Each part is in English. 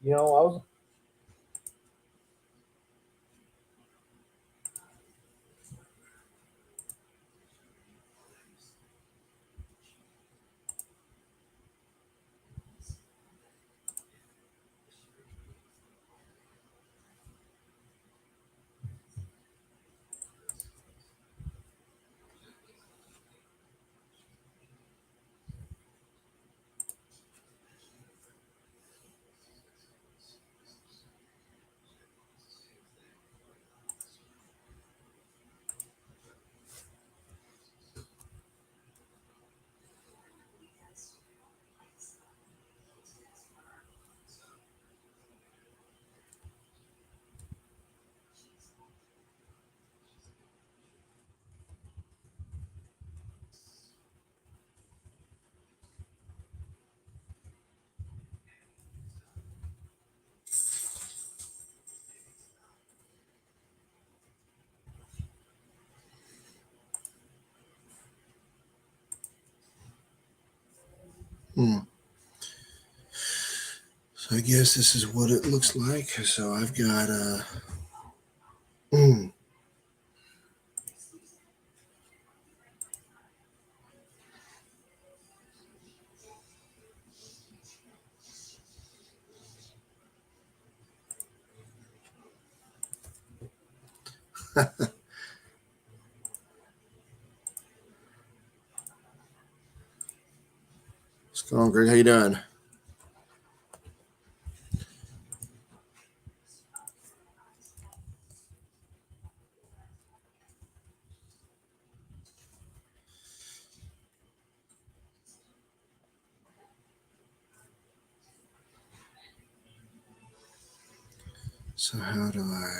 You know, I was So I guess this is what it looks like. So I've got what's going on, Greg? How you doing? So how do I?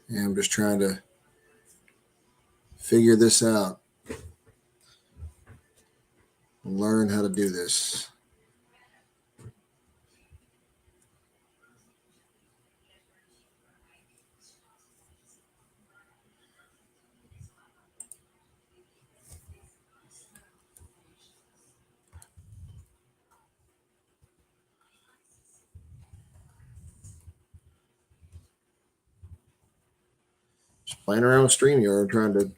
Yeah, I'm just trying to figure this out. Learn how to do this. Just playing around with Streamyard, trying to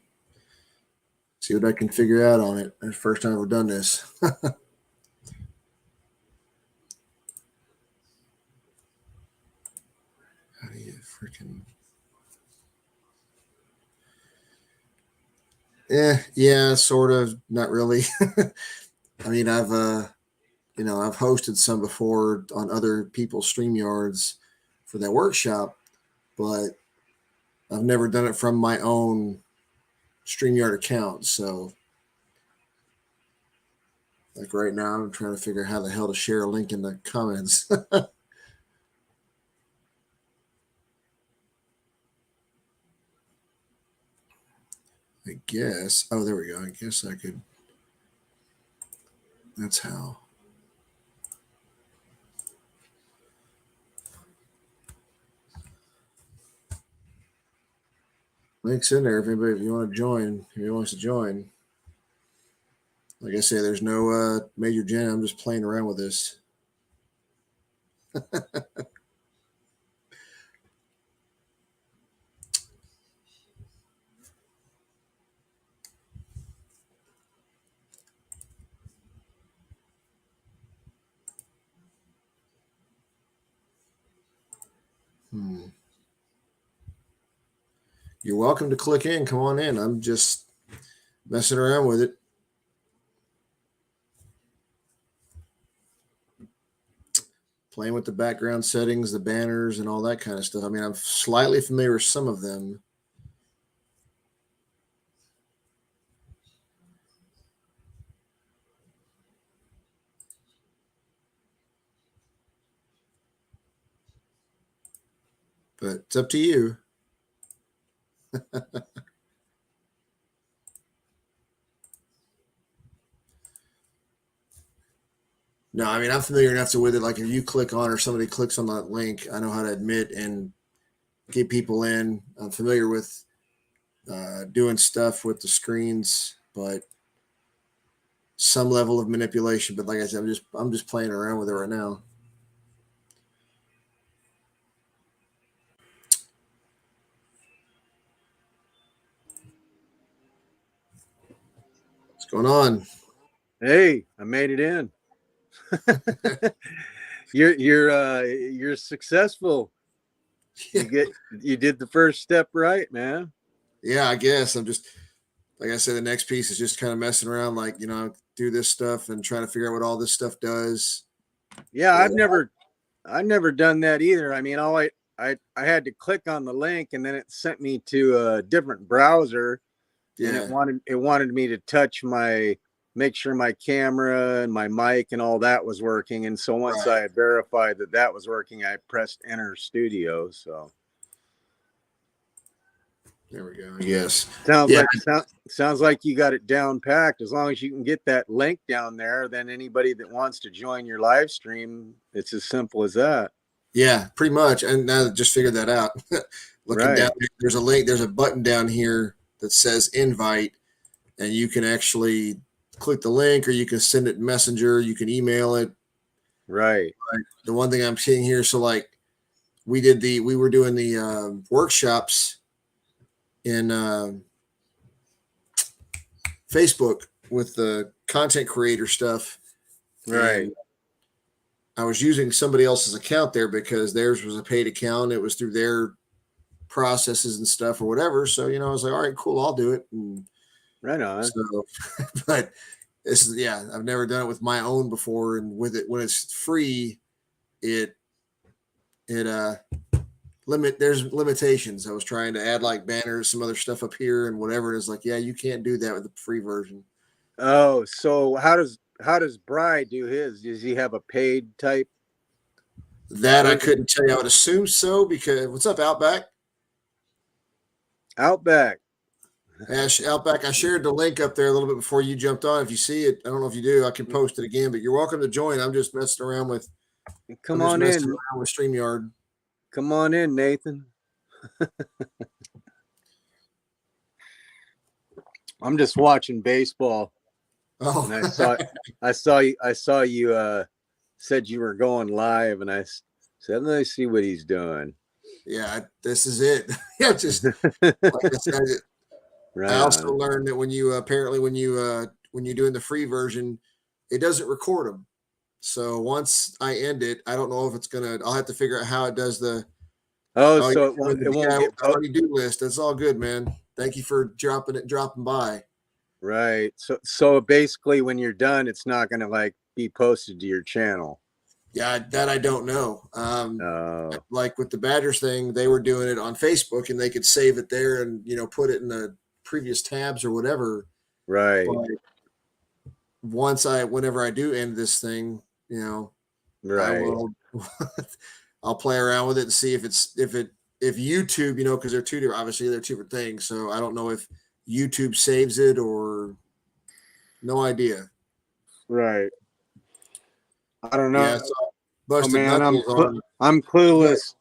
see what I can figure out on it. It's the first time I've done this. How do you freaking... Yeah, sort of, not really. I mean, I've hosted some before on other people's StreamYards for that workshop, but I've never done it from my own StreamYard account. So like right now, I'm trying to figure out how the hell to share a link in the comments. I guess. Oh, there we go. I guess I could. That's how. Links in there if you want to join. If anyone wants to join. Like I say, there's no major gen. I'm just playing around with this. You're welcome to click in. Come on in. I'm just messing around with it. Playing with the background settings, the banners, and all that kind of stuff. I mean, I'm slightly familiar with some of them. But it's up to you. No, I mean, I'm familiar enough with it. Like if you click on or somebody clicks on that link, I know how to admit and get people in. I'm familiar with doing stuff with the screens but some level of manipulation. But like I said, I'm just playing around with it right now. What's going on? Hey, I made it in. You're successful. You did the first step right, man. Yeah, I guess I'm just, like I said, the next piece is just kind of messing around, like, you know, do this stuff and trying to figure out what all this stuff does. Yeah, I've never done that either. I mean, I had to click on the link and then it sent me to a different browser, and it wanted me to make sure my camera and my mic and all that was working. And so once I had verified that was working, I pressed enter studio. So there we go. Yes. Sounds like you got it down packed. As long as you can get that link down there, then anybody that wants to join your live stream, it's as simple as that. Yeah, pretty much. And now I just figured that out. Looking down there, there's a link, there's a button down here that says invite, and you can actually click the link, or you can send it in Messenger, you can email it. Right. The one thing I'm seeing here, so like we were doing the workshops in Facebook with the content creator stuff. Right. I was using somebody else's account there because theirs was a paid account. It was through their processes and stuff or whatever. So, you know, I was like, all right, cool, I'll do it. And right on. So, but this is, yeah, I've never done it with my own before. And with it, when it's free, there's limitations. I was trying to add like banners, some other stuff up here and whatever. And it's like, yeah, you can't do that with the free version. Oh, so how does Bry do his? Does he have a paid type? That I couldn't tell you. I would assume so, because what's up, Outback? Outback. Outback. I shared the link up there a little bit before you jumped on. If you see it, I don't know if you do. I can post it again, but you're welcome to join. I'm just messing around with. Come on in. With Streamyard. Come on in, Nathan. I'm just watching baseball. Oh, and I saw you said you were going live, and I said, let me see what he's doing. Yeah, this is it. Yeah, just like I said, right. I also learned that when you're doing the free version, it doesn't record them. So once I end it, I don't know if it's I'll have to figure out how it does the. So it won't get do list. That's all good, man. Thank you for dropping by. Right. So basically, when you're done, it's not going to like be posted to your channel. Yeah, that I don't know. Like with the Badgers thing, they were doing it on Facebook, and they could save it there and, you know, put it in the previous tabs or whatever. Right. But whenever I do end this thing, you know, right, I'll play around with it and see if YouTube, you know, because they're two different things. So I don't know if YouTube saves it or no idea. Right. I don't know. Yeah, so man, I'm clueless.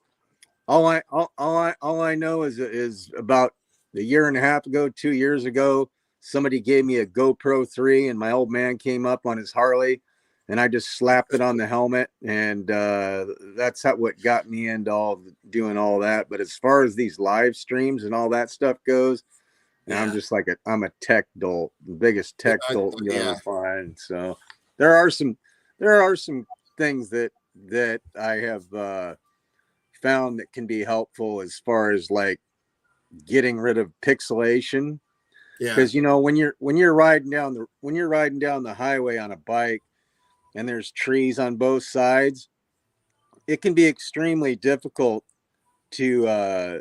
All I know is about a year and a half ago, 2 years ago, somebody gave me a GoPro 3, and my old man came up on his Harley, and I just slapped it on the helmet, and that's what got me into doing all that. But as far as these live streams and all that stuff goes, and I'm just like I'm a tech dolt, the biggest tech dolt you'll ever find. So there are some things that I have found that can be helpful as far as like getting rid of pixelation. Because you know, when you're riding down the highway on a bike and there's trees on both sides, it can be extremely difficult to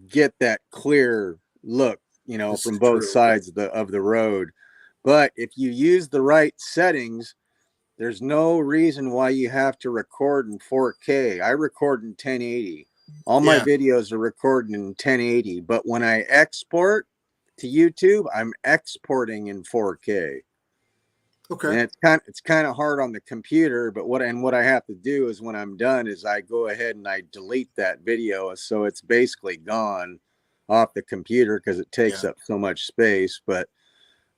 get that clear look, you know, from both sides of the road. But if you use the right settings, there's no reason why you have to record in 4K. I record in 1080. All my videos are recorded in 1080, but when I export to YouTube, I'm exporting in 4K. Okay. And it's kind of hard on the computer, but what I have to do is when I'm done is I go ahead and I delete that video, so it's basically gone off the computer because it takes up so much space. But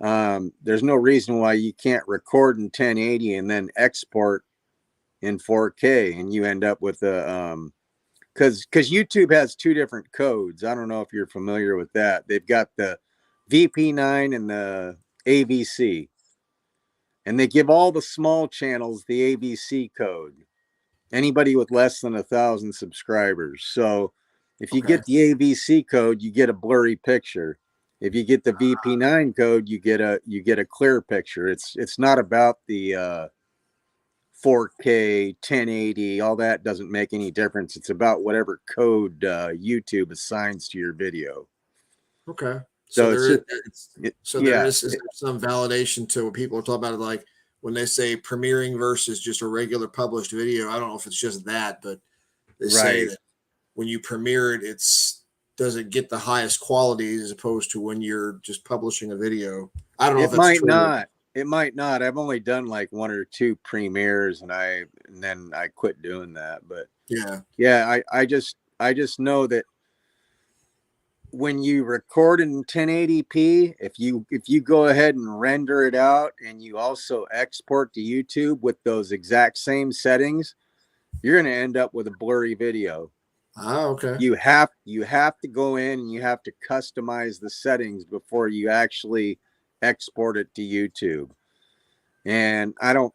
There's no reason why you can't record in 1080 and then export in 4K, and you end up with a because YouTube has two different codes. I don't know if you're familiar with that. They've got the VP9 and the AVC, and they give all the small channels the AVC code. Anybody with less than 1,000 subscribers. So if you Okay. get the AVC code, you get a blurry picture. If you get the VP9 code, you get a clear picture. It's not about the 4K, 1080, all that doesn't make any difference. It's about whatever code YouTube assigns to your video. Okay. So there is some validation to what people are talking about, like when they say premiering versus just a regular published video. I don't know if it's just that, but they say that when you premiere it, doesn't get the highest quality as opposed to when you're just publishing a video. I don't know if that's true. It might not. I've only done like one or two premieres, and then I quit doing that. But I just know that when you record in 1080p, if you go ahead and render it out and you also export to YouTube with those exact same settings, you're going to end up with a blurry video. Oh, okay. You have to go in and you have to customize the settings before you actually export it to YouTube. And I don't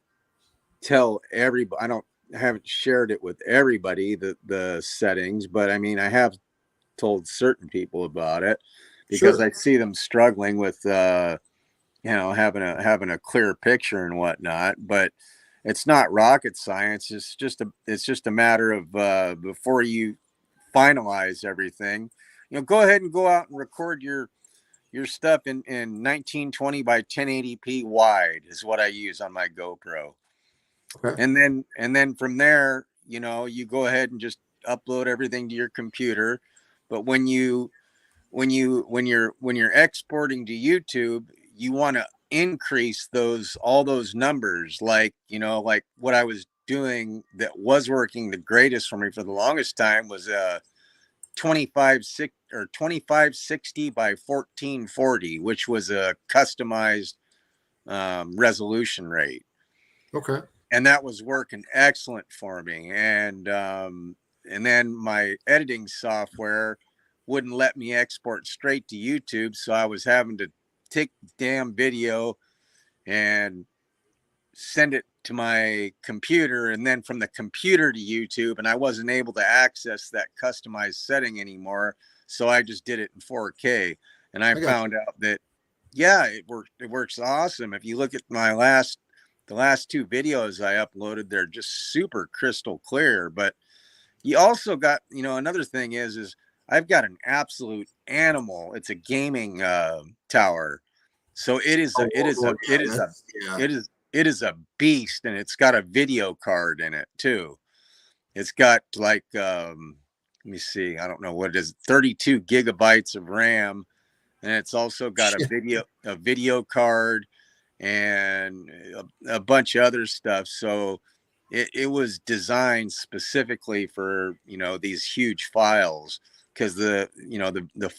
tell everybody, I haven't shared it with everybody, the settings, but I mean, I have told certain people about it because I see them struggling with having a clear picture and whatnot. But it's not rocket science. It's just a matter of before you finalize everything, go ahead and go out and record your stuff in 1920 by 1080p wide is what I use on my GoPro. Okay. And then from there, you go ahead and just upload everything to your computer. But when you're exporting to YouTube, you want to increase all those numbers, like what I was doing that was working the greatest for me for the longest time was 2560 by 1440, which was a customized resolution rate. Okay. And that was working excellent for me. And then my editing software wouldn't let me export straight to YouTube, so I was having to take the damn video and send it to my computer, and then from the computer to YouTube, and I wasn't able to access that customized setting anymore, so I just did it in 4K. And I found out that it works awesome. If you look at the last two videos I uploaded, they're just super crystal clear. But you also got, another thing is I've got an absolute animal. It's a gaming tower. So it is a beast, and it's got a video card in it too. It's got like let me see, I don't know what it is, 32 gigabytes of RAM, and it's also got a video card and a bunch of other stuff. So it was designed specifically for these huge files, because the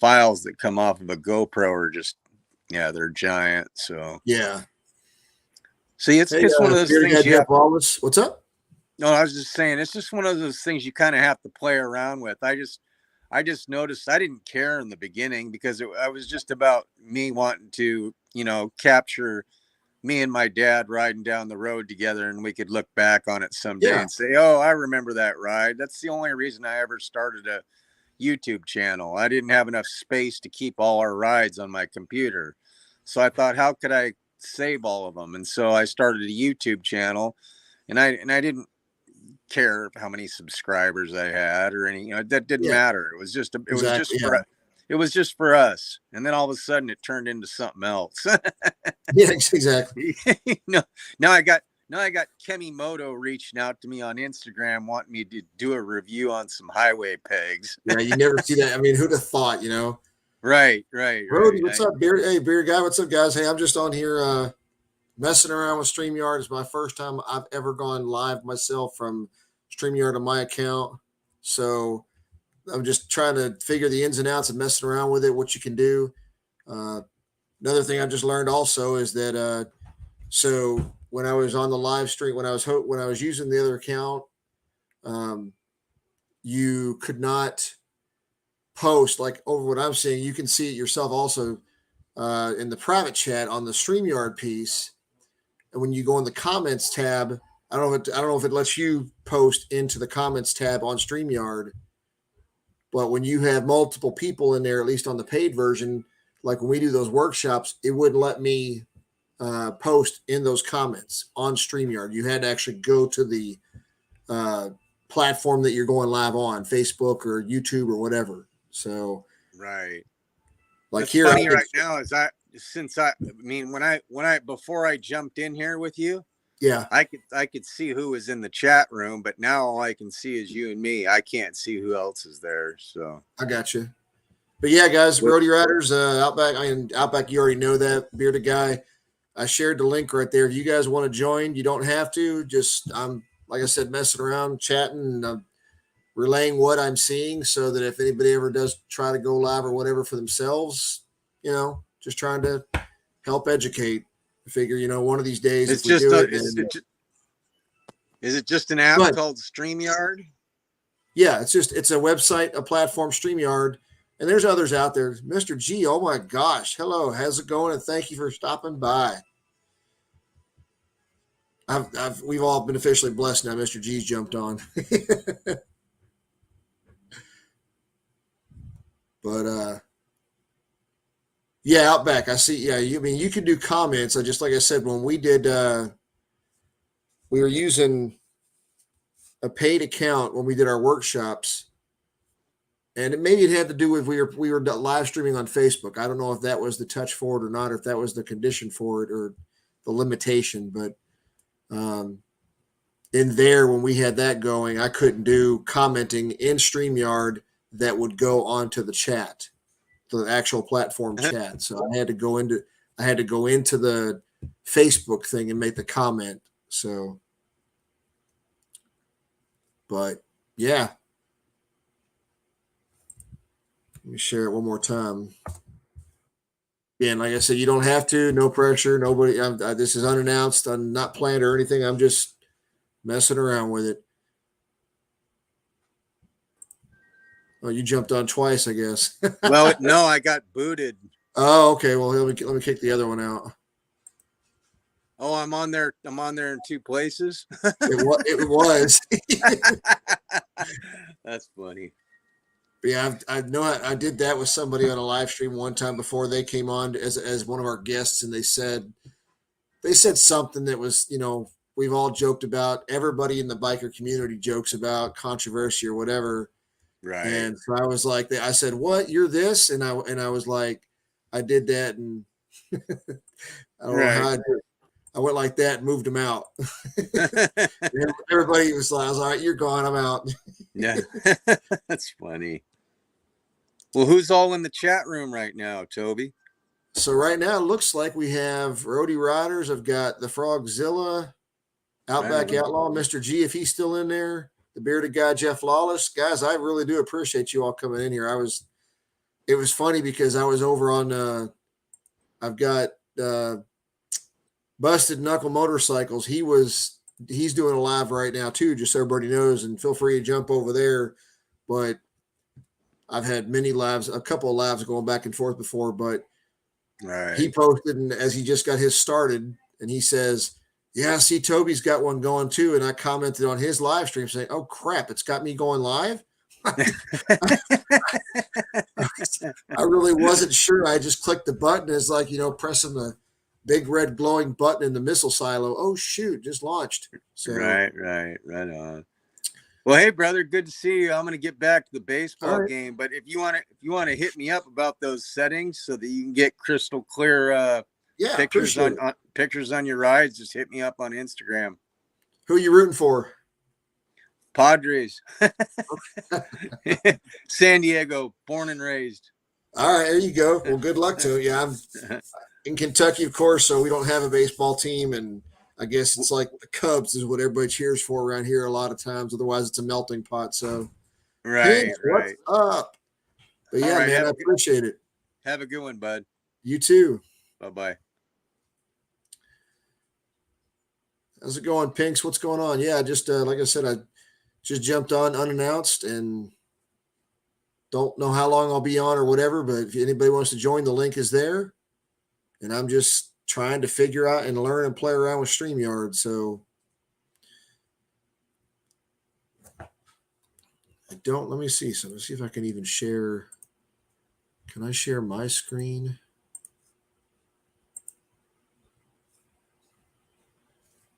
files that come off of a GoPro are just they're giant. So see, it's just one of those things. What's up? No, I was just saying, it's just one of those things you kind of have to play around with. I just noticed I didn't care in the beginning because I was just about me wanting to, capture me and my dad riding down the road together, and we could look back on it someday and say, oh, I remember that ride. That's the only reason I ever started a YouTube channel. I didn't have enough space to keep all our rides on my computer. So I thought, how could I save all of them? And so I started a YouTube channel, and I didn't care how many subscribers I had or any, that didn't matter. It was just it was just for us. And then all of a sudden it turned into something else. Yeah, exactly. Now I got Techin Moto reaching out to me on Instagram wanting me to do a review on some highway pegs. Yeah, you never see that. I mean, who'd have thought, Right. Rody, what's up, beer? Hey, beer guy, what's up, guys? Hey, I'm just on here messing around with Streamyard. It's my first time I've ever gone live myself from Streamyard on my account. So I'm just trying to figure the ins and outs and messing around with it, what you can do. another thing I just learned also is that so when I was on the live stream, when I was using the other account, you could not post like over what I'm seeing. You can see it yourself also in the private chat on the StreamYard piece. And when you go in the comments tab, I don't know if it lets you post into the comments tab on StreamYard, but when you have multiple people in there, at least on the paid version, like when we do those workshops, it wouldn't let me post in those comments on StreamYard. You had to actually go to the platform that you're going live on, Facebook or YouTube or whatever. So, right. Like What's here, funny right now is before I jumped in here with you, yeah, I could see who was in the chat room, but now all I can see is you and me. I can't see who else is there. So I got you. But yeah, guys, Roadie Riders, Outback, you already know that. Bearded guy, I shared the link right there. If you guys want to join, you don't have to. Just I'm like I said, messing around, chatting, and relaying what I'm seeing, so that if anybody ever does try to go live or whatever for themselves, just trying to help educate. I figure, one of these days, it's if we just do a, it, is it just an app called Streamyard? Yeah, it's a website, a platform, Streamyard. And there's others out there. Mr. G, oh my gosh. Hello, how's it going? And thank you for stopping by. We've all been officially blessed now. Mr. G's jumped on. But yeah, Outback. I see. Yeah, you can do comments. Like I said, when we did, we were using a paid account when we did our workshops. And maybe it had to do with we were live streaming on Facebook. I don't know if that was the touch for it or not, or if that was the condition for it or the limitation. But in there, when we had that going, I couldn't do commenting in StreamYard that would go onto the chat, the actual platform chat. So I had to go into the Facebook thing and make the comment. So, but yeah. Let me share it one more time. Yeah, and like I said, you don't have to. No pressure. Nobody. This is unannounced. I'm not planned or anything. I'm just messing around with it. Oh, you jumped on twice, I guess. Well, no, I got booted. Oh, okay. Well, let me kick the other one out. Oh, I'm on there. I'm on there in two places. It was. That's funny. But yeah, I know I did that with somebody on a live stream one time before they came on as one of our guests, and they said something that was, we've all joked about. Everybody in the biker community jokes about controversy or whatever. Right. And so I was like, I said, "What? You're this?" And I was like, I did that, and I don't know how I did. I went like that and moved him out. Everybody was like, "I was all right, you're gone. I'm out." Yeah, that's funny. Well, who's all in the chat room right now, Toby? So right now it looks like we have Roadie Riders. I've got the Frogzilla, Outback Outlaw, Mr. G, if he's still in there, the bearded guy, Jeff Lawless. Guys, I really do appreciate you all coming in here. It was funny because I was over on I've got Busted Knuckle Motorcycles. He's doing a live right now too, just so everybody knows, and feel free to jump over there. But I've had many lives, a couple of lives going back and forth before, but he posted, and as he just got his started, and he says, "Yeah, see, Toby's got one going too." And I commented on his live stream saying, "Oh crap, it's got me going live." I really wasn't sure. I just clicked the button. It's like, pressing the big red glowing button in the missile silo. Oh shoot, just launched. So right on. Well, hey brother, good to see you. I'm going to get back to the baseball game, but if you want to hit me up about those settings so that you can get crystal clear pictures on your rides, just hit me up on Instagram. Who are you rooting for? Padres. San Diego, born and raised. All right, there you go. Well, good luck to you. Yeah, I'm in Kentucky, of course, so we don't have a baseball team, and I guess it's like the Cubs is what everybody cheers for around here a lot of times. Otherwise, it's a melting pot. So, what's up? But yeah, man, I appreciate it. Have a good one, bud. You too. Bye-bye. How's it going, Pinks? What's going on? Yeah, just like I said, I just jumped on unannounced and don't know how long I'll be on or whatever, but if anybody wants to join, the link is there. And I'm just trying to figure out and learn and play around with StreamYard. So let me see. So let's see if I can even share. Can I share my screen?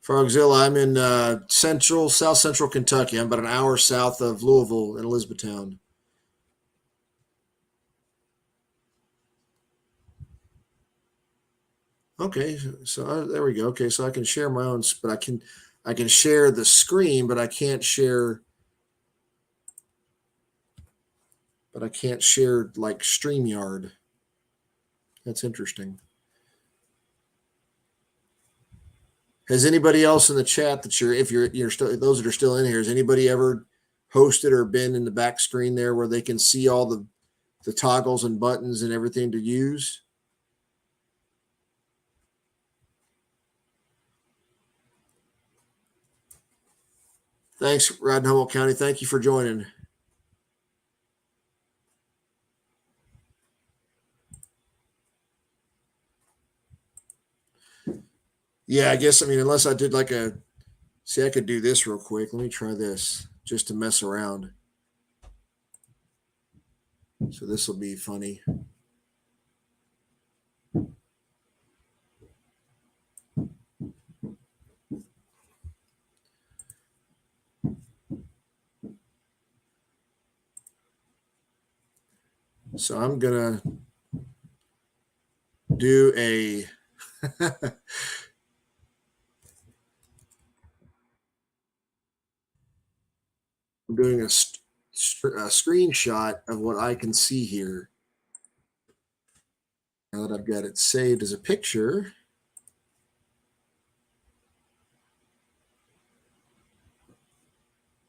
Frogzilla, I'm in South Central Kentucky. I'm about an hour south of Louisville in Elizabethtown. Okay, so there we go. Okay, so I can share my own, but I can share the screen, but I can't share. But I can't share like StreamYard. That's interesting. Has anybody else in the chat that if you're still, those that are still in here, has anybody ever hosted or been in the back screen there where they can see all the toggles and buttons and everything to use? Thanks, Rod in Humboldt County. Thank you for joining. Yeah, I guess, I mean, unless I did like see, I could do this real quick. Let me try this just to mess around. So this will be funny. So I'm going to do a I'm doing a screenshot of what I can see here. Now that I've got it saved as a picture.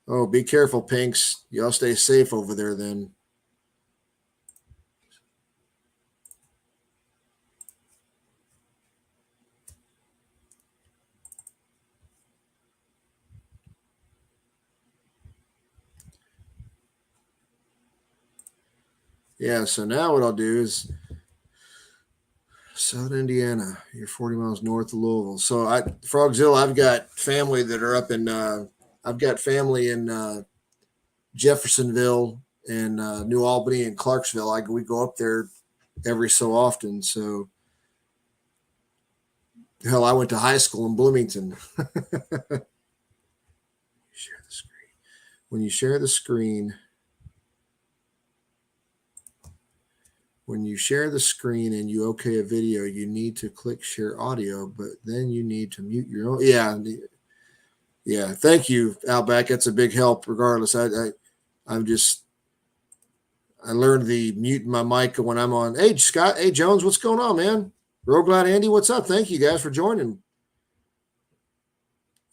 Oh, be careful, Pinks. Y'all stay safe over there then. Yeah, so now what I'll do is South Indiana, you're 40 miles north of Louisville. So Frogzilla, I've got family that are up in I've got family in Jeffersonville and New Albany and Clarksville. We go up there every so often. So hell, I went to high school in Bloomington. Share the screen. When you share the screen, and you okay a video, you need to click share audio, but then you need to mute your own. Yeah. Thank you, Outback. That's a big help. Regardless, I learned the mute my mic when I'm on. Hey, Scott. Hey, Jones. What's going on, man? Real glad, Andy. What's up? Thank you guys for joining.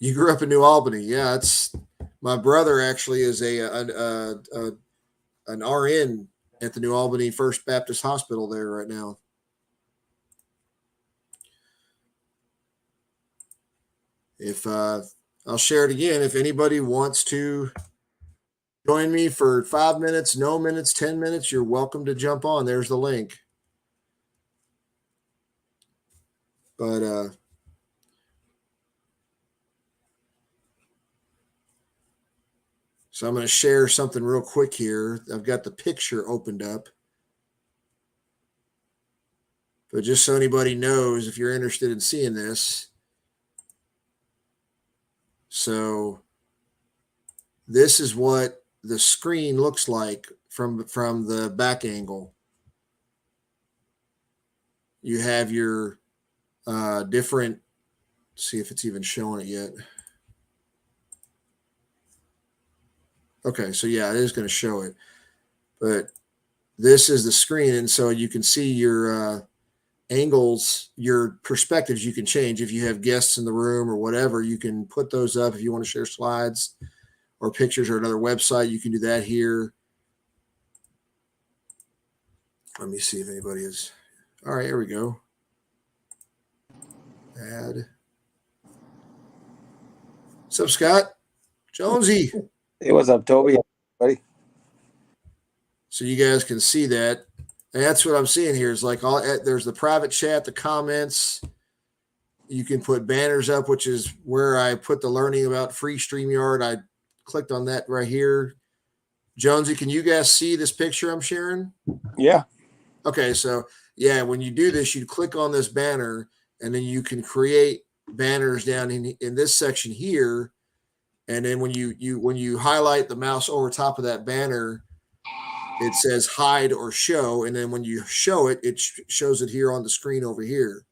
You grew up in New Albany. Yeah, it's my brother actually is an RN at the New Albany First Baptist Hospital there right now. If I'll share it again. If anybody wants to join me for 5 minutes, no minutes, 10 minutes, you're welcome to jump on. There's the link. But so I'm going to share something real quick here. I've got the picture opened up. But just so anybody knows, if you're interested in seeing this. So this is what the screen looks like from the back angle. You have your different, see if it's even showing it yet. Okay, so yeah, it is going to show it. But this is the screen, and so you can see your angles, your perspectives you can change. If you have guests in the room or whatever, you can put those up. If you want to share slides or pictures or another website, you can do that here. Let me see if anybody is. All right, here we go. Add. What's up, Scott? Jonesy. Hey, what's up, Toby? Buddy. So you guys can see that. And that's what I'm seeing here is like there's the private chat, the comments. You can put banners up, which is where I put the learning about free StreamYard. I clicked on that right here. Jonesy, can you guys see this picture I'm sharing? Yeah. Okay, so yeah, when you do this, you click on this banner, and then you can create banners down in this section here. And then when you highlight the mouse over top of that banner, it says hide or show. And then when you show it, it shows it here on the screen over here.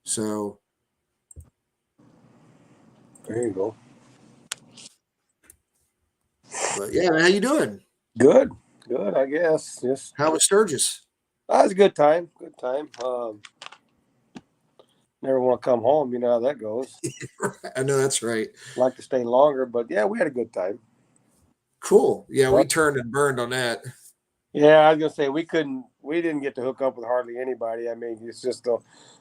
So There you go. but yeah, man, how you doing? Good. Good, I guess. Just How was Sturgis? that was a good time. Good time. Never want to come home. You know how that goes. I know that's right. Like to stay longer, but yeah, we had a good time. Cool. Yeah, we turned and burned on that. Yeah, I was gonna say we didn't get to hook up with hardly anybody. I mean, it's just the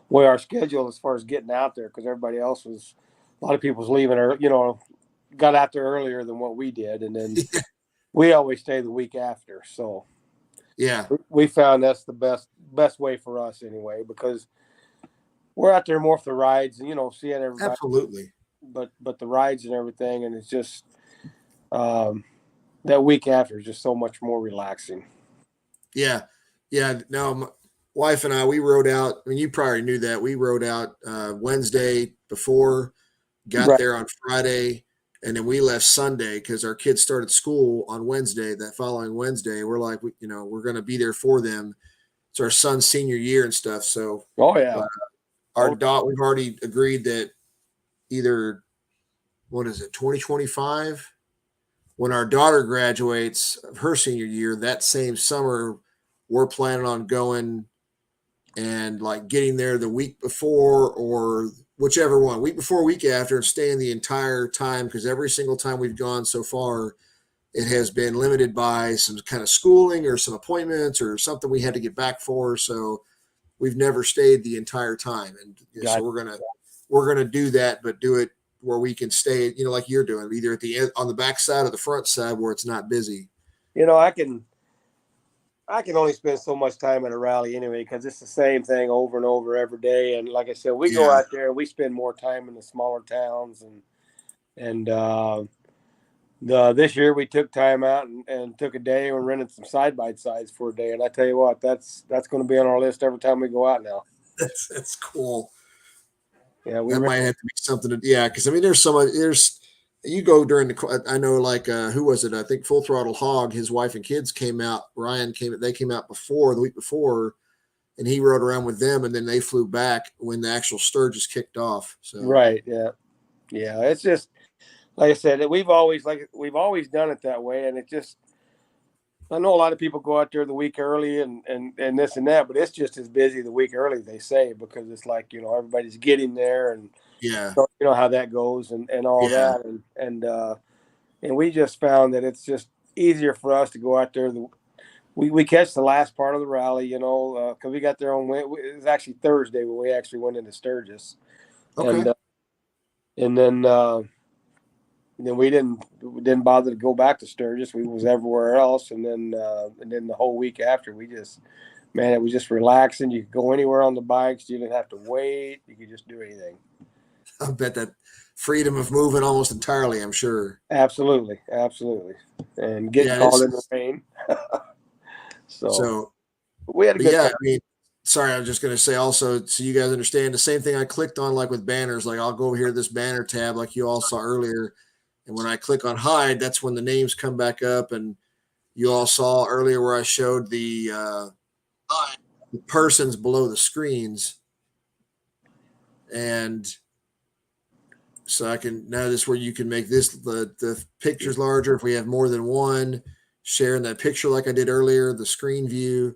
way our schedule as far as getting out there, because everybody else was, a lot of people was leaving or got out there earlier than what we did, and then we always stay the week after. So Yeah. we found that's the best way for us anyway, because we're out there more for the rides and seeing everybody. Absolutely. But the rides and everything, and it's just that week after is just so much more relaxing. Yeah. Yeah. No, my wife and I, we rode out. I mean, you probably knew that. We rode out Wednesday before, got there on Friday, and then we left Sunday because our kids started school on Wednesday. That following Wednesday, we're like, we're going to be there for them. It's our son's senior year and stuff. So, oh yeah, we've already agreed that either, 2025, when our daughter graduates of her senior year, that same summer, we're planning on going and like getting there the week before or whichever one, week before, week after, and staying the entire time, because every single time we've gone so far, it has been limited by some kind of schooling or some appointments or something we had to get back for. So we've never stayed the entire time. And so we're gonna do that, but do it where we can stay, like you're doing, either at the end, on the back side or the front side where it's not busy. I can only spend so much time at a rally anyway, because it's the same thing over and over every day. And like I said, we go out there and we spend more time in the smaller towns. And this year we took time out and took a day and rented some side-by-sides for a day. And I tell you what, that's going to be on our list every time we go out now. That's cool. Yeah, that might have to be something to, because I mean, you go during I know, like, who was it? I think Full Throttle Hog, his wife and kids came out. They came out the week before, and he rode around with them, and then they flew back when the actual Sturgis kicked off. So right, yeah. It's just like I said, we've always done it that way, and it just, I know a lot of people go out there the week early and this and that, but it's just as busy the week early, they say, because it's like, everybody's getting there, and so, how that goes and all that. And we just found that it's just easier for us to go out there. We catch the last part of the rally, because we got there on, it was actually Thursday when we actually went into Sturgis. Okay. And then we didn't bother to go back to Sturgis. We was everywhere else. And then the whole week after, it was just relaxing. You could go anywhere on the bikes. You didn't have to wait. You could just do anything. I bet that freedom of moving almost entirely, I'm sure. Absolutely. And getting caught in the rain. So we had a good time. I mean, sorry, I was just going to say also, so you guys understand, the same thing I clicked on, like with banners, like I'll go over here to this banner tab like you all saw earlier. And when I click on hide, that's when the names come back up. And you all saw earlier where I showed the persons below the screens. And so now this is where you can make the pictures larger if we have more than one, sharing that picture like I did earlier, the screen view.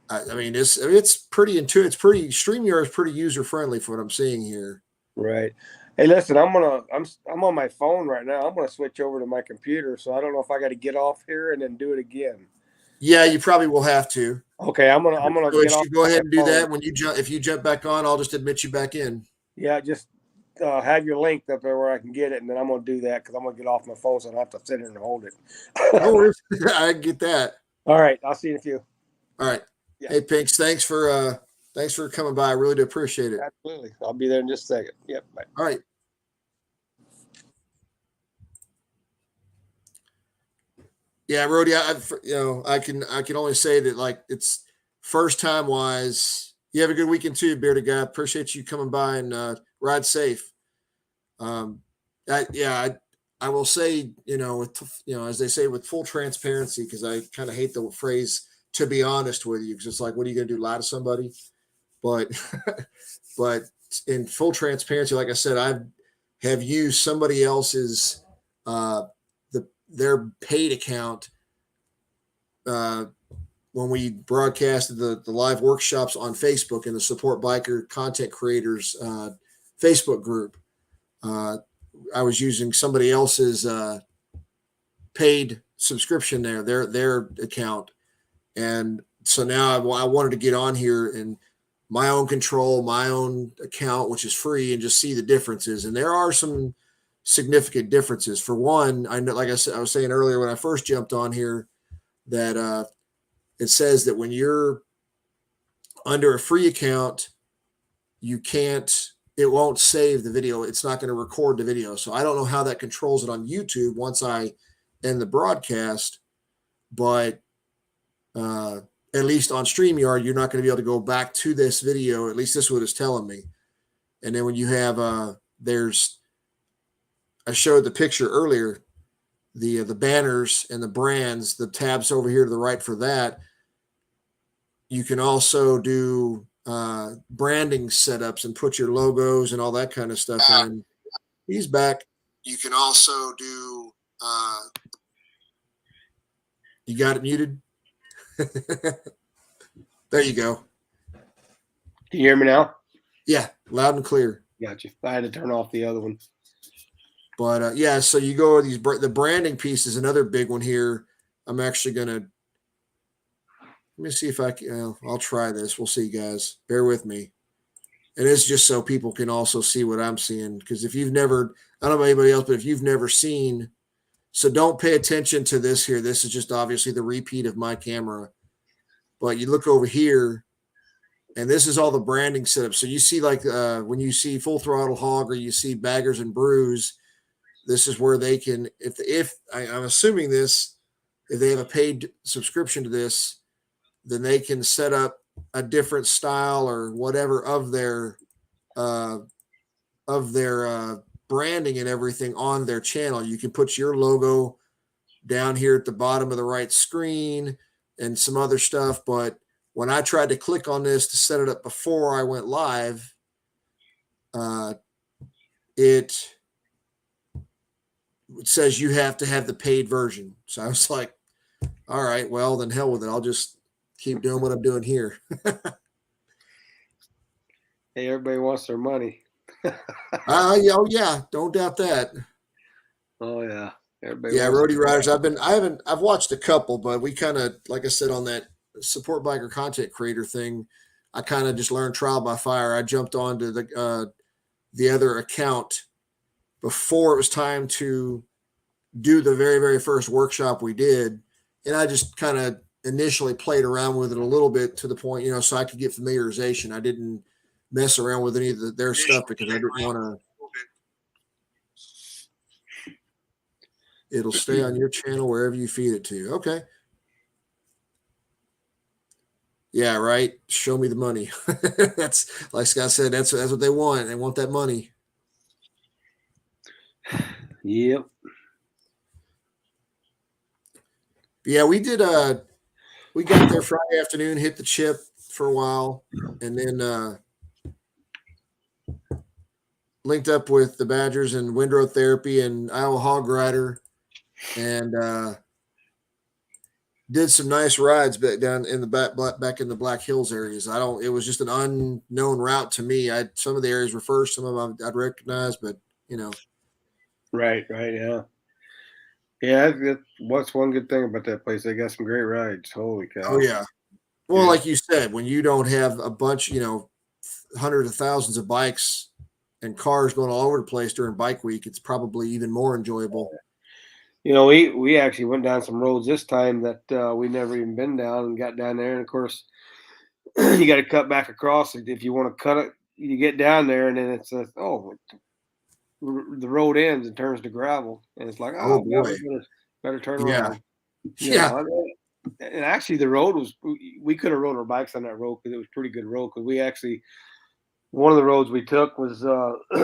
I mean, it's pretty intuitive. StreamYard is pretty user friendly for what I'm seeing here. Right. Hey, listen, I'm on my phone right now. I'm gonna switch over to my computer, so I don't know if I got to get off here and then do it again. Yeah, you probably will have to. Okay, I'm gonna So get off. go ahead and do phone. that when you jump. If you jump back on, I'll just admit you back in. Yeah, just have your link up there where I can get it, and then I'm gonna do that because I'm gonna get off my phone, so I don't have to sit here and hold it. No worries. I get that. All right, I'll see you in a few. All right. Yeah. Hey, Pinks, thanks for coming by. I really do appreciate it. Absolutely, I'll be there in just a second. Yep. Bye. All right. Yeah, Rody, I can only say that, like, it's first time wise. You have a good weekend too, Bearded Guy. Appreciate you coming by and ride safe. I will say, as they say, with full transparency, because I kind of hate the phrase "to be honest with you," because it's like, what are you going to do, lie to somebody? But but in full transparency, like I said, I have used somebody else's their paid account when we broadcasted the live workshops on Facebook in the Support Biker Content Creators Facebook group. I was using somebody else's paid subscription there, their account, and so now I wanted to get on here and my own control, my own account, which is free, and just see the differences. And there are some significant differences. For one, I know, like I said, I was saying earlier when I first jumped on here, that it says that when you're under a free account, it won't save the video. It's not going to record the video. So I don't know how that controls it on YouTube once I end the broadcast, but at least on StreamYard, you're not going to be able to go back to this video. At least this is what it's telling me. And then when you have, I showed the picture earlier, the banners and the brands, the tabs over here to the right for that. You can also do branding setups and put your logos and all that kind of stuff in. He's back. You can also do, you got it muted? There you go. Can you hear me now? Yeah, loud and clear. Gotcha. I had to turn off the other one. But yeah, so you go the branding piece is another big one here. I'm actually gonna let me see if I can. I'll try this. We'll see, guys. Bear with me. And it's just so people can also see what I'm seeing. Because if you've never, I don't know about anybody else, but if you've never seen, so don't pay attention to this here. This is just obviously the repeat of my camera. But you look over here, and this is all the branding setup. So you see, like when you see Full Throttle Hog or you see Baggers and Brews, this is where they can, if I'm assuming this, if they have a paid subscription to this, then they can set up a different style or whatever of their branding and everything on their channel. You can put your logo down here at the bottom of the right screen and some other stuff. But when I tried to click on this to set it up before I went live, it says you have to have the paid version. So I was like, all right, well, then hell with it. I'll just keep doing what I'm doing here. Hey, everybody wants their money. Oh yeah, don't doubt that. Oh yeah, everybody. Yeah, RHODYRIDERZ. I've watched a couple, but we kind of, like I said, on that Support Biker content creator thing, I kind of just learned trial by fire. I jumped onto the other account before it was time to do the very, very first workshop we did, and I just kind of initially played around with it a little bit to the point, so I could get familiarization. I didn't mess around with any of their stuff because I didn't want to. It'll stay on your channel wherever you feed it to. Okay. Yeah, right. Show me the money. That's, like Scott said, that's what they want. They want that money. Yep. Yeah, we did. We got there Friday afternoon, hit the chip for a while, and then linked up with the Badgers and Windrow Therapy and Iowa Hog Rider, and did some nice rides back down in the back in the Black Hills areas. It was just an unknown route to me. Some of the areas were first, some of them I'd recognize, but Right, yeah. Yeah, what's one good thing about that place? They got some great rides. Holy cow! Oh yeah. Well, Yeah. like you said, when you don't have a bunch, hundreds of thousands of bikes and cars going all over the place during bike week, it's probably even more enjoyable. We actually went down some roads this time that we never even been down, and got down there. And of course, you got to cut back across if you want to cut it. You get down there, and then it's the road ends and turns to gravel, and it's like, Oh yeah, boy. we better turn Yeah. around. Yeah. And actually, the road we could have rode our bikes on that road because it was a pretty good road. Because we actually, one of the roads we took was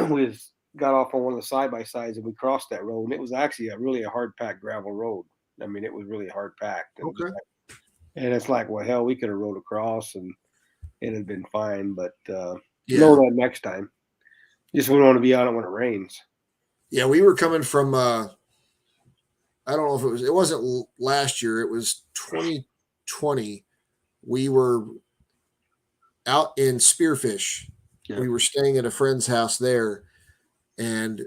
we got off on one of the side by sides and we crossed that road, and it was actually really a hard packed gravel road. I mean, it was really hard packed. Okay. And it's like, well, hell, we could have rode across and it'd have been fine, but know that next time. Just we don't want to be on it when it rains. Yeah, we were coming from I don't know if it wasn't last year, it was 2020. We were out in Spearfish. Yeah. We were staying at a friend's house there, and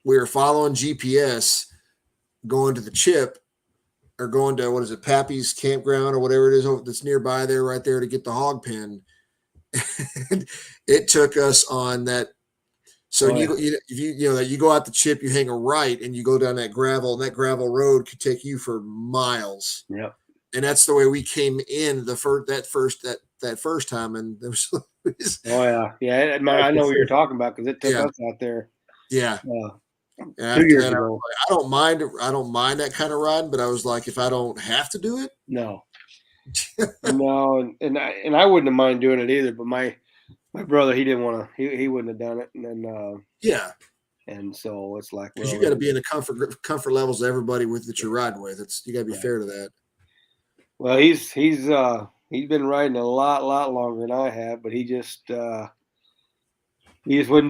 we were following GPS going to the chip, or going to, what is it, Pappy's campground or whatever it is that's nearby there, right there, to get the hog pen. And it took us on that. So you go out the chip, you hang a right, and you go down that gravel, and that gravel road could take you for miles. Yeah. And that's the way we came in that first time, and there was. Yeah. I know what you're talking about because it took us out there. Yeah. 2 years ago. I don't mind that kind of riding, but I was like, if I don't have to do it, no, no, and I wouldn't have mind doing it either. But my brother, he didn't want to. He wouldn't have done it, and then and so it's like, because you got to be in the comfort levels of everybody that you're riding with. You got to be fair to that. Well, he's been riding a lot longer than I have, but he just wouldn't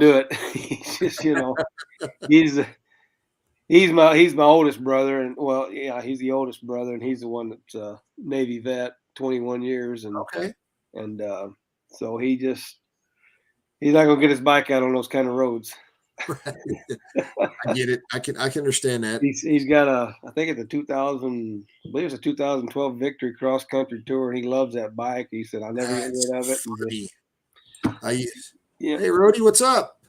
do it. He's just, he's my oldest brother, and he's the oldest brother, and he's the one that's Navy vet, 21 years, and so he's not gonna get his bike out on those kind of roads. I get it. I can understand that. He's got I think it's a 2012 Victory cross country tour, and he loves that bike. He said, "I'll never get rid of it." Hey, Rody, what's up?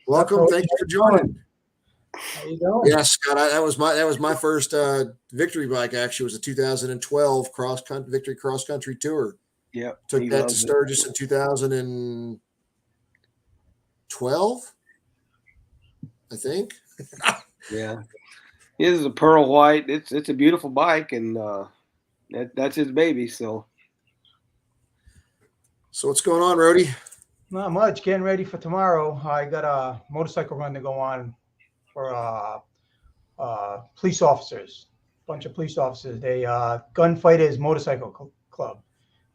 Welcome. Thank you for joining. How you doing? Yeah, Scott. That was my first Victory bike. Actually, it was a 2012 Victory cross country tour. Yeah, took that to Sturgis in 2012. I think. Yeah, his is a pearl white. It's a beautiful bike, and that's his baby. So what's going on, Rody? Not much. Getting ready for tomorrow. I got a motorcycle run to go on for police officers. A bunch of police officers. They Gunfighters Motorcycle Club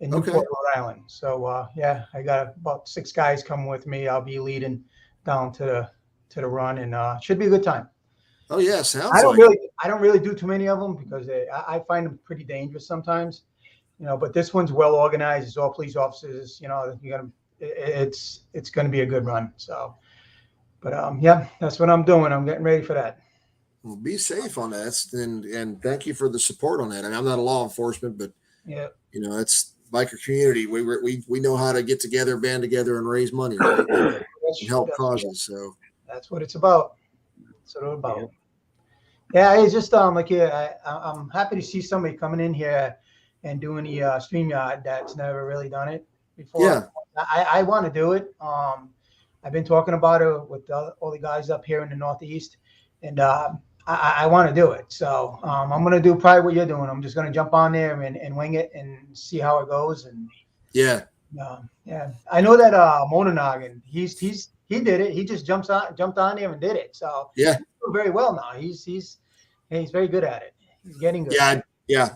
in Newport, Rhode Island. So I got about 6 guys coming with me. I'll be leading down to the run, and should be a good time. Oh yeah, sounds. I don't really do too many of them because I find them pretty dangerous sometimes, But this one's well organized. It's all police officers. It's going to be a good run. So, but that's what I'm doing. I'm getting ready for that. Well, be safe on that, and thank you for the support on that. I mean, I'm not a law enforcement, but it's biker community. We know how to get together, band together, and raise money, right? And help causes. So that's what it's about. That's what it's about. Yeah, it's just I'm happy to see somebody coming in here and doing the Streamyard that's never really done it before. Yeah, I want to do it. I've been talking about it with all the guys up here in the Northeast, and I want to do it. So I'm going to do probably what you're doing. I'm just going to jump on there and wing it and see how it goes. And I know that Mononoggin, he did it. He just jumped on there and did it. So he's doing very well now. He's very good at it. He's getting good. Yeah.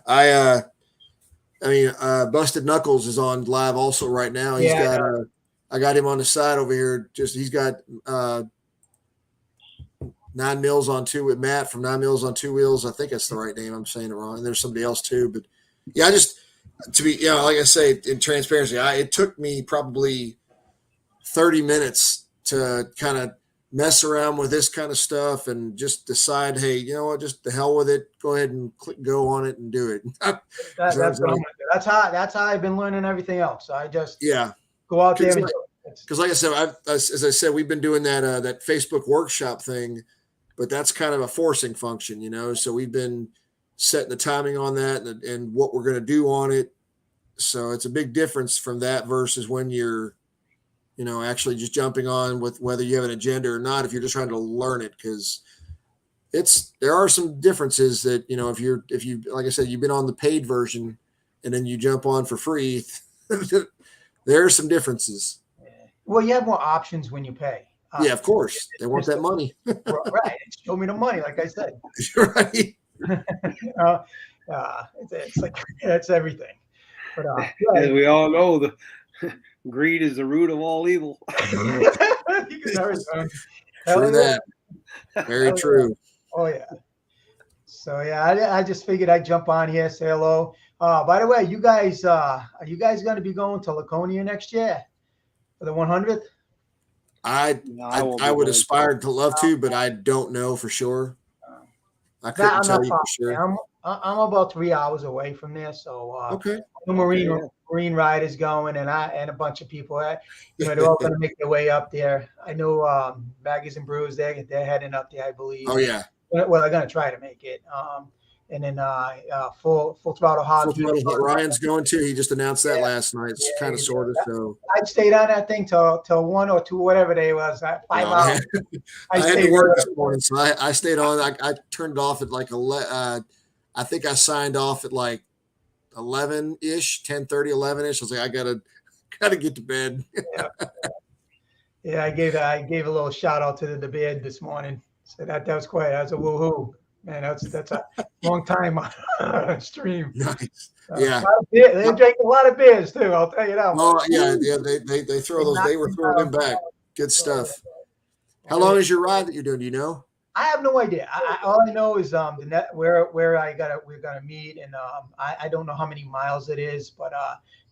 I mean, Busted Knuckles is on live also right now. He's got I got him on the side over here. He's got 9 Mils on 2 with Matt from 9 Mils on 2 Wheels. I think that's the right name. I'm saying it wrong. And there's somebody else too. But I just, to be, like I say, in transparency, it took me probably 30 minutes to kind of mess around with this kind of stuff and just decide, hey, you know what, just the hell with it. Go ahead and click go on it and do it. That's what I'm gonna do. That's how I've been learning everything else. So I just go out there and do it. Because like I said, as I said, we've been doing that Facebook workshop thing, but that's kind of a forcing function, you know. So we've been setting the timing on that and what we're going to do on it. So it's a big difference from that versus when you're, you know, actually just jumping on with whether you have an agenda or not, if you're just trying to learn it, because there are some differences that, you know, if you, like I said, you've been on the paid version and then you jump on for free, there are some differences. Well, you have more options when you pay. Yeah, of course. They want that money. Right. Show me the money, like I said. Right. It's like, that's everything. But as we all know, the greed is the root of all evil. True that. Very true. Oh yeah. So yeah, I just figured I'd jump on here, say hello. By the way, you guys, are you guys going to be going to Laconia next year for the 100th? I would aspire to love to, but I don't know for sure. I couldn't tell you for sure. I'm about 3 hours away from there, so okay. The Marine Riders going, and a bunch of people. You know, they're all going to make their way up there. I know Baggies and Brews, they're heading up there, I believe. Oh yeah. Well, they're going to try to make it. And then full throttle hog. Ryan's going too. He just announced that last night. It's kind of sort of so. I stayed on that thing till 1 or 2, whatever day it was. 5 hours. I had to work this morning, so I stayed on. I turned it off at like I think I signed off at like 11-ish, 10:30, 11-ish. I was like, I gotta get to bed. Yeah, I gave a little shout out to the bed this morning. So that was quite. That was a woohoo. Man, that's a long time on stream. Nice. Yeah. They drank a lot of beers too. I'll tell you that. Oh yeah. They throw those. They were throwing them back. Good stuff. How long is your ride that you're doing? Do you know? I have no idea. All I know is the net where we're gonna meet, and I don't know how many miles it is, but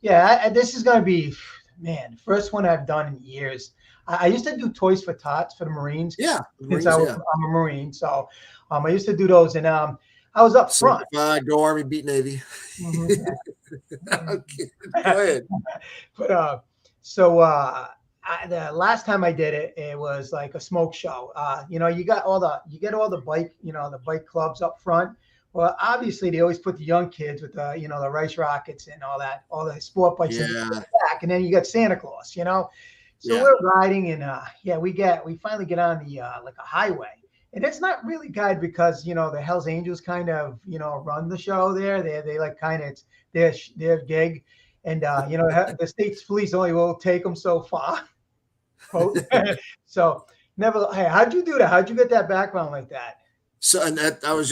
this is gonna be, man, first one I've done in years. I used to do Toys for Tots for the Marines. Yeah, since I'm a Marine, so I used to do those, and I was up front. Go Army, beat Navy. Okay, go ahead. But the last time I did it, it was like a smoke show. You know, you get all the bike, you know, the bike clubs up front. Well, obviously they always put the young kids with the, you know, the Rice Rockets and all the sport bikes in the back, and then you got Santa Claus, you know. So we're riding, and we finally get on the like a highway, and it's not really good because, you know, the Hells Angels kind of, you know, run the show there. They like kind of, it's their gig, and you know, the state's police only will take them so far. So hey, how'd you do that? How'd you get that background like that? So, and that I was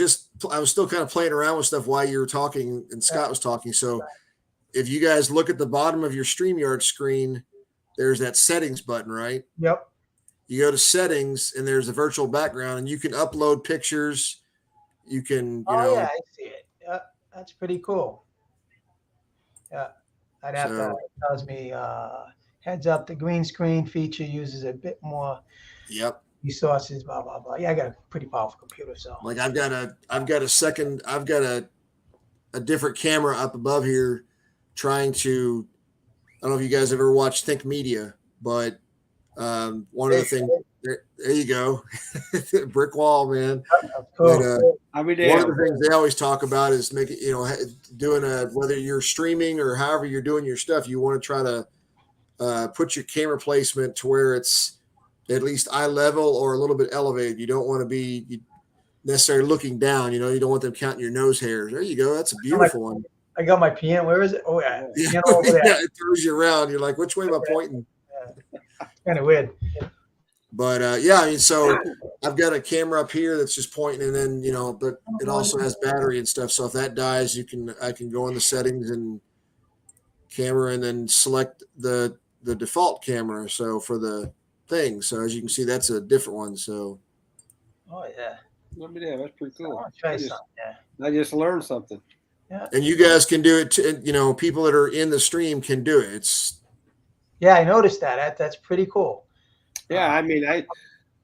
still kind of playing around with stuff while you were talking and Scott was talking. So if you guys look at the bottom of your StreamYard screen, there's that settings button, right? Yep. You go to settings and there's a virtual background, and you can upload pictures. You can, I see it. Yeah, that's pretty cool. Yeah. I'd have to, it tells me, heads up, the green screen feature uses a bit more resources, blah blah blah. Yeah, I got a pretty powerful computer, so like I've got a different camera up above here trying to, I don't know if you guys ever watched Think Media, but one of the things there you go. Brick wall, man. Cool. But, one of the things they always talk about is making, you know, doing whether you're streaming or however you're doing your stuff, you want to try to put your camera placement to where it's at least eye level or a little bit elevated. You don't want to be necessarily looking down. You know, you don't want them counting your nose hairs. There you go. That's a beautiful one. I got my piano. Where is it? Oh yeah, yeah. It throws you around. You're like, which way am I pointing? Kind of weird. But I mean, so I've got a camera up here that's just pointing, and then, you know, but it also has battery and stuff. So if that dies, I can go in the settings and camera, and then select the default camera. So for the thing, so as you can see, that's a different one. So. Oh yeah. That's pretty cool. I just learned something. Yeah. And you guys can do it too, you know, people that are in the stream can do it. Yeah, I noticed that. That's pretty cool. Yeah, I mean,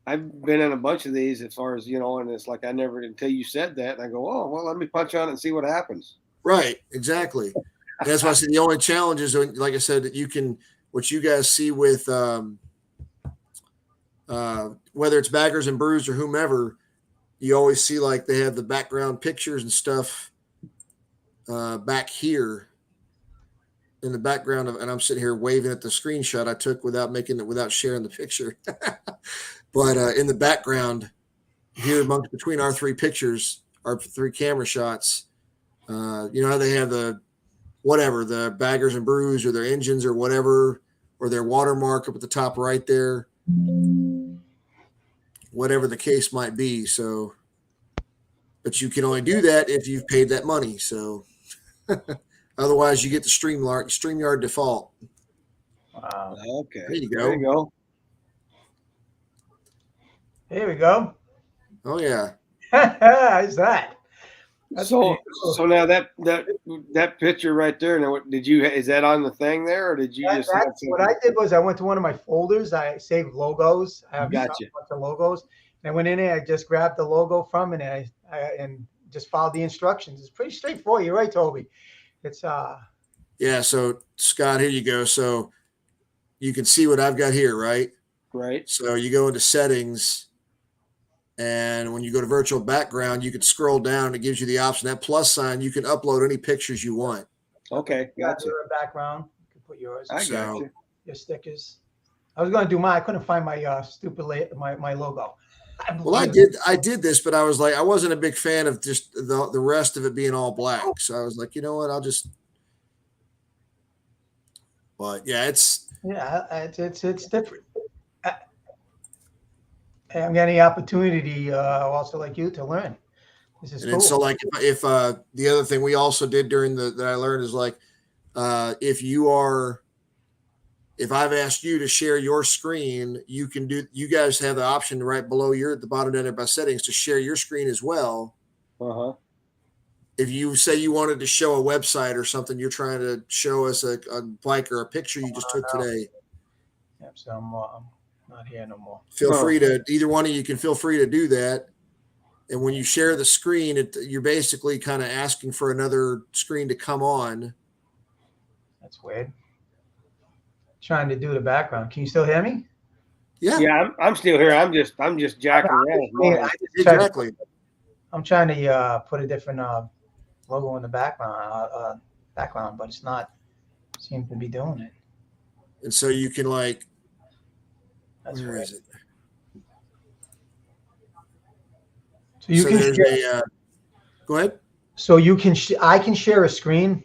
I've been in a bunch of these as far as, and it's like I never until you said that, and I go, oh well, let me punch on it and see what happens. Right, exactly. And that's why I said the only challenge is, like I said, that you can, what you guys see with whether it's Baggers and Brews or whomever, you always see like they have the background pictures and stuff back here in the background of, and I'm sitting here waving at the screenshot I took without sharing the picture. But in the background here between our three pictures, our three camera shots, you know how they have the Baggers and Brews or their engines or whatever, or their watermark up at the top right there, whatever the case might be. So, but you can only do that if you've paid that money. So otherwise you get the StreamYard default. Wow. Okay. There you go. There you go. Here we go. Oh yeah. How's that? That's So pretty cool. so now that picture right there. Now, is that on the thing there, or did you just? What I did was I went to one of my folders. I saved logos. I have Gotcha. a bunch of logos. And I went in there. I just grabbed the logo from it, and I just followed the instructions. It's pretty straightforward. You're right, Toby. It's Yeah. So Scott, here you go. So you can see what I've got here, right? Right. So you go into settings, and when you go to virtual background, you can scroll down and it gives you the option, that plus sign, you can upload any pictures you want. Okay. Gotcha. your background. You can put yours. I got you. Your stickers. I was going to do mine. I couldn't find my my logo. Well, I did this, but I was like, I wasn't a big fan of just the rest of it being all black. So I was like, you know what, but yeah, it's different. I'm getting the opportunity also like you to learn. This is and cool. so like if the other thing we also did during that I learned is like if I've asked you to share your screen, you guys have the option right below at the bottom down there by settings to share your screen as well. Uh-huh. If you say you wanted to show a website or something, you're trying to show us a bike or a picture you just took today. Yep, so I'm not here no more. Feel free to, either one of you can feel free to do that. And when you share the screen, you're basically kind of asking for another screen to come on. That's weird. Trying to do the background. Can you still hear me? Yeah. Yeah, I'm still here. I'm just jacking around. Exactly. I'm trying to put a different logo in the background, but it's not seem to be doing it. And so you can like, That's where weird. is it? So you can there's share, go ahead. so you can I can share a screen.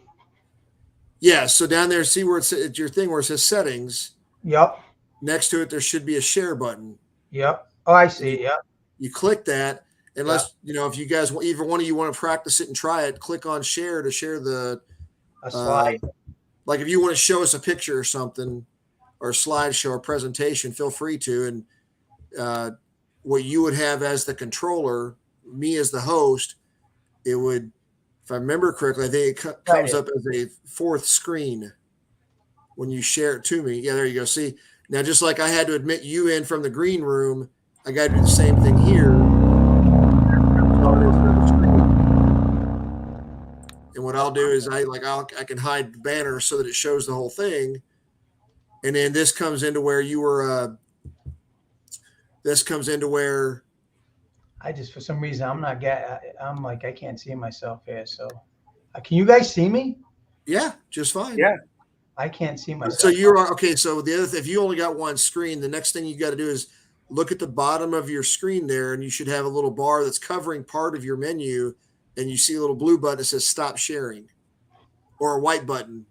Yeah. So down there, see where it's your thing where it says settings. Yep. Next to it, there should be a share button. Yep. Oh, I see. Yep. You click that. Unless, if you guys, either one of you want to practice it and try it, click on share to share the A slide. like if you want to show us a picture or something or a slideshow or presentation, feel free to. And what you would have as the controller, me as the host, it would, if I remember correctly, I think it comes up as a fourth screen when you share it to me. Yeah, there you go. See, now just like I had to admit you in from the green room, I got to do the same thing here. And what I'll do is I can hide the banner so that it shows the whole thing. And then this comes into where you were, I just, for some reason, I'm like, I can't see myself here. So can you guys see me? yeah, just fine. Yeah. I can't see myself. So you are, okay. So the other thing, if you only got one screen, the next thing you got to do is look at the bottom of your screen there, and you should have a little bar that's covering part of your menu. And you see a little blue button that says stop sharing, or a white button.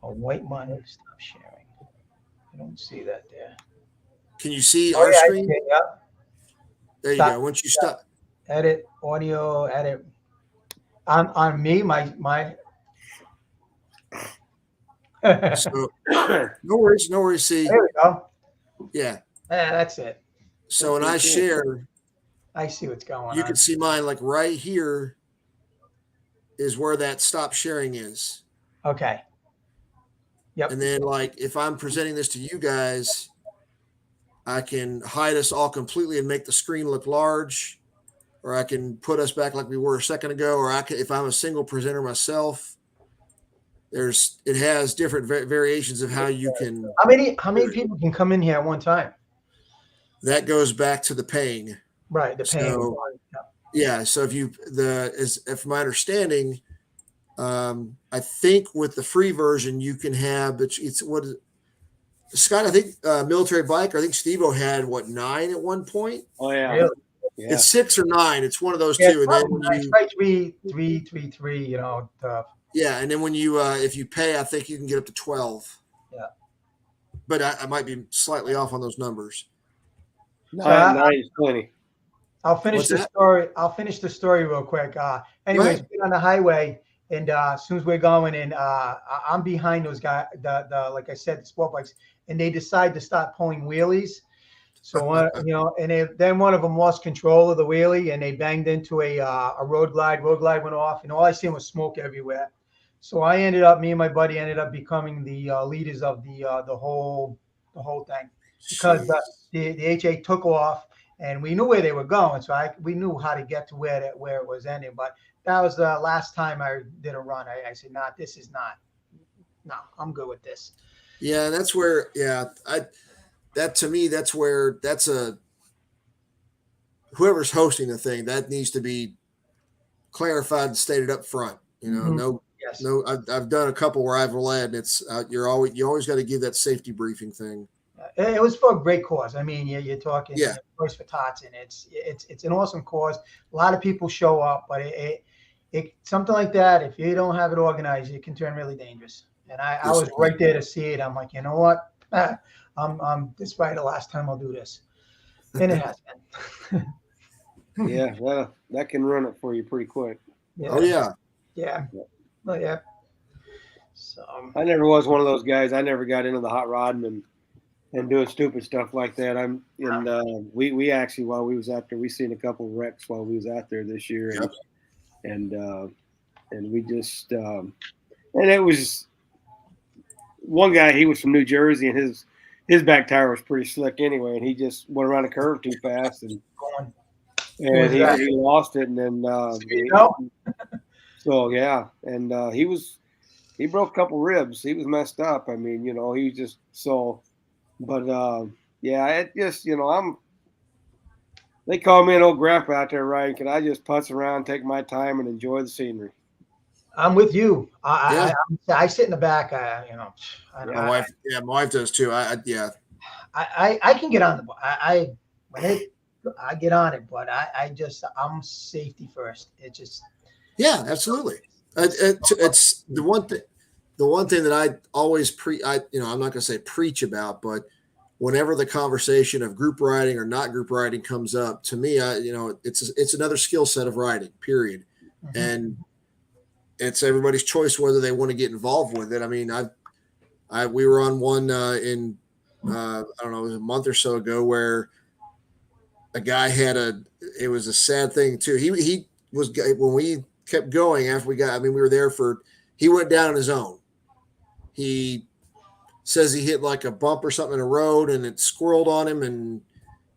A white button, stop sharing. I don't see that there. Can you see our I screen? see it, yep. There you Stop. go. Once you stop. Edit audio, edit. On me, my. So no worries. See, There we go. yeah. Yeah, that's it. So when I share, I see what's going on. you can see mine like right here is where that stop sharing is. Okay. Yep. And then like if I'm presenting this to you guys, I can hide us all completely and make the screen look large, or I can put us back like we were a second ago, or I can, if I'm a single presenter myself, it has different variations of how you can. How many people can come in here at one time? That goes back to the paying. Right, the paying. So, yeah. So if my understanding, I think with the free version you can have, it's what Scott, I think military biker, I think Steve-O had 9 at one point. Oh yeah. Really? Yeah. It's 6 or 9. It's one of those two. And then when you, right, 3, you know. yeah, and then when you if you pay, I think you can get up to 12. Yeah. But I might be slightly off on those numbers. Nine is plenty. I'll finish the story. I'll finish the story real quick. Anyways, we're on the highway, and as soon as we're going, and I'm behind those guys, the like I said, the sport bikes, and they decide to start pulling wheelies. So you know, and then one of them lost control of the wheelie, and they banged into a road glide. Road glide went off, and all I seen was smoke everywhere. So me and my buddy ended up becoming the leaders of the whole thing, because the HA took off. And we knew where they were going, so we knew how to get to where it was ending. But that was the last time I did a run. I said, this is not. No, I'm good with this. Yeah, that's where. Yeah, to me, that's where whoever's hosting the thing, that needs to be clarified and stated up front. You know, no. I've done a couple where I've led, and it's you always got to give that safety briefing thing. It was for a great cause. I mean, you're talking Voice for Tots, and it's an awesome cause. A lot of people show up, but it something like that, if you don't have it organized, it can turn really dangerous. And I was right there to see it. I'm like, you know what? This is probably the last time I'll do this, and it has been. Yeah, well, that can run it for you pretty quick. Yeah. Oh yeah. Yeah. Oh yeah. So I never was one of those guys. I never got into the hot rodding and doing stupid stuff like that. We actually, while we was out there, we seen a couple of wrecks while we was out there this year, and we just and it was one guy. He was from New Jersey, and his back tire was pretty slick anyway, and he just went around a curve too fast, and he lost it, and then so yeah, and he broke a couple ribs. He was messed up. I mean, you know, he just so. But yeah, it just, you know, they call me an old grandpa out there riding. Can I just putz around, take my time, and enjoy the scenery? I'm with you. I sit in the back. My wife does too. I can get on the I get on it, but I'm safety first. It just absolutely. It's the one thing. The one thing that I always I'm not going to say preach about, but whenever the conversation of group riding or not group riding comes up, to me, it's another skill set of riding, period. Mm-hmm. And it's everybody's choice whether they want to get involved with it. I mean, we were on one in I don't know, it was a month or so ago where a guy it was a sad thing too. He was, when we kept going after we were there he went down on his own. He says he hit like a bump or something in a road and it squirreled on him, and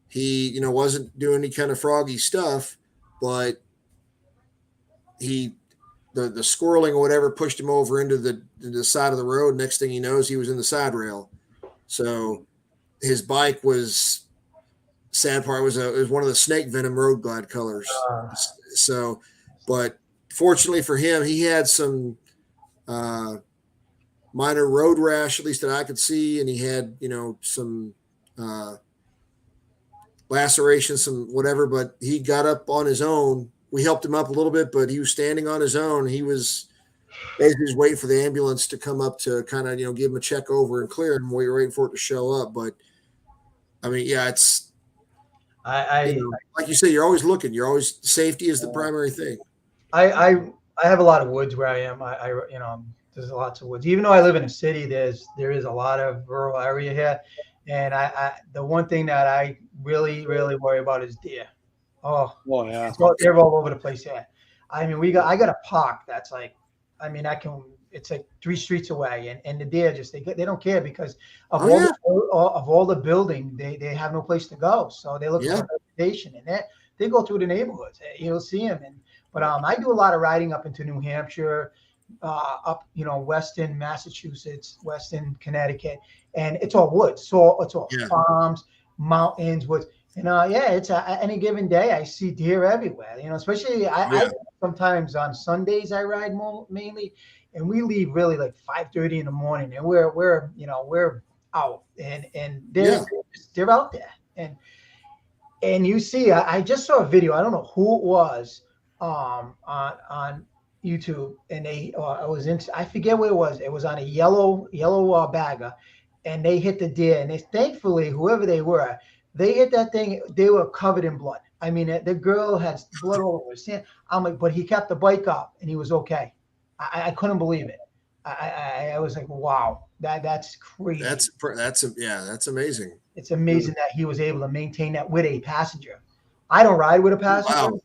he, wasn't doing any kind of froggy stuff, but the squirreling or whatever pushed him over into the side of the road. Next thing he knows, he was in the side rail. So his bike was, sad part was one of the snake venom road glide colors. So, but fortunately for him, he had some minor road rash, at least that I could see, and he had some lacerations, some whatever, but he got up on his own. We helped him up a little bit, but he was standing on his own. He was basically just waiting for the ambulance to come up to kind of give him a check over and clear him. We were waiting for it to show up. But I mean, yeah, it's like you say, you're always looking. You're always, safety is the primary thing. I have a lot of woods where I am. There's lots of woods. Even though I live in a city, there is a lot of rural area here. And the one thing that I really, really worry about is deer. Oh yeah. They're all over the place here. I mean, I got a park that's like, I mean, I can it's like 3 streets away, and the deer just they don't care because of Oh, all the building, they have no place to go, so they look for vegetation, and they go through the neighborhoods. You'll see them, but I do a lot of riding up into New Hampshire, up western Massachusetts, western Connecticut, and it's all woods, so it's all farms, mountains, woods. And it's any given day I see deer everywhere. Especially I sometimes on Sundays I ride mainly, and we leave really like 5:30 in the morning, and we're out, and they're out there, and you see I just saw a video. I don't know who it was on YouTube, and I forget what it was. It was on a yellow bagger, and they hit the deer, and thankfully whoever they were. They hit that thing. They were covered in blood. I mean, the girl had blood all over his hand. I'm like, but he kept the bike up and he was okay. I couldn't believe it. I was like, wow, that's crazy. That's amazing. It's amazing that he was able to maintain that with a passenger. I don't ride with a passenger,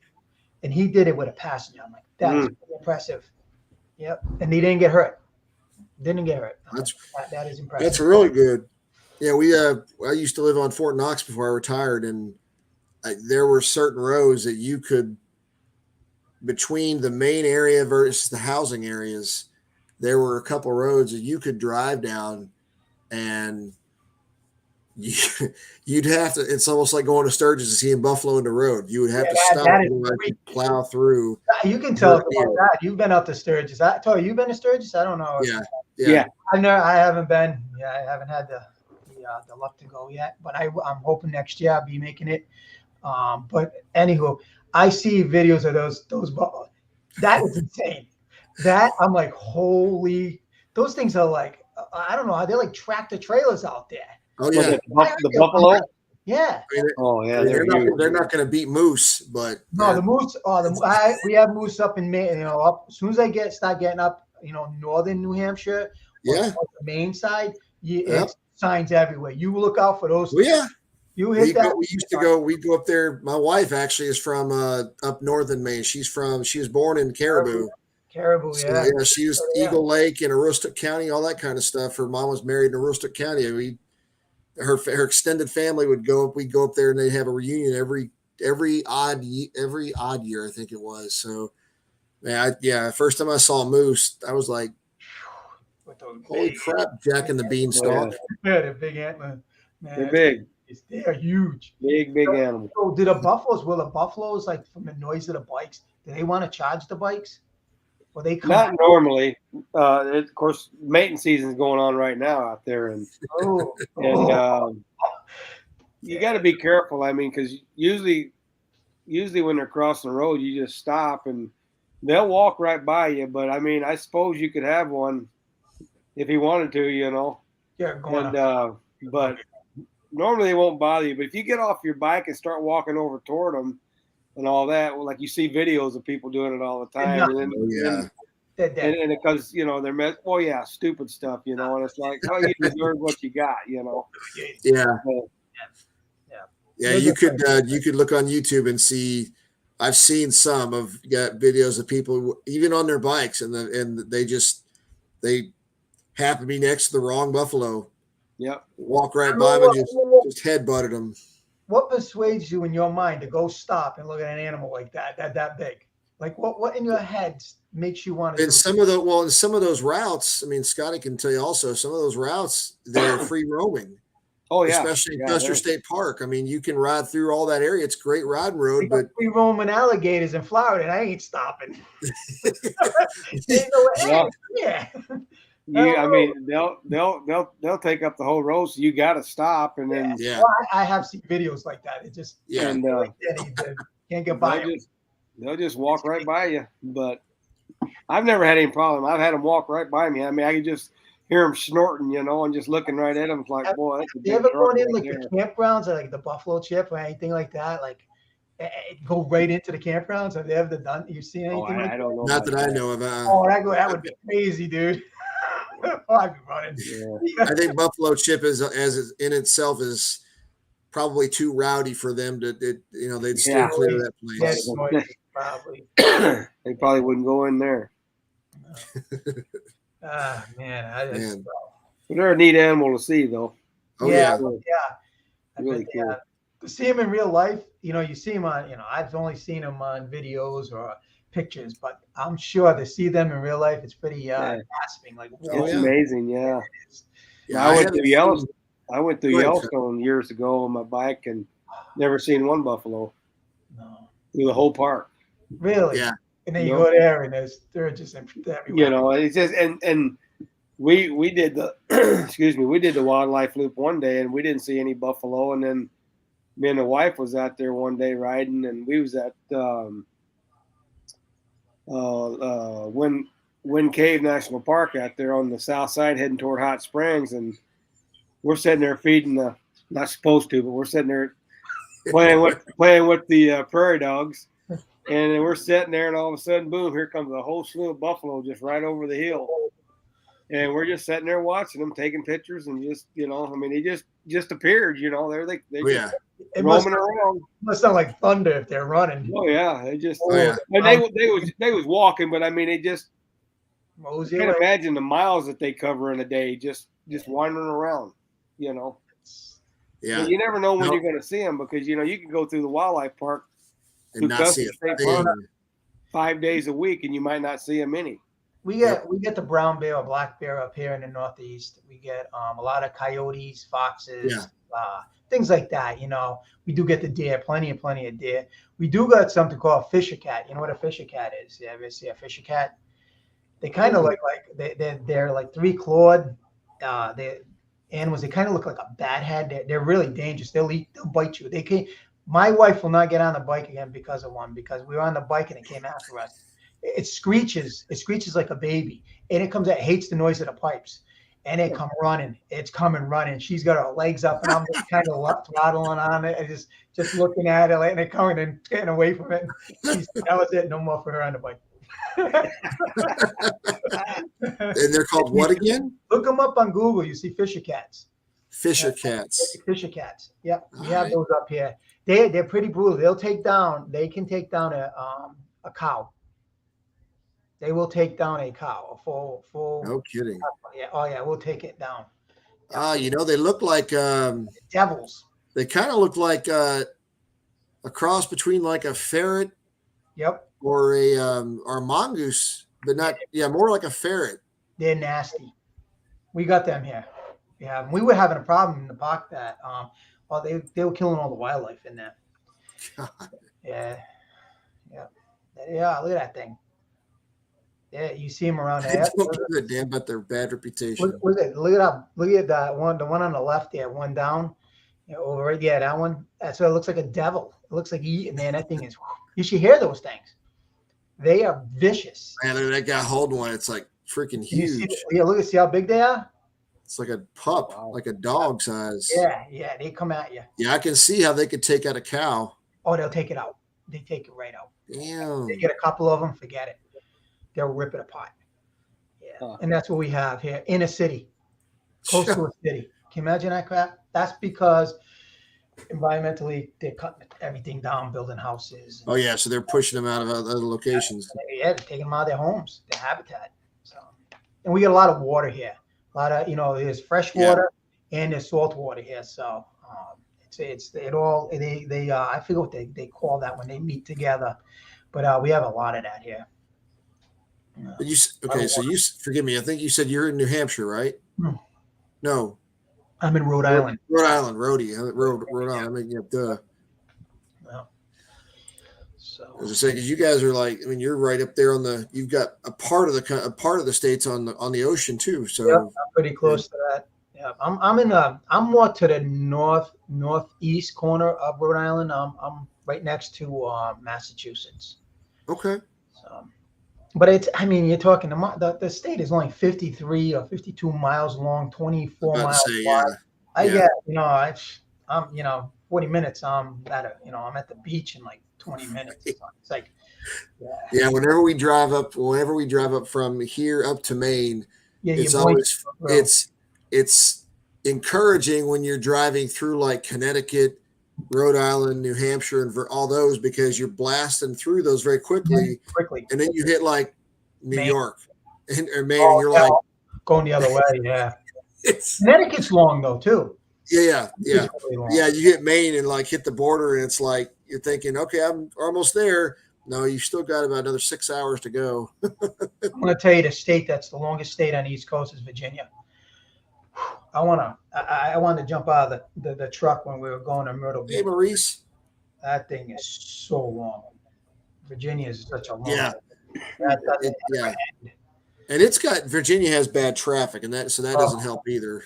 and he did it with a passenger. I'm like, that's impressive. Yep, and he didn't get hurt. That is impressive. That's really good. Yeah, I used to live on Fort Knox before I retired, and there were certain roads that you could, between the main area versus the housing areas, there were a couple of roads that you could drive down, and you'd have to. It's almost like going to Sturgis and seeing buffalo in the road. You would have to stop and plow through. You can tell about that. You've been out to Sturgis. Tori, you've been to Sturgis? I don't know. Yeah. I haven't been. Yeah, I haven't had the luck to go yet, but I'm hoping next year I'll be making it. But anywho, I see videos of those that is insane. That I'm like, holy, those things are like, I don't know, they're like tractor trailers out there. Oh yeah, the buffalo. Yeah. Oh yeah, they're not going to beat moose, but no, the moose. We have moose up in Maine. Up as soon as I start getting up, northern New Hampshire, the Maine side, it's signs everywhere. You look out for those. Well, yeah. You hit that. We go up there. My wife actually is from up northern Maine. She was born in Caribou. So, she was Eagle Lake and Aroostook County, all that kind of stuff. Her mom was married in Aroostook County. Her extended family would go up. We'd go up there and they'd have a reunion every odd year, I think it was. So, first time I saw a moose, I was like, holy crap, Jack and the Beanstalk. Yeah, they're big antler. Man, they're big. They are huge. Big animals. So will the buffaloes, like from the noise of the bikes, do they want to charge the bikes? Or they come Not normally. Of course, mating season is going on right now out there. And you got to be careful. I mean, because usually when they're crossing the road, you just stop and they'll walk right by you. But, I mean, I suppose you could have one if he wanted to, Yeah, but normally they won't bother you. But if you get off your bike and start walking over toward them and all that, like you see videos of people doing it all the time. And because, they're stupid stuff, and it's like, you deserve what you got, Yeah, you could look on YouTube and see. I've seen some videos of people even on their bikes and they happen to be next to the wrong buffalo. Yep. Walk right by them and just headbutted them. What persuades you in your mind to go stop and look at an animal like that big? Like what in your head makes you want to? In some of those routes, I mean, Scotty can tell you also, some of those routes, they're free roaming. Oh yeah. Especially in Custer State Park. I mean, you can ride through all that area. It's a great riding road, but free roaming alligators in Florida, and I ain't stopping. Yeah. I mean, they'll take up the whole road, so you got to stop, and then Well, I have seen videos like that. It just and can't get by. They'll just walk right by you. But I've never had any problem. I've had them walk right by me. I mean, I can just hear them snorting, and just looking right at them. It's like, boy, that's a big you ever gone in right the campgrounds or like the Buffalo Chip or anything like that? Like go right into the campgrounds? Have they ever done? You seen anything? I don't know. Not that I know of. That would be crazy, dude. I'd be running. Yeah. I think Buffalo Chip is in itself is probably too rowdy for them to. They'd steer clear of that place. Probably. They probably wouldn't go in there. Man, Man. They're a neat animal to see, though. Oh yeah, yeah. yeah. I Really bet, cool. to see him in real life, you see him on, I've only seen him on videos or pictures, but I'm sure to see them in real life, it's pretty grasping. Like, Oh, whoa. It's yeah. amazing, yeah. Yeah, I went haven't through Yellowstone. I went through Go ahead, Yellowstone years ago on my bike and never seen one buffalo No, through the whole park. really? Yeah. And then you Nope. go there and they're just everywhere. You know, it's just and we did the excuse me, we did the wildlife loop one day and we didn't see any buffalo, and then me and the wife was out there one day riding, and we was at Wind Cave National Park out there on the south side heading toward Hot Springs, and we're sitting there feeding the, not supposed to, but we're sitting there playing with the prairie dogs, and then we're sitting there, and all of a sudden, boom, here comes a whole slew of buffalo just right over the hill. And we're just sitting there watching them, taking pictures, and just, I mean, they just appeared, they Oh, just yeah. It must roaming around. sound like thunder if they're running. Oh yeah, they just. Oh, yeah. And they was walking, but I mean, they just. Mosey Can't away. imagine the miles that they cover in a day, just wandering around. Yeah. But you never know when Nope. you're going to see them, because you can go through the wildlife park And not see a State thing. Park 5 days a week, and you might not see them any. We get the brown bear or black bear up here in the Northeast. We get a lot of coyotes, foxes, things like that. We do get the deer, plenty of deer. We do got something called a fisher cat. You know what a fisher cat is? You ever see a fisher cat? They kind of they're like three clawed. They animals. They kind of look like a bat head. They're really dangerous. They'll bite you. They can't. My wife will not get on the bike again because of one, because we were on the bike and it came after us. It screeches like a baby, and it hates the noise of the pipes, and it come running. It's coming running. She's got her legs up, and I'm just kind of throttling on it, and just looking at it, and it coming and getting away from it. That was it. No more for her on the bike. And they're called what again? Look them up on Google. You see fisher cats. Fisher cats. Fisher cats. Yep, we All have right. those up here. They're pretty brutal. They can take down a cow. They will take down a cow, a full. No kidding. Yeah. Oh yeah, we'll take it down. They look like Devils. they kind of look like a cross between like a ferret Yep. or a mongoose, but not more like a ferret. They're nasty. We got them here. Yeah, we were having a problem in the park that they were killing all the wildlife in there. God. Yeah. Look at that thing. Yeah, you see them around They there. don't give a damn about their bad reputation. Look at that one. The one on the left there, one down. Over right, that one. That's what it looks like, a devil. It looks like man. That thing is. You should hear those things. They are vicious. Man, that guy holding one. It's like freaking You huge. see how big they are. It's like a pup, like a dog size. Yeah, they come at you. Yeah, I can see how they could take out a cow. Oh, they'll take it out. They take it right out. Damn. They get a couple of them, forget it. They'll rip it apart. Yeah, and that's what we have here in a city, close to a city. Can you imagine that crap? That's because environmentally they're cutting everything down, building houses. Oh yeah, so they're pushing them out of other locations. Yeah, they're taking them out of their homes, their habitat. So, and we get a lot of water here. A lot of there's fresh water and there's salt water here. So it all they I forget what they call that when they meet together, but we have a lot of that here. But so you forgive me. I think you said you're in New Hampshire, right? No, I'm in Rhode Island. Rhode Island, Rhode Island. I mean, duh. Well, so As I say, because you guys are like, I mean, you're right up there you've got a part of the states on the ocean too. So I'm pretty close to that. Yeah, I'm more to the northeast corner of Rhode Island. I'm right next to Massachusetts. Okay. So, but you're talking the state is only 53 or 52 miles long, 24 miles wide. I'm 40 minutes. I'm at the beach in like 20 minutes. So it's like, whenever we drive up from here up to Maine, it's encouraging when you're driving through like Connecticut, Rhode Island, New Hampshire, and for all those, because you're blasting through those very quickly. And then you hit like New York or Maine, and you're like, going the other way. Yeah, It's Connecticut's long though too. yeah. It's really long. Yeah, you hit Maine and like hit the border, and it's like you're thinking, okay, I'm almost there. No, you still got about another 6 hours to go. I'm going to tell you the state that's the longest state on the East Coast is Virginia. I want to jump out of the truck when we were going to Myrtle Hey, Beach. Maurice. That thing is so long. Virginia is such a long. Yeah. Yeah. And it's got Virginia has bad traffic, and that doesn't help either.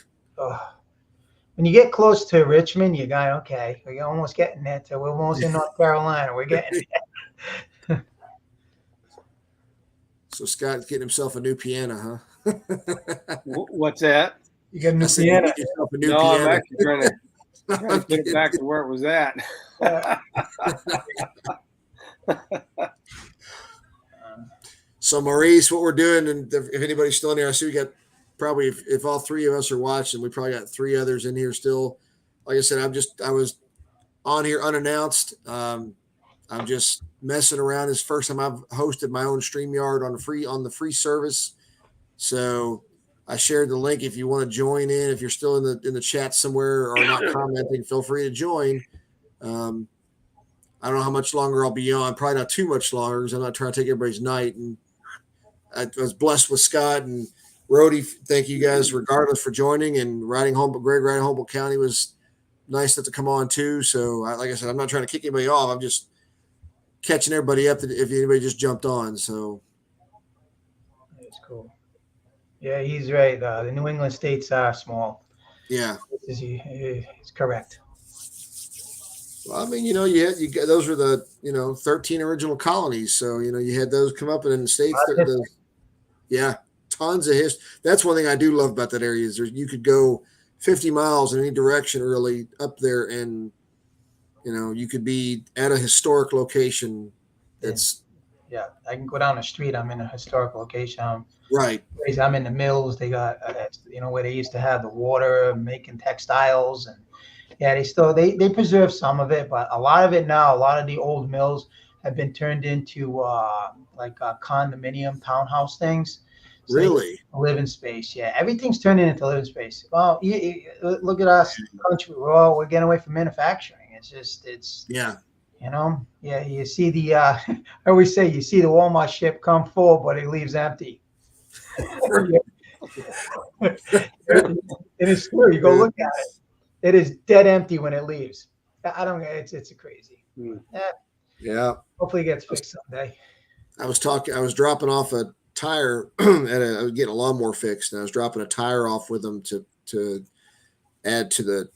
When you get close to Richmond, you go, okay, we're almost getting there. We're almost in North Carolina. We're getting there. So Scott's getting himself a new piano, huh? What's that? You get a new I said, piano. get yourself a new No, piano. I'm actually trying to get it back to where it was at. So Maurice, what we're doing, and if anybody's still in here, I see we got probably if all three of us are watching, we probably got 3 others in here still. Like I said, I was on here unannounced. I'm just messing around. It's the first time I've hosted my own Streamyard on the free service. So I shared the link. If you want to join in, if you're still in the chat somewhere or not commenting, feel free to join. I don't know how much longer I'll be on. Probably not too much longer because I'm not trying to take everybody's night. And I was blessed with Scott and Rhody. Thank you guys, regardless, for joining and riding Humboldt County was nice to come on too. So, like I said, I'm not trying to kick anybody off. I'm just catching everybody up if anybody just jumped on. So It's cool. Yeah, he's right. The New England states are small. Yeah, he's correct. Well, I mean, you got those were the 13 original colonies. So you had those come up, and in the states, tons of history. That's one thing I do love about that area is you could go 50 miles in any direction really up there, and you could be at a historic location. That's I can go down the street. I'm in a historic location. Right. I'm in the mills. They got where they used to have the water making textiles, and they preserve some of it, but a lot of it now, a lot of the old mills have been turned into condominium townhouse things. So really? Living space. Yeah, everything's turning into living space. Well, look at us, country. We're getting away from manufacturing. You see the I always say you see the Walmart ship come full, but it leaves empty. It is true. You go look at it. It is dead empty when it leaves. I don't. It's crazy. Yeah. Hopefully, it gets fixed someday. I was dropping off a tire I was getting a lawnmower fixed, and I was dropping a tire off with them to add to the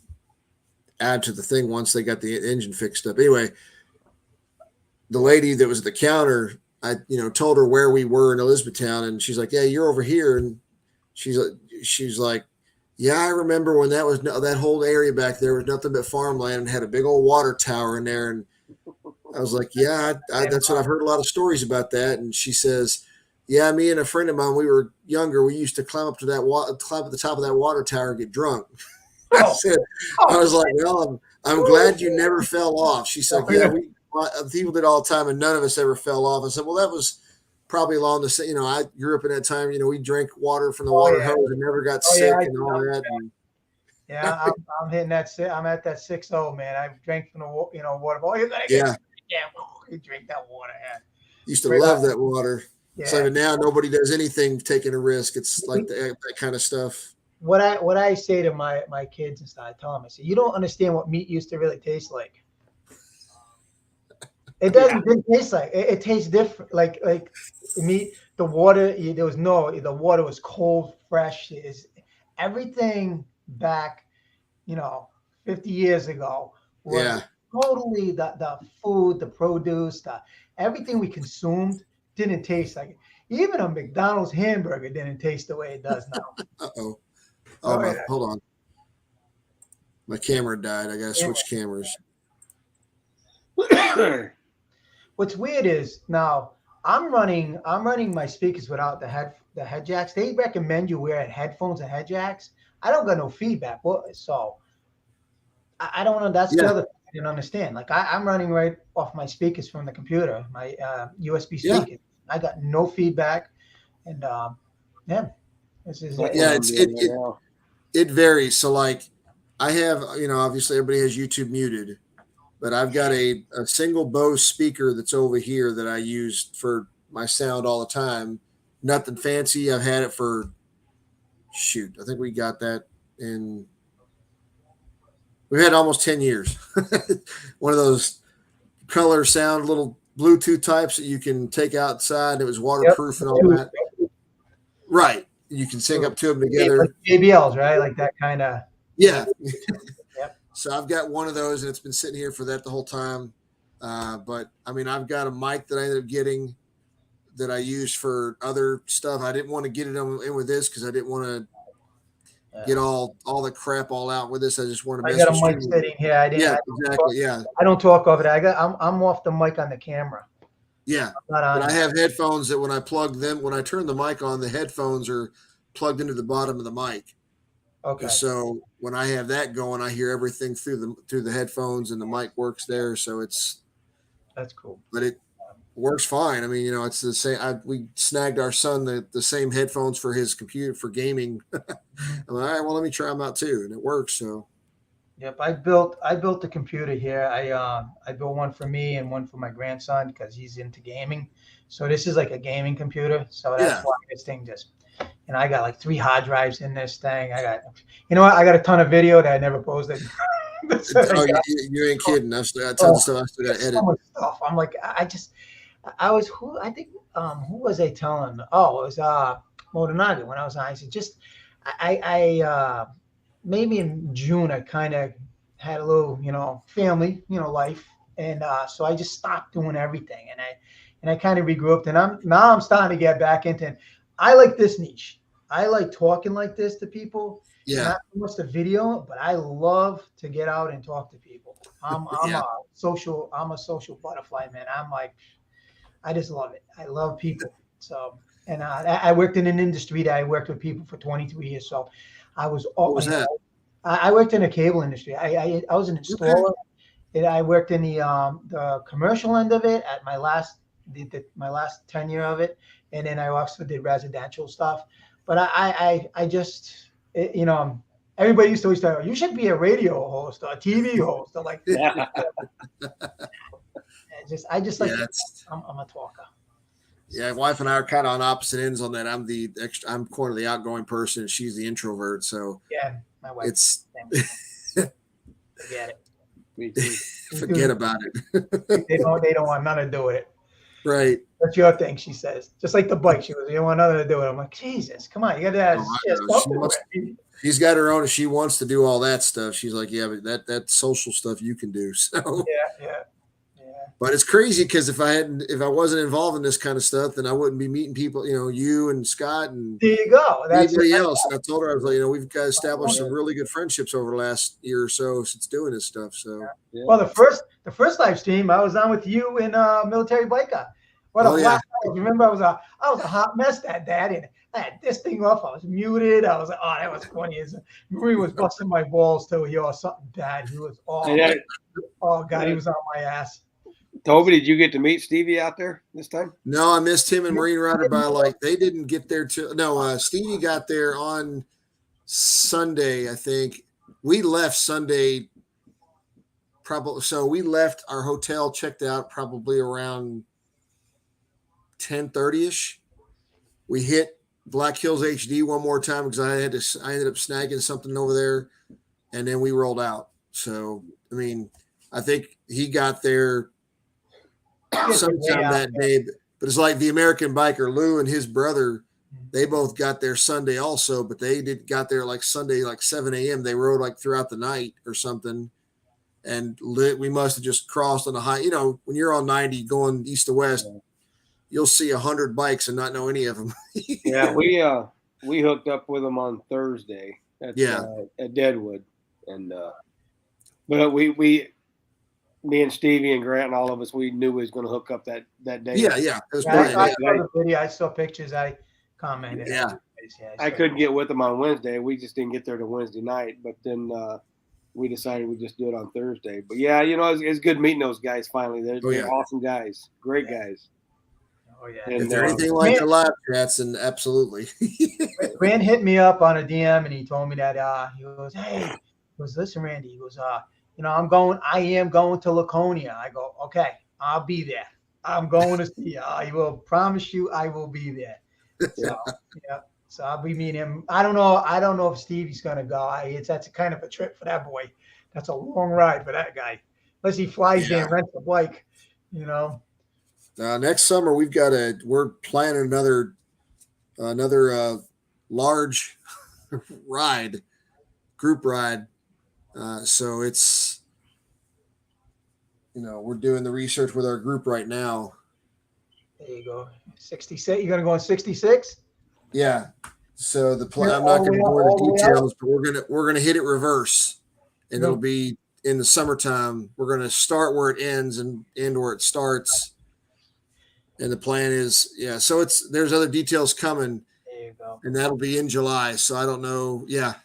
thing once they got the engine fixed up. Anyway, the lady that was at the counter, I told her where we were in Elizabethtown, and she's like, "Yeah, you're over here." And she's like, "Yeah, I remember when that whole area back there was nothing but farmland and had a big old water tower in there." And I was like, "Yeah, that's what I've heard a lot of stories about that." And she says, "Yeah, me and a friend of mine, we were younger. We used to climb up to climb at the top of that water tower and get drunk." I was like, "Well, I'm glad you never fell off." She said, "Yeah, people did all the time, and none of us ever fell off." I said, "Well, that was probably along the same. I grew up in that time. We drank water from the water hose and never got sick and all that." And, I'm hitting that. I'm at that 6-0, man. I've drank from the water. Oh, you drink that water. Yeah. Used to love that water. Yeah. So now nobody does anything taking a risk. It's like that kind of stuff. What I say to my kids and stuff, I tell them, I say, you don't understand what meat used to really taste like. It doesn't taste like it tastes different. Like meat, the water. The water was cold, fresh. Is everything back, 50 years ago was totally the food, the produce, everything we consumed didn't taste like it. Even a McDonald's hamburger didn't taste the way it does now. Hold on. My camera died. I gotta switch cameras. What's weird is now I'm running my speakers without the head jacks. They recommend you wear headphones and head jacks. I don't got no feedback. So I don't know. That's the other thing I didn't understand. Like I'm running right off my speakers from the computer, my USB speakers. I got no feedback, and This is Yeah, it varies. So like I have, obviously everybody has YouTube muted, but I've got a single Bose speaker that's over here that I use for my sound all the time. Nothing fancy. I've had it for I think we got that we've had almost 10 years. One of those color sound little Bluetooth types that you can take outside. It was waterproof and all that. Right. You can sync up to them together. Like JBLs, right? Like that kind of. Yeah. Yep. So I've got one of those and it's been sitting here for that the whole time. But I mean, I've got a mic that I ended up getting that I use for other stuff. I didn't want to get it in with this because I didn't want to get all the crap all out with this. I just want to. I got a mic sitting here. Exactly. I don't talk over it. I'm off the mic on the camera. Yeah, but I have headphones that when I turn the mic on, the headphones are plugged into the bottom of the mic. Okay. So when I have that going, I hear everything through the headphones, and the mic works there. So that's cool. But it works fine. I mean, it's the same. We snagged our son the same headphones for his computer for gaming. I'm like, all right, well, let me try them out too, and it works. So. Yep, I built the computer here. I built one for me and one for my grandson because he's into gaming. So this is like a gaming computer. So that's why this thing I got like 3 hard drives in this thing. I got a ton of video that I never posted. You ain't kidding. I still got tons of stuff I still got to edit. So much stuff. I'm like, who was I telling? Oh, it was Motonaga when I was on. I said, maybe in June, I kind of had a little, family, life. And so I just stopped doing everything. And I kind of regrouped. And I'm starting to get back into it. I like this niche. I like talking like this to people. Yeah. Not so much the video, but I love to get out and talk to people. I'm a social butterfly, man. I'm like, I just love it. I love people. So, and I worked in an industry that I worked with people for 22 years. So I was. What was that? I worked in the cable industry. I was an installer. And I worked in the commercial end of it at my last tenure of it, and then I also did residential stuff. But I just everybody used to always say, you should be a radio host or a TV host or like. I just like I'm a talker. Yeah, wife and I are kind of on opposite ends on that. I'm I'm kind of the outgoing person, and she's the introvert. So yeah, my wife. Forget it. Me too. Forget about it. They don't want nothing to do with it. Right. That's your thing, she says. Just like the bike, she goes, you don't want nothing to do with it. I'm like, Jesus, come on, you got to have. She's got her own, and she wants to do all that stuff. She's like, yeah, but that social stuff you can do. So yeah. But it's crazy because if I wasn't involved in this kind of stuff, then I wouldn't be meeting people, you and Scott and there you go. That's anybody else. And I told her, I was like, we've got established some really good friendships over the last year or so since doing this stuff. So well, the first live stream I was on with you in Military Biker. What a black remember I was a hot mess that day. And I had this thing off. I was muted. I was like, that was funny. Marie was busting my balls too. He was something bad. He was oh God, he was on my ass. Toby, did you get to meet Stevie out there this time? No, I missed him and Marine Rider by they didn't get there Stevie got there on Sunday, I think. We left Sunday probably, so we left our hotel, checked out probably around 10:30ish. We hit Black Hills HD one more time because I ended up snagging something over there, and then we rolled out. So I mean, I think he got there sometime that day, but it's like the American biker Lou and his brother, they both got there Sunday also, but they got there like Sunday, like 7 a.m. They rode like throughout the night or something. And we must have just crossed on the high, when you're on 90 going east to west, you'll see 100 bikes and not know any of them. Yeah. We hooked up with them on Thursday at Deadwood. And, but me and Stevie and Grant and all of us, we knew we was going to hook up that day. Yeah. It was I saw the video. I saw pictures. I commented. Yeah. I couldn't get with them on Wednesday. We just didn't get there to Wednesday night. But then we decided we'd just do it on Thursday. But yeah, it's good meeting those guys finally. They're awesome guys. Great guys. Oh yeah. And, If they're anything like the live chats, then absolutely. Rand hit me up on a DM and he told me that he goes, hey, he goes, listen, Randy, he goes, I am going to Laconia. I go, okay, I'll be there. I'm going to see you. I will promise you I will be there. So yeah. So I'll be meeting him. I don't know if Stevie's gonna go. That's kind of a trip for that boy. That's a long ride for that guy. Unless he flies there and rents a bike, Next summer we're planning another large group ride. So it's, we're doing the research with our group right now. There you go. 66. You're gonna go on 66? Yeah. So the plan, I'm not going to go into details, but we're gonna hit it reverse, and it'll be in the summertime. We're going to start where it ends and end where it starts. And the plan is, so there's other details coming. There you go. And that'll be in July. So I don't know. Yeah.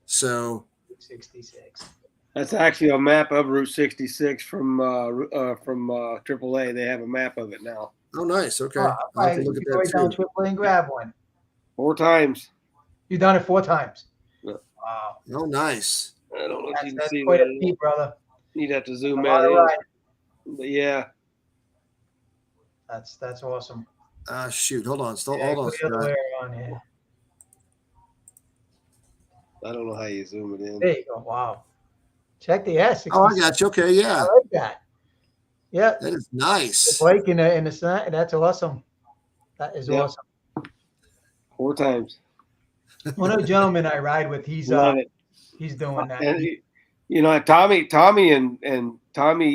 So 66. That's actually a map of Route 66 from AAA. They have a map of it now. Oh, nice. Okay. I'll have to look at that down AAA and grab one. 4 times. You've done it 4 times. Yeah. Wow. Oh, nice. I don't know if you can That's see quite that. a feat, brother. You'd have to zoom All in. right. But yeah. That's awesome. Shoot. Hold on. Hold on. Put the other way around here. I don't know how you zoom it in. There you go. Wow. Check the S. Oh, I got you. Okay. Yeah. I like that. Yeah. That is nice. The bike in the sun. That's awesome. That is awesome. 4 times. One of the gentlemen I ride with, he's doing that. And, Tommy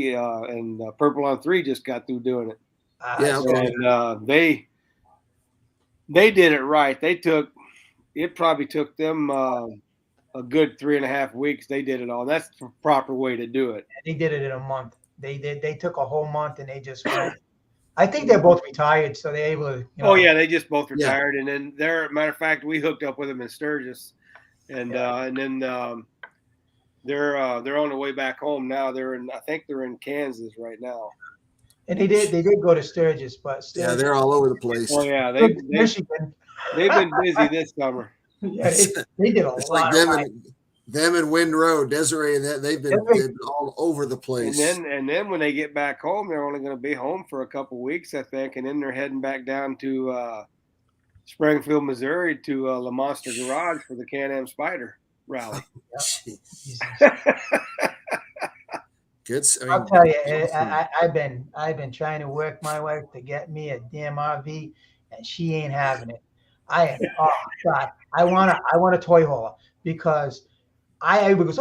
and Purple on 3 just got through doing it. Okay. And they did it right. It probably took them a good 3.5 weeks. They did it all. That's the proper way to do it. They did it in a month. They took a whole month and they just went. I think they're both retired, so they're able to. Oh yeah, they just both retired, and then matter of fact, we hooked up with them in Sturgis, and then they're on the way back home now. I think they're in Kansas right now. And they did go to Sturgis, but yeah, they're all over the place. Oh yeah, Michigan. They've been busy this summer. Yeah, they did a it's lot. Like them and Wind Road, Desiree, and they've been all over the place. And then when they get back home, they're only going to be home for a couple of weeks, I think, and then they're heading back down to Springfield, Missouri, to Le Monster Garage for the Can-Am Spider rally. Good. I'll tell you, I've been trying to work my wife to get me a damn RV, and she ain't having it. Oh God, I want a toy hauler because I goes,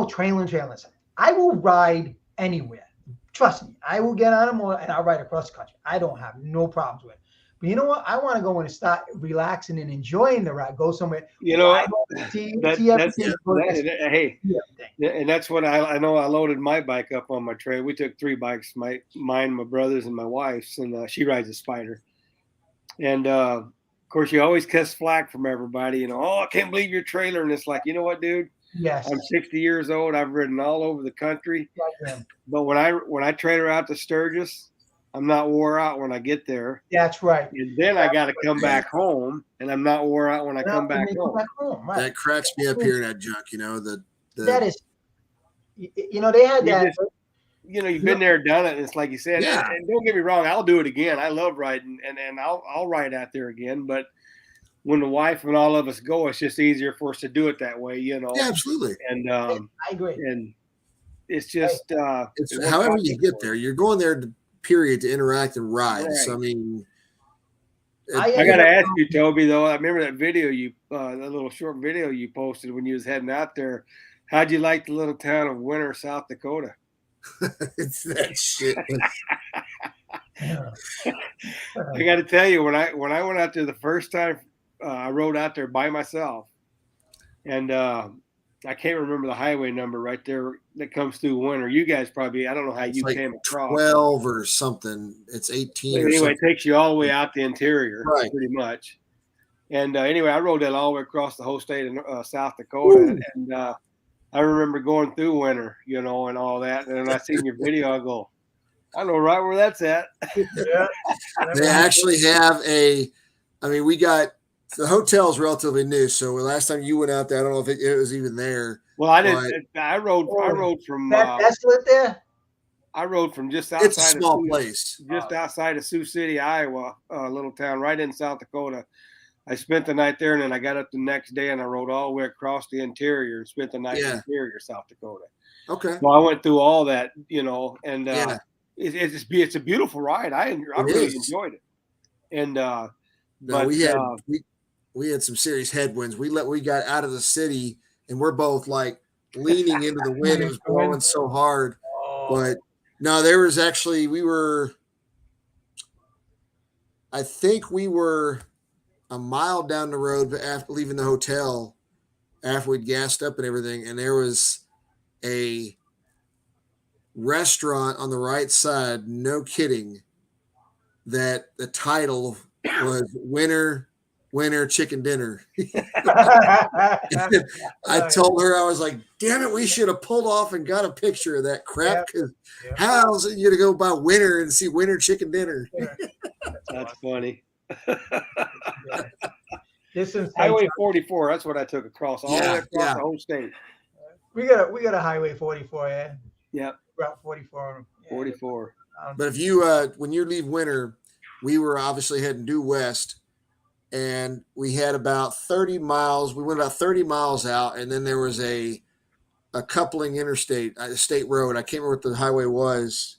trailers. I will ride anywhere. Trust me, I will get on a motor and I'll ride across the country. I don't have no problems with it. But you know what? I want to go and start relaxing and enjoying the ride. Go somewhere. And that's what I know. I loaded my bike up on my trailer. We took 3 bikes, mine, my brother's, and my wife's, and she rides a Spider. And of course, you always catch flack from everybody. I can't believe your trailer. And it's like, you know what, dude? Yes. I'm 60 years old. I've ridden all over the country. But when I trailer out to Sturgis, I'm not wore out when I get there. That's right. And then I got to come back home, and I'm not wore out when I come back home. Right. That cracks me up hearing that junk. That is. They had that. You've been there, done it. And it's like you said. Yeah. And don't get me wrong, I'll do it again. I love riding, and I'll ride out there again. But when the wife and all of us go, it's just easier for us to do it that way. Yeah, absolutely. And I agree. And it's just it's however you get there. You're going there to interact and ride. Right. So I mean, I got to ask you, Toby. Though I remember that video that little short video you posted when you was heading out there. How'd you like the little town of Winter, South Dakota? It's that shit. I got to tell you, when I went out there the first time, I rode out there by myself, and I can't remember the highway number right there that comes through Winter. You guys probably, I don't know how you came across. 12 or something. It's 18. But anyway, it takes you all the way out the interior, right? Pretty much. And anyway, I rode that all the way across the whole state of South Dakota, and I remember going through Winter, and all that. And then I seen your video, I go, I know right where that's at. Yeah. They actually have I mean, we got the hotel's relatively new. So last time you went out there, I don't know if it was even there. Well, I didn't. I rode from. That's lit there. I rode from just outside. It's a small place, just outside of Sioux City, Iowa, a little town right in South Dakota. I spent the night there, and then I got up the next day, and I rode all the way across the interior and spent the night in interior South Dakota. Okay. So I went through all that, and it's a beautiful ride. I really enjoyed it. And but we had some serious headwinds. We got out of the city, and we're both like leaning into the wind. It was blowing so hard, but no, there was actually I think we were a mile down the road after leaving the hotel, after we'd gassed up and everything, and there was a restaurant on the right side, no kidding, that the title was Winter Chicken Dinner. I told her, I was like, damn it, we should have pulled off and got a picture of that crap, because how else are you going to go by Winter and see Winter Chicken Dinner? That's funny. Highway 44, that's what I took across all the way across the whole state. We got a Highway 44, yeah. Yeah. Route 44. Yeah. 44. But if you when you leave Winter, we were obviously heading due west, and we had about 30 miles. We went about 30 miles out, and then there was a coupling interstate, a state road. I can't remember what the highway was,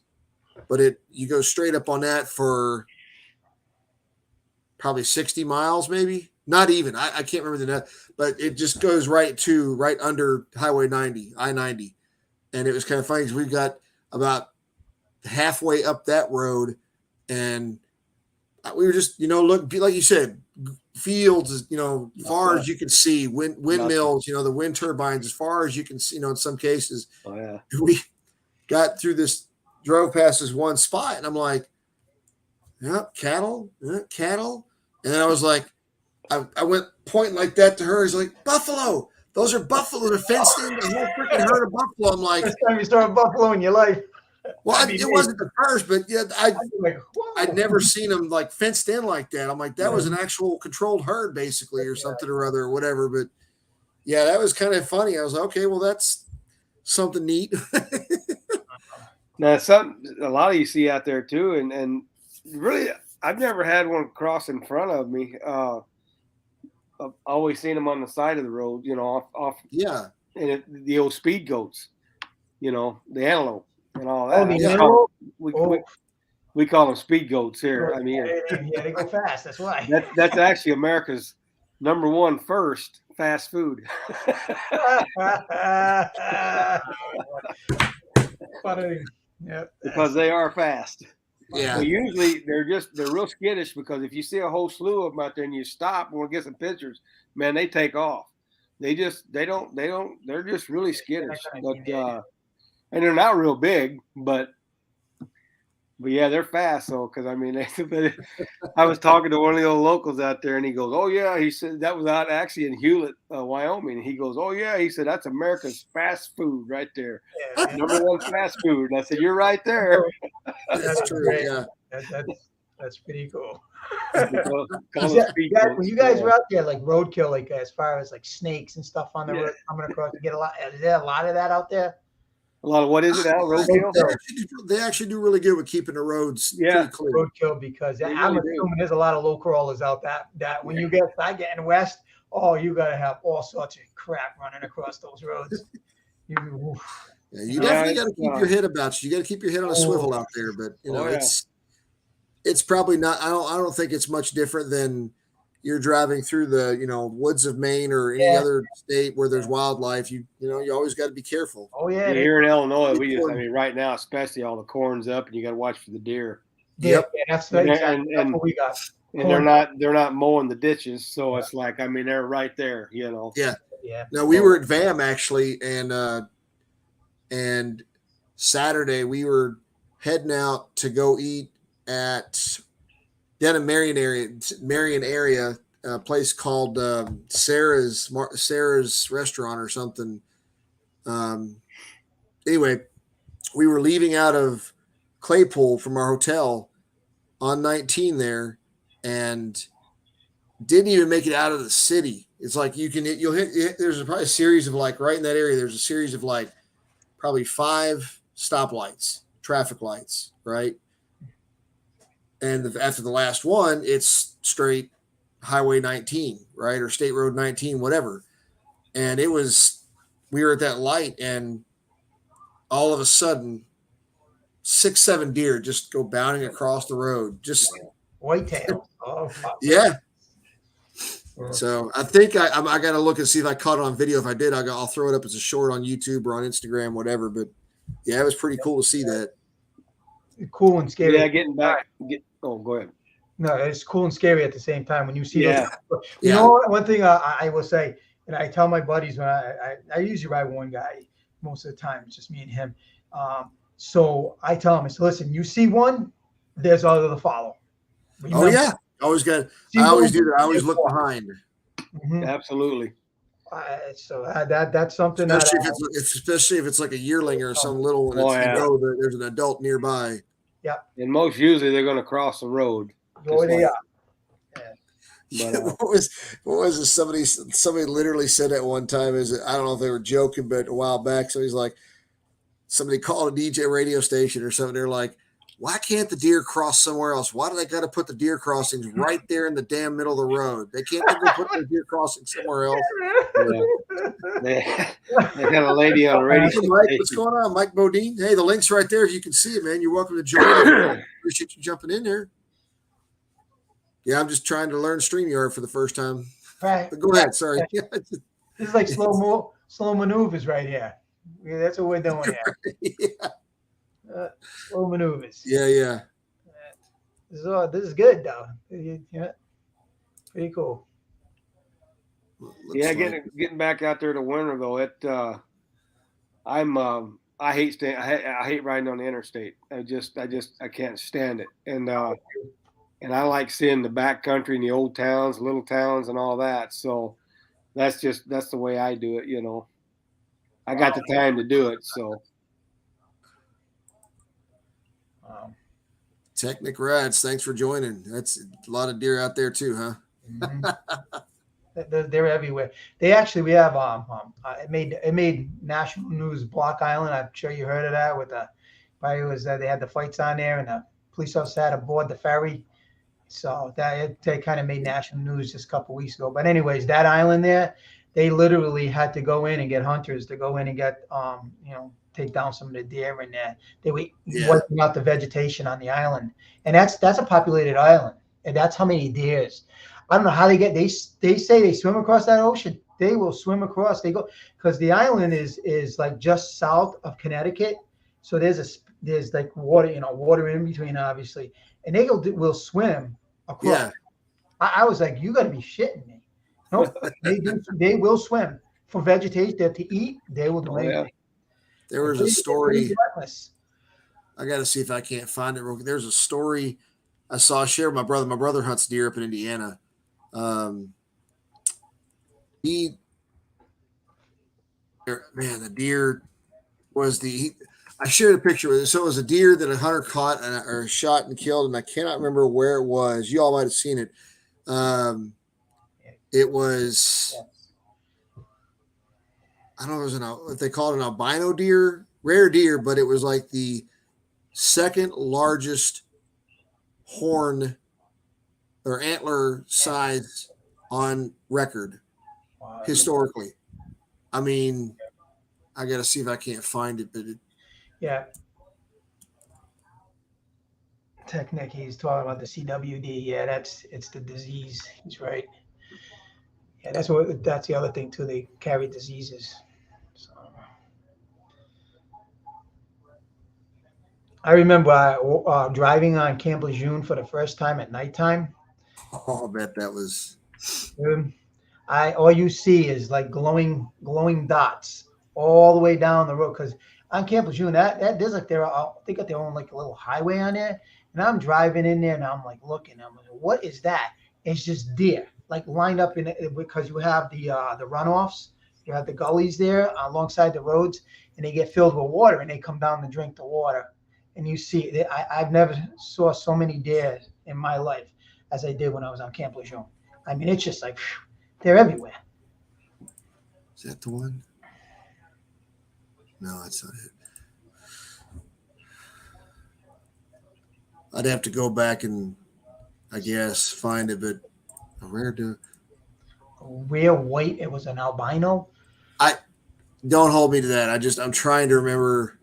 but you go straight up on that for probably 60 miles, maybe. Not even. I can't remember the net, but it just goes right under Highway 90, I-90. And it was kind of funny because we got about halfway up that road, and we were just, look, like you said, fields, far as you can see, windmills, the wind turbines, as far as you can see, in some cases. Oh, yeah. We got through drove past this one spot, and I'm like, cattle. And then I was like, I went pointing like that to her. He's like, buffalo. Those are buffalo. They're fenced in. The whole freaking herd of buffalo. I'm like, first time you saw a buffalo in your life. Well, it wasn't the first, but yeah, I'd never seen them like fenced in like that. I'm like, that was an actual controlled herd, basically, or something or other, or whatever. But yeah, that was kind of funny. I was like, okay, well, that's something neat. Now, a lot of you see out there too, and really, I've never had one cross in front of me. I've always seen them on the side of the road, off. Yeah. And the old speed goats, the antelope and all that. Oh, the antelope? We call them speed goats here. I mean, yeah, they go fast. That's why. That's actually America's #1 first fast food. Funny. Yeah. Because they are fast. Yeah. But usually they're real skittish, because if you see a whole slew of them out there and you stop and want to get some pictures, man, they take off. They're just really skittish. But and they're not real big, but yeah, they're fast. So, because I mean, I was talking to one of the old locals out there, and he goes, "Oh yeah," he said, that was out actually in Hewlett, Wyoming. And he goes, "Oh yeah," he said, "that's America's fast food right there, #1 fast food." And I said, "You're right there." That's true. Yeah, that's pretty cool. When you guys were out there, like roadkill, like as far as like snakes and stuff on the road coming across, to get a lot. Is there a lot of that out there? A lot of what is it, Al? Roadkill? They actually do really good with keeping the roads pretty clear. Roadkill, because I'm assuming there's a lot of low crawlers out that when you start getting west, you got to have all sorts of crap running across those roads. You definitely got to keep your head about you. You got to keep your head on a swivel out there. But it's probably not. I don't think it's much different than you're driving through the woods of Maine or any other state where there's wildlife. You always got to be careful. Oh yeah. Here in Illinois, right now, especially, all the corn's up, and you got to watch for the deer. Yep. Yeah, that's what we got. And they're not mowing the ditches, so it's like, I mean, they're right there. Yeah. Yeah. Now we were at VAM actually, and Saturday we were heading out to go eat at down in Marion area, a place called Sarah's Restaurant or something. Anyway, we were leaving out of Claypool from our hotel on 19 there, and didn't even make it out of the city. It's like you'll hit. There's probably a series of like right in that area. There's a series of like probably 5 stoplights, traffic lights, right? And after the last one, it's straight Highway 19, right, or State Road 19, whatever. And we were at that light, and all of a sudden, 6, 7 deer just go bounding across the road. Just whitetail. Oh, yeah. So I think I got to look and see if I caught it on video. If I did, I'll throw it up as a short on YouTube or on Instagram, whatever. But yeah, it was pretty cool to see that. Cool and scary. Yeah, getting back. Go ahead. No, it's cool and scary at the same time when you see Yeah. those. You know what? One thing I will say, and I tell my buddies when I usually ride one guy most of the time. It's just me and him. So I tell them, I say, listen, you see one, there's other to follow. Oh yeah, always got. I always do that. I always look behind. Mm-hmm. Absolutely. So that's something. Especially if it's like a yearling or some little one. You know that there's an adult nearby. Yeah. And most usually they're going to cross the road. Oh, they are. Yeah. But, what was it? Somebody literally said that one time. I don't know if they were joking, but a while back, somebody called a DJ radio station or something. They're like, why can't the deer cross somewhere else? Why do they got to put the deer crossings right there in the damn middle of the road? They can't put the deer crossing somewhere else. Yeah. They got a lady on the radio station. Mike, what's going on, Mike Bodine? Hey, the link's right there. If you can see it, man, you're welcome to join. Appreciate you jumping in there. Yeah, I'm just trying to learn StreamYard for the first time. Right. But go ahead. Sorry. This is like slow maneuvers right here. Yeah, that's what we're doing here. Yeah. Slow maneuvers. Yeah. This is good though. Yeah. Pretty cool. Yeah, getting back out there to winter though, I hate riding on the interstate. I can't stand it. And I like seeing the back country and the old towns, little towns and all that. So that's the way I do it, you know. I got the time to do it, so. TechNick Rides, thanks for joining. That's a lot of deer out there too, huh? Mm-hmm. They're everywhere. We have it made national news. Block Island. I'm sure you heard of that. They had the fights on there, and the police officer had aboard the ferry. So they kind of made national news just a couple weeks ago. But anyways, that island there, they literally had to go in and get hunters to go in and get take down some of the deer in there. They were wiping out the vegetation on the island, and that's a populated island, and that's how many deers. I don't know how they say they swim across that ocean. They will swim across. They go because the island is like just south of Connecticut, so there's like water in between, obviously, and will swim across. Yeah. I was like, you got to be shitting me. No, they will swim for vegetation to eat. They will do anything. There was a story. I got to see if I can't find it real quick. There's a story I saw shared with my brother. My brother hunts deer up in Indiana. The deer was I shared a picture with it. So it was a deer that a hunter caught or shot and killed, and I cannot remember where it was. You all might have seen it. It was, I don't know if they call it an albino deer, rare deer, but it was like the second largest horn or antler size on record historically. I mean, I got to see if I can't find it, but yeah. TechNick, he's talking about the CWD. Yeah, it's the disease. He's right. Yeah, that's the other thing too. They carry diseases. So I remember driving on Camp Lejeune for the first time at nighttime. Oh, I bet that was. All you see is like glowing dots all the way down the road. Because on Camp Lejeune, there's like they got their own like a little highway on there, and I'm driving in there and I'm like looking. I'm like, what is that? It's just deer, like lined up in it because you have the runoffs, you have the gullies there alongside the roads, and they get filled with water and they come down to drink the water. and you see, I've never saw so many deer in my life as I did when I was on Camp Lejeune. I mean, it's just like, they're everywhere. Is that the one? No, that's not it. I'd have to go back and, I guess, find it, but a rare white, it was an albino. Don't hold me to that. I'm trying to remember.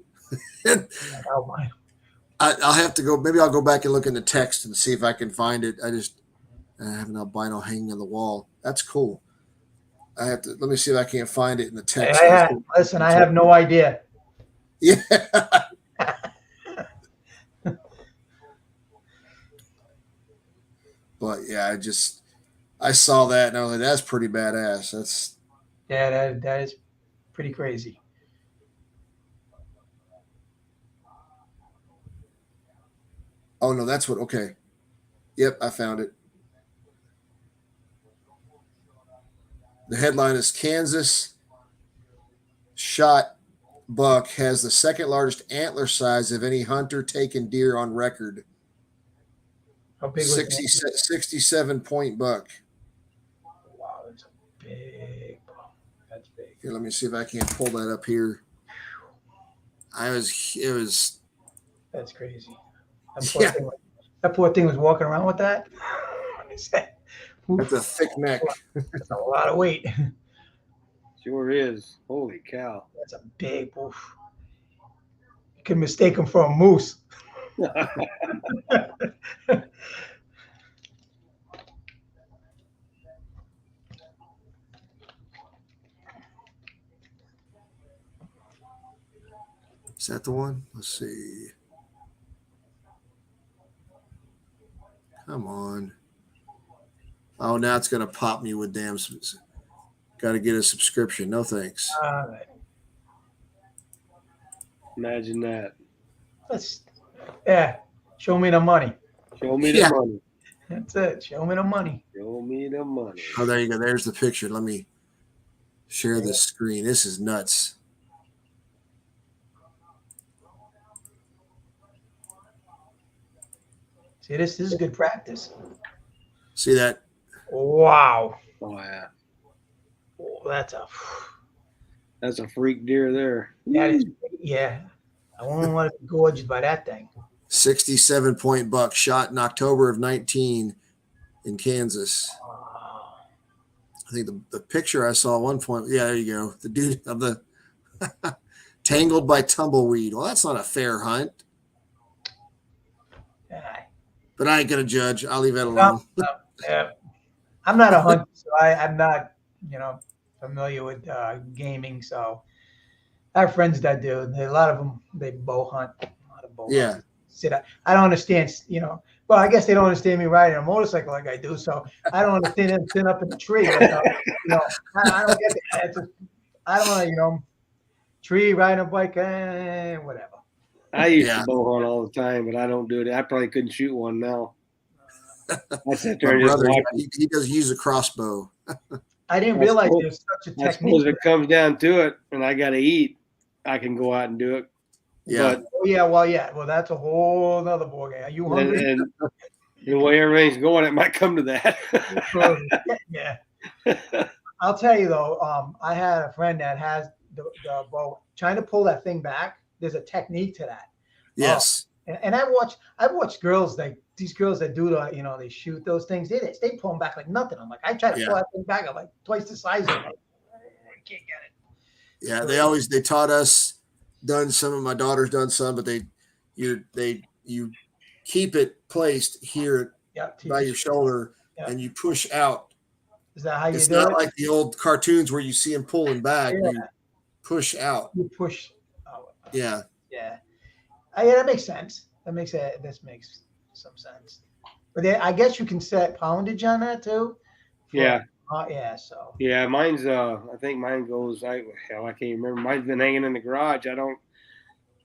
Albino. I'll have to go. Maybe I'll go back and look in the text and see if I can find it. I have an albino hanging on the wall. That's cool. Let me see if I can't find it in the text. Listen, I have no idea. Yeah. But yeah, I saw that and I was like, that's pretty badass. That is pretty crazy. Oh no, that's what. Okay. Yep, I found it. The headline is Kansas shot buck has the second largest antler size of any hunter taken deer on record. How big was it? 67 point buck. Wow, that's a big buck. That's big. Here, let me see if I can pull that up here. It was. That's crazy. That poor thing was walking around with that. With a thick neck. That's a lot of weight. Sure is. Holy cow. That's a big wolf. You can mistake him for a moose. Is that the one? Let's see. Come on. Oh, now it's going to pop me with damn. Got to get a subscription. No thanks. Imagine that. Show me the money. Show me the money. That's it. Show me the money. Show me the money. Oh, there you go. There's the picture. Let me share the screen. This is nuts. See, this is good practice. See that? Wow. Oh yeah. Oh, that's a freak deer there. That is, yeah. I wouldn't want to be gorged by that thing. 67 point buck shot in October of 19 in Kansas. Wow. I think the picture I saw at one point. Yeah, there you go. The dude of the tangled by tumbleweed. Well, that's not a fair hunt. But I ain't gonna judge. I'll leave that alone. Yeah. I'm not a hunter, so I'm not, familiar with gaming. So I have friends that do. A lot of them, they bow hunt. A lot of bow hunters sit up. I don't understand. Well, I guess they don't understand me riding a motorcycle like I do. So I don't understand them sitting up in a tree. I don't get that. I don't know. Tree riding a bike, whatever. I used to bow hunt all the time, but I don't do it. I probably couldn't shoot one now. I sit there and just watch. He does use a crossbow. I didn't realize there's such a technique. I suppose if it comes down to it and I got to eat, I can go out and do it. Yeah. But, well, that's a whole other ballgame. Are you hungry? And the way everything's going, it might come to that. Yeah. I'll tell you though, I had a friend that has the bow. Trying to pull that thing back, there's a technique to that. Yes. And I've watched girls, like these girls that do they shoot those things. They pull them back like nothing. I'm like, I try to pull that thing back. I'm like twice the size of it. I can't get it. Yeah, they taught us. My daughter's done some, but you keep it placed here by your shoulder and you push out. Is that how you do it? It's not like the old cartoons where you see them pulling back. Yeah. You push out. You push out. Yeah. Yeah. That makes sense. This makes some sense. But I guess you can set poundage on that too. Yeah. So. Yeah, mine's I think mine goes. I can't remember. Mine's been hanging in the garage.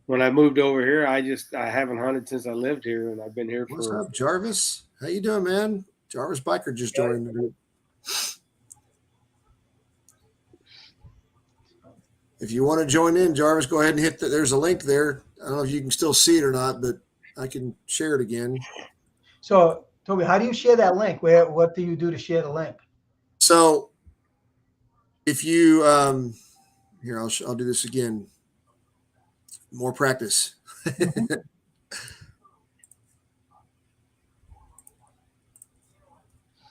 When I moved over here, I haven't hunted since I lived here, and I've been here for. What's up, Jarvis? How you doing, man? Jarvisbiker just joined the group. If you want to join in, Jarvis, go ahead and hit there's a link there. I don't know if you can still see it or not, but I can share it again. So, Toby, how do you share that link? What do you do to share the link? So if you, here, I'll do this again. More practice.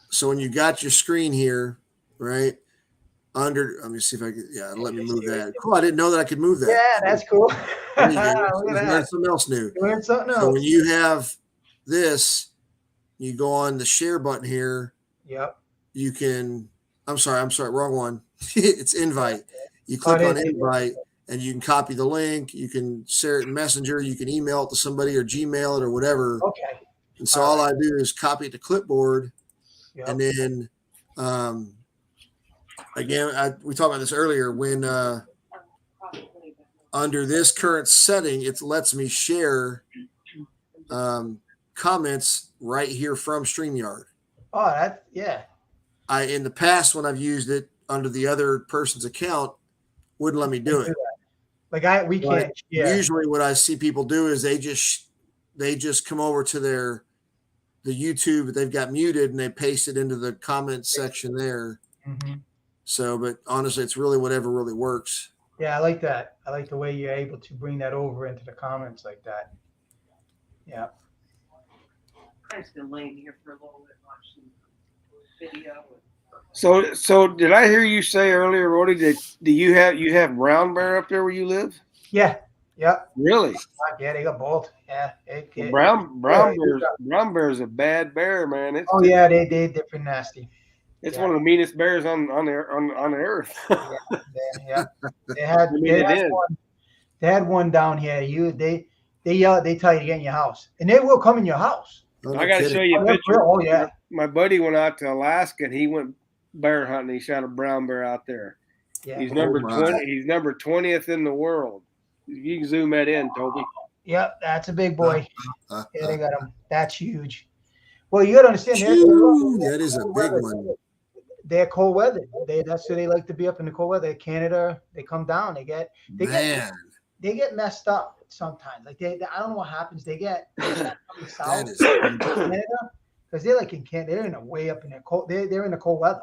So when you got your screen here, right? Let me see if I can, let me move that. Cool. I didn't know that I could move that. Yeah, that's cool. There you go. Look at Learn that. something else new. Learn something else. So when you have this, you go on the share button here. Yep. You can, I'm sorry, wrong one. It's invite. You click on invite and you can copy the link. You can share it in Messenger. You can email it to somebody or Gmail it or whatever. Okay. And so all I do is copy it to clipboard. Yep. And then, again, we talked about this earlier when under this current setting, it lets me share comments right here from StreamYard. Oh, that, yeah. In the past, when I've used it under the other person's account, wouldn't let me do it. Like we can't. Yeah. Usually, what I see people do is they just come over to the YouTube that they've got muted and they paste it into the comment section there. Mm-hmm. So, but honestly, it's really whatever really works. Yeah, I like that. I like the way you're able to bring that over into the comments like that. Yeah. I'm just been laying here for a little bit watching video. So did I hear you say earlier, Rody, that do you have brown bear up there where you live? Yeah. Yeah. Really? Yeah, they got both. Yeah. Brown bear's a bad bear, man. Yeah, they're different nasty. It's one of the meanest bears on the earth. Yeah. They had one down here. They yell, they tell you to get in your house, and they will come in your house. I got to show you a picture. Oh yeah. My buddy went out to Alaska and he went bear hunting. He shot a brown bear out there. Yeah. He's number 20. He's number 20th in the world. You can zoom that in, Toby. Yep, that's a big boy. Yeah, they got him. That's huge. Well, you got to understand. That is a big one. They're cold weather. That's why they like to be up in the cold weather. Canada, they come down. They get messed up sometimes. Like I don't know what happens. They get south Canada because they're like in Canada. They're in way up in the cold. They're in the cold weather.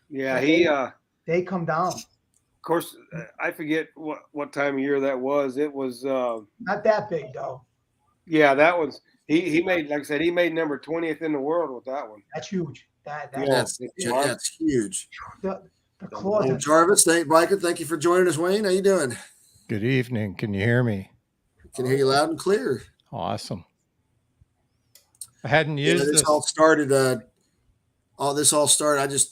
Yeah, they come down. Of course, I forget what time of year that was. It was not that big though. Yeah, that was he made, like I said, he made number 20th in the world with that one. That's huge. That's huge. The claws. Jarvis, Biker, thank you for joining us. Wayne, how you doing? Good evening. Can you hear me? Can hear you loud and clear. Awesome. I hadn't used this. This all started.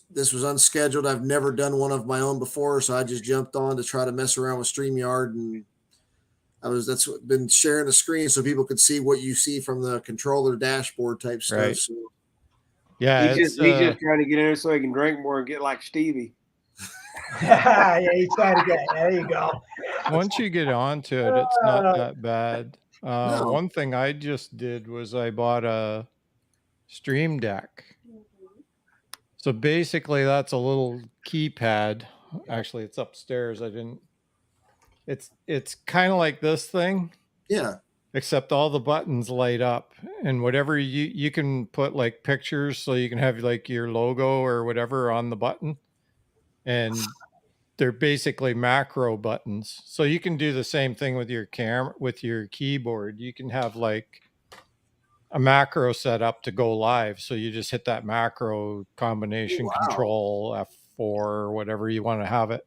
This was unscheduled. I've never done one of my own before, so I just jumped on to try to mess around with StreamYard, and been sharing the screen so people could see what you see from the controller dashboard type stuff. Right. So, yeah, he's just trying to get in there so he can drink more and get like Stevie. Yeah, he's trying to get. There you go. Once you get onto it, it's not that bad. No. One thing I just did was I bought a Stream Deck. So basically, that's a little keypad. Actually, it's upstairs. It's kind of like this thing. Yeah. Except all the buttons light up, and whatever you can put like pictures, so you can have like your logo or whatever on the button, and they're basically macro buttons. So you can do the same thing with your camera, with your keyboard. You can have like a macro set up to go live. So you just hit that macro combination, control F4 or whatever you want to have it.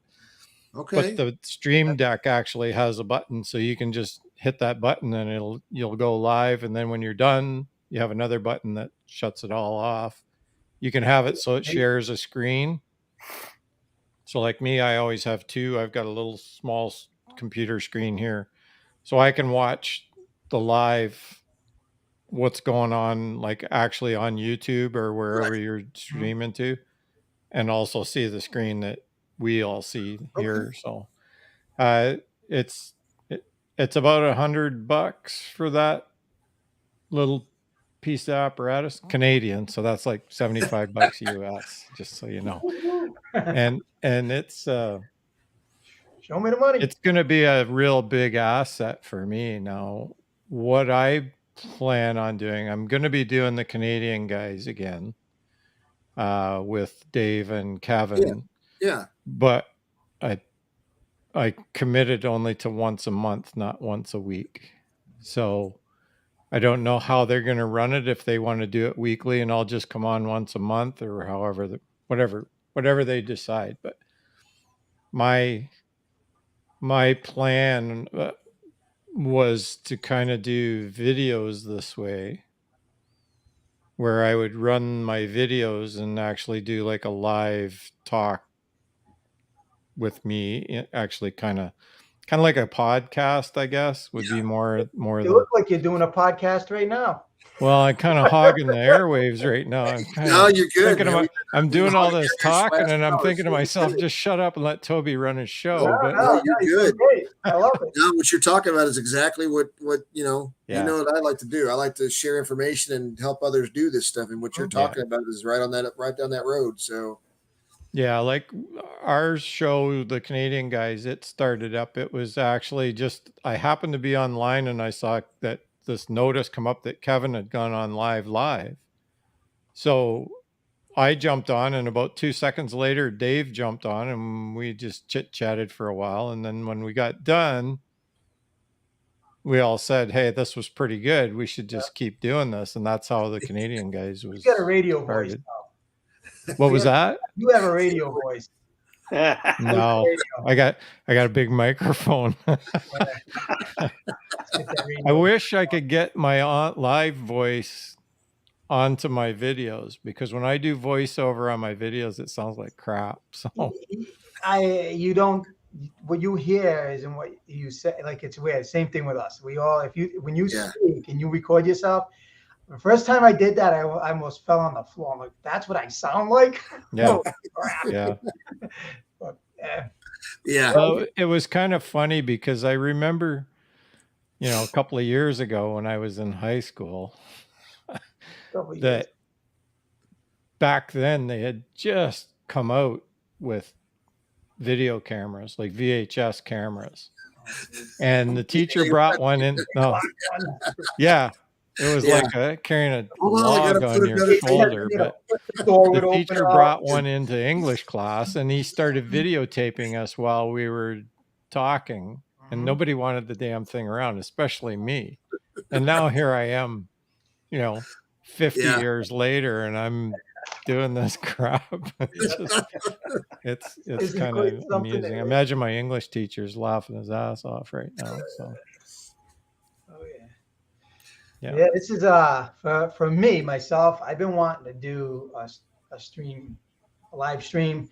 Okay. But the Stream Deck actually has a button, so you can just hit that button and you'll go live. And then when you're done, you have another button that shuts it all off. You can have it so it shares a screen. So like me, I always have two. I've got a little small computer screen here, so I can watch the live, what's going on, like actually on YouTube or wherever you're streaming to, and also see the screen that we all see here. So it's about $100 for that little piece of apparatus, Canadian. So that's like $75 US, just so you know. And it's Show me the money. It's going to be a real big asset for me. Now, what I plan on doing, I'm going to be doing the Canadian guys again with Dave and Kevin. Yeah. But I committed only to once a month, not once a week. So I don't know how they're going to run it, if they want to do it weekly and I'll just come on once a month, or however, whatever they decide. But my plan was to kind of do videos this way, where I would run my videos and actually do like a live talk with me, actually kind of like a podcast, I guess, would be more You look like you're doing a podcast right now. well, I'm kind of hogging the airwaves right now. I'm kind No, of you're good. thinking Man. I'm doing all this talking, last and I'm hour, thinking to so myself, you're good. just shut up and let Toby run his show. No, But no, you're good. Great. I love it. No, what you're talking about is exactly what you know. Yeah. You know what I like to do. I like to share information and help others do this stuff. And what you're talking about is right down that road. So yeah, like our show, the Canadian guys, it started up. It was actually just, I happened to be online and I saw that this notice come up that Kevin had gone on live. So I jumped on, and about 2 seconds later, Dave jumped on, and we just chit-chatted for a while. And then when we got done, we all said, hey, this was pretty good. We should just keep doing this. And that's how the Canadian guys was You got a radio started. voice now. What was that? You have a radio voice. No, I got a big microphone. I wish I could get my live voice onto my videos, because when I do voiceover on my videos, it sounds like crap. So You don't, what you hear is in what you say, like, it's weird. Same thing with us. We all, when you speak and you record yourself, the first time I did that, I almost fell on the floor. I'm like, that's what I sound like? Yeah. Oh, crap. Yeah. But, yeah. So it was kind of funny, because I remember, a couple of years ago when I was in high school, that back then they had just come out with video cameras, like VHS cameras, and the teacher brought one in. No, yeah, it was like carrying a log on your shoulder. But the teacher brought one into English class, and he started videotaping us while we were talking, and nobody wanted the damn thing around, especially me. And now here I am, 50 years later, and I'm doing this crap. It's kind of amusing. Imagine my English teacher's laughing his ass off right now. So yeah, this is for me, myself, I've been wanting to do a live stream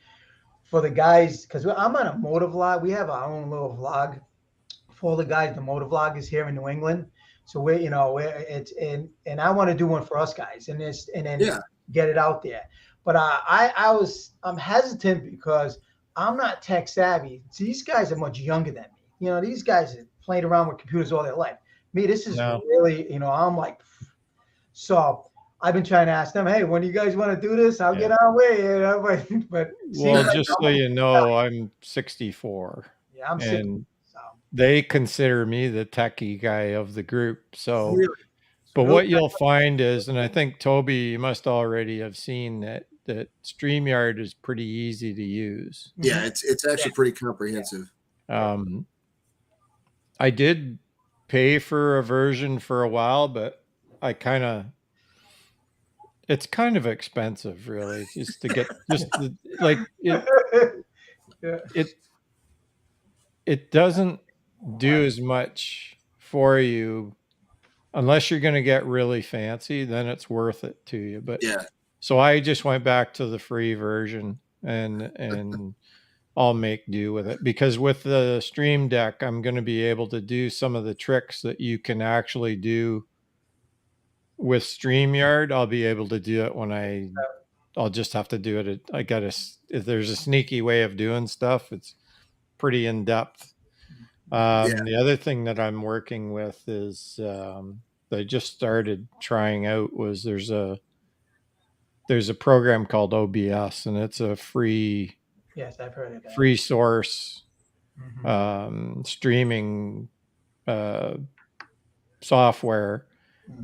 for the guys, because I'm on a motor vlog. We have our own little vlog for the guys, the motor vloggers here in New England. So and I want to do one for us guys, and then get it out there. But I'm hesitant because I'm not tech savvy. So these guys are much younger than me. These guys have played around with computers all their life. Me, this is really, I'm like, so I've been trying to ask them, hey, when do you guys want to do this? I'll get on way. But just so you know, I'm 64. Yeah, I'm 60. They consider me the techie guy of the group. So, but what you'll find is, and I think Toby, you must already have seen that Streamyard is pretty easy to use. Yeah, it's actually pretty comprehensive. I did pay for a version for a while, but it's kind of expensive, really, just to get it doesn't do as much for you unless you're going to get really fancy. Then it's worth it to you. But so I just went back to the free version, and I'll make do with it, because with the Stream Deck, I'm going to be able to do some of the tricks that you can actually do with StreamYard. I'll be able to do it when I'll just have to do it. If there's a sneaky way of doing stuff, it's pretty in depth. The other thing that I'm working with is I just started trying out was there's a program called OBS, and it's a free Yes, I've heard of that. free source streaming software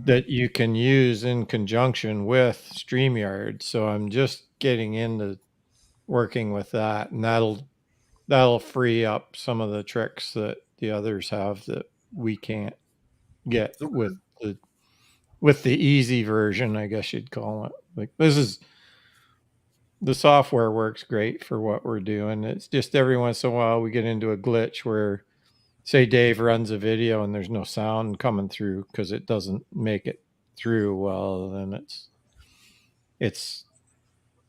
that you can use in conjunction with Streamyard. So I'm just getting into working with that, and that'll free up some of the tricks that the others have that we can't get with the easy version, I guess you'd call it. Like, the software works great for what we're doing. It's just every once in a while we get into a glitch where, say, Dave runs a video and there's no sound coming through because it doesn't make it through well. Then it's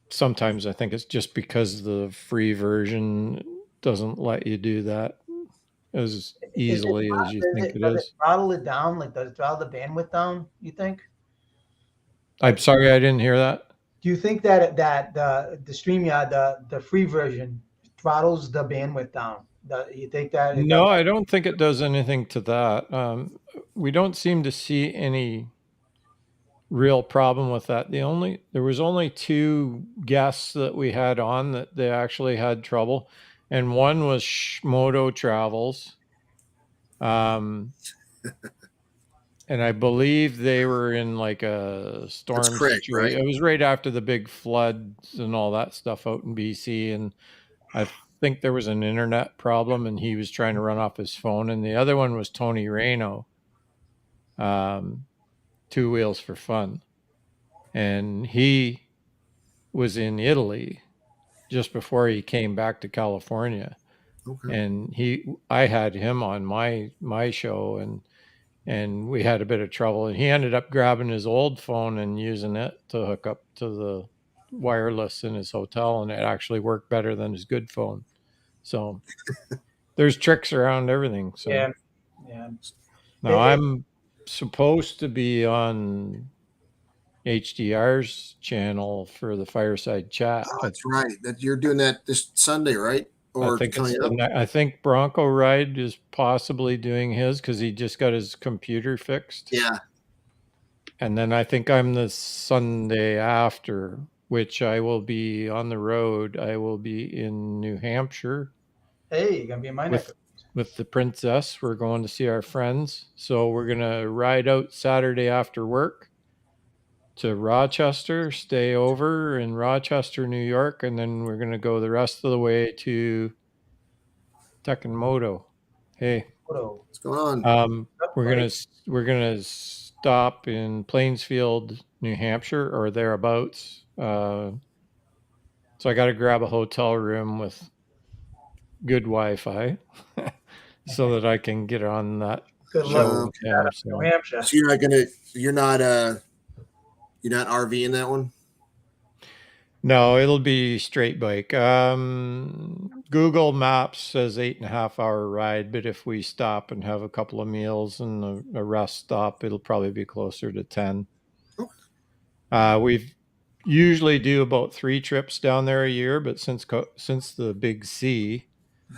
sometimes I think it's just because the free version doesn't let you do that as easily as you think it does is. it throttle it down? Like, does it throttle the bandwidth down, you think? I'm sorry, I didn't hear that. Do you think that the StreamYard, the free version, throttles the bandwidth down? You think that? No, I don't think it does anything to that. We don't seem to see any real problem with that. There was only 2 guests that we had on that they actually had trouble, and one was Moto Travels. And I believe they were in like a storm situation. Right? It was right after the big floods and all that stuff out in BC. And I think there was an internet problem and he was trying to run off his phone. And the other one was Tony Reno, 2 Wheels for Fun. And he was in Italy just before he came back to California. Okay. And I had him on my show, and we had a bit of trouble, and he ended up grabbing his old phone and using it to hook up to the wireless in his hotel, and it actually worked better than his good phone. So there's tricks around everything. So yeah. Now I'm supposed to be on HDR's channel for the Fireside Chat. Oh, that's right. That you're doing that this Sunday, right? Or I think Bronco Ride is possibly doing his because he just got his computer fixed. Yeah. And then I think I'm the Sunday after, which I will be on the road. I will be in New Hampshire. Hey, you're going to be in my neck. With the princess. We're going to see our friends. So we're going to ride out Saturday after work to Rochester, stay over in Rochester, New York, and then we're going to go the rest of the way to Techin Moto. Hey, what's going on? We're gonna stop in Plainsfield, New Hampshire, or thereabouts. So I got to grab a hotel room with good Wi-Fi so that I can get on that. Good luck. New Hampshire. So you're not RVing that one? No, it'll be straight bike. Google Maps says 8.5 hour ride, but if we stop and have a couple of meals and a rest stop, it'll probably be closer to 10. We've usually do about 3 trips down there a year, but since the big C,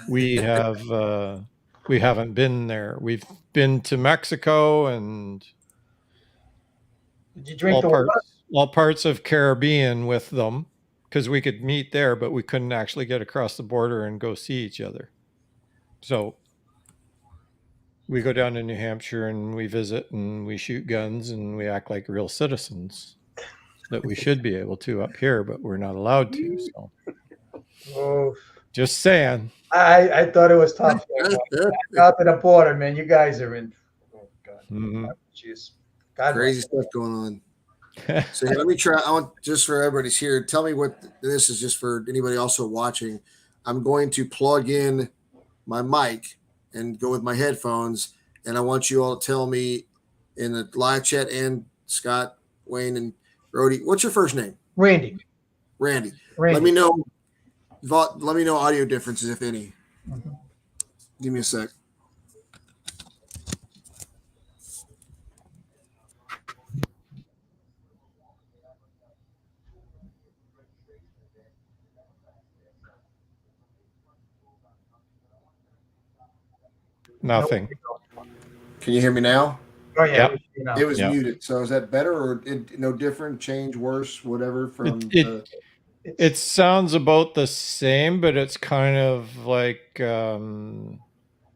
we haven't been there. We've been to Mexico and did you drink all parts of Caribbean with them, because we could meet there, but we couldn't actually get across the border and go see each other. So we go down to New Hampshire and we visit and we shoot guns and we act like real citizens that we should be able to up here, but we're not allowed to. So just saying. I thought it was tough. Out to the border, man. You guys are in. Oh God. Mm-hmm. Jeez. Crazy stuff going on. So let me try. I want, just for everybody's here, tell me what this is, just for anybody also watching. I'm going to plug in my mic and go with my headphones, and I want you all to tell me in the live chat, and Scott, Wayne, and Rody, what's your first name? Randy. Let me know. Let me know audio differences, if any. Mm-hmm. Give me a sec. Nothing. Can you hear me now? Oh yeah. Yep. It was muted. So is that better or no different? Change, worse, whatever from It sounds about the same, but it's kind of like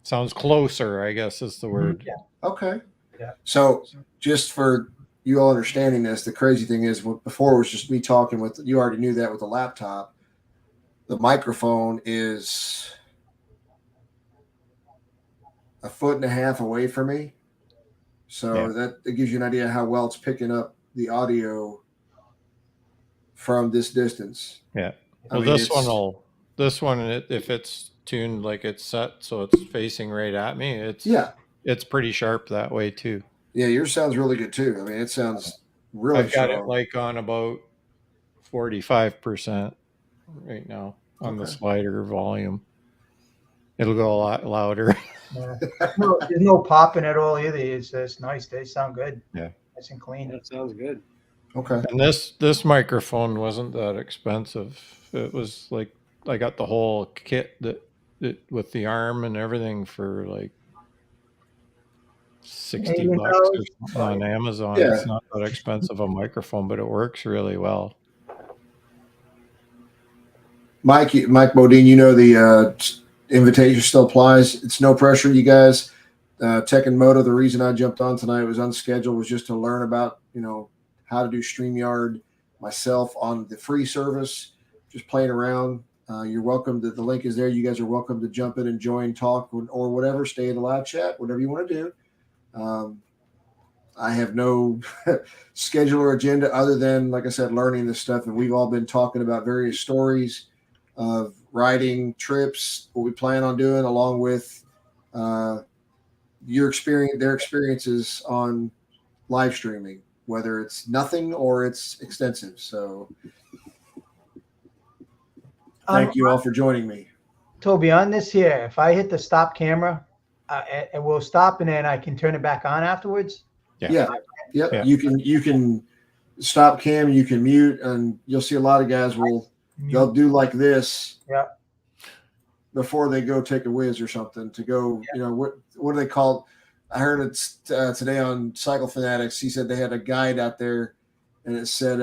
sounds closer, I guess is the word. Yeah. Okay. Yeah. So just for you all understanding this, the crazy thing is before it was just me talking with, you already knew that with the laptop. The microphone is 1.5 feet away from me. So that gives you an idea how well it's picking up the audio from this distance. Yeah. I Well, mean, this one, if it's tuned like it's set so it's facing right at me, it's pretty sharp that way too. Yeah, yours sounds really good too. I mean, it sounds really I've got strong. it like on about 45% right now on the slider volume. It'll go a lot louder. Yeah. There's no popping at all either. It's just nice. They sound good. Yeah. Nice and clean. That sounds good. Okay. And this microphone wasn't that expensive. It was like I got the whole kit that with the arm and everything for like $60 or something on Amazon. Yeah. It's not that expensive a microphone, but it works really well. Mike Bodine, you know the invitation still applies. It's no pressure, you guys. Techin Moto, the reason I jumped on tonight was unscheduled, was just to learn about, how to do Streamyard myself on the free service, just playing around. You're welcome to, the link is there. You guys are welcome to jump in and join, talk, or whatever, stay in the live chat, whatever you want to do. I have no schedule or agenda other than, like I said, learning this stuff. And we've all been talking about various stories of riding trips, what we plan on doing, along with your experience, their experiences on live streaming, whether it's nothing or it's extensive. So thank you all for joining me. Toby, on this here, if I hit the stop camera, it will stop and then I can turn it back on afterwards. Yeah. You can stop cam, you can mute, and you'll see a lot of guys they'll do like this. Yeah. Before they go take a whiz or something to go, what do they call? I heard it today on Cycle Fanatics. He said they had a guide out there, and it said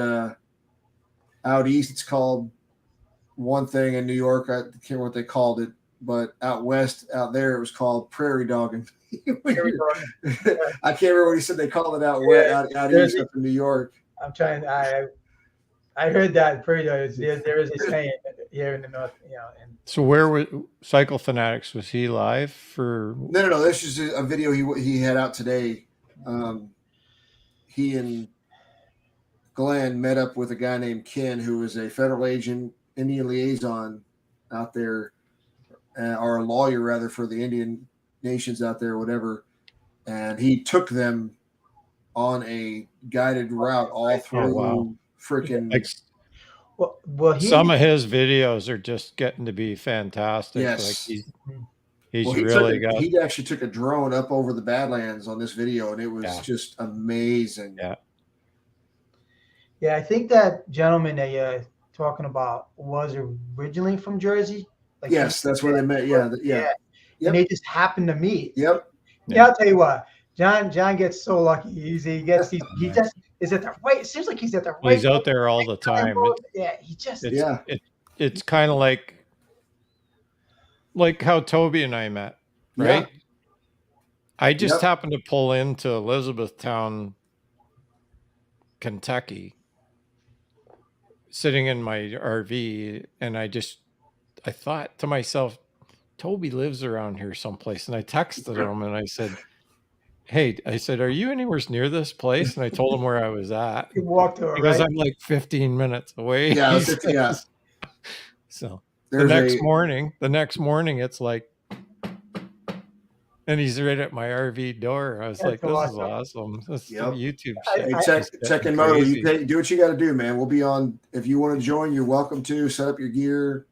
out east it's called one thing. In New York, I can't remember what they called it, but out west, out there, it was called prairie dogging. I can't remember what he said they called it out west, out east up in New York. I'm trying. I heard that prairie dogging. There is a saying here in the north, And so where was Cycle Fanatics? Was he live for? No. This is a video he had out today. He and Glenn met up with a guy named Ken, who is a federal agent, Indian liaison out there, or a lawyer rather for the Indian nations out there, whatever. And he took them on a guided route all through freaking. Well, some of his videos are just getting to be fantastic. Yes. Like he actually took a drone up over the Badlands on this video, and it was just amazing. Yeah, I think that gentleman that you're talking about was originally from Jersey. Like yes, that's where they met. Yeah. Yep. And they just happened to meet. Yep. Yeah, I'll tell you what. John gets so lucky. He gets these. He just is at the right. It seems like he's at the right. He's out there all the time. It's kind of like how Toby and I met, right? Yeah. I just happened to pull into Elizabethtown, Kentucky, sitting in my RV, and I thought to myself, Toby lives around here someplace, and I texted him and I said, "Hey," I said, "are you anywhere near this place?" And I told him where I was at. You walked to it, because right? I'm like 15 minutes away. Yeah. So the next morning, it's like, and he's right at my RV door. I was like, "This is awesome." This YouTube shit. Techin Moto, you do what you got to do, man. We'll be on. If you want to join, you're welcome to. Set up your gear.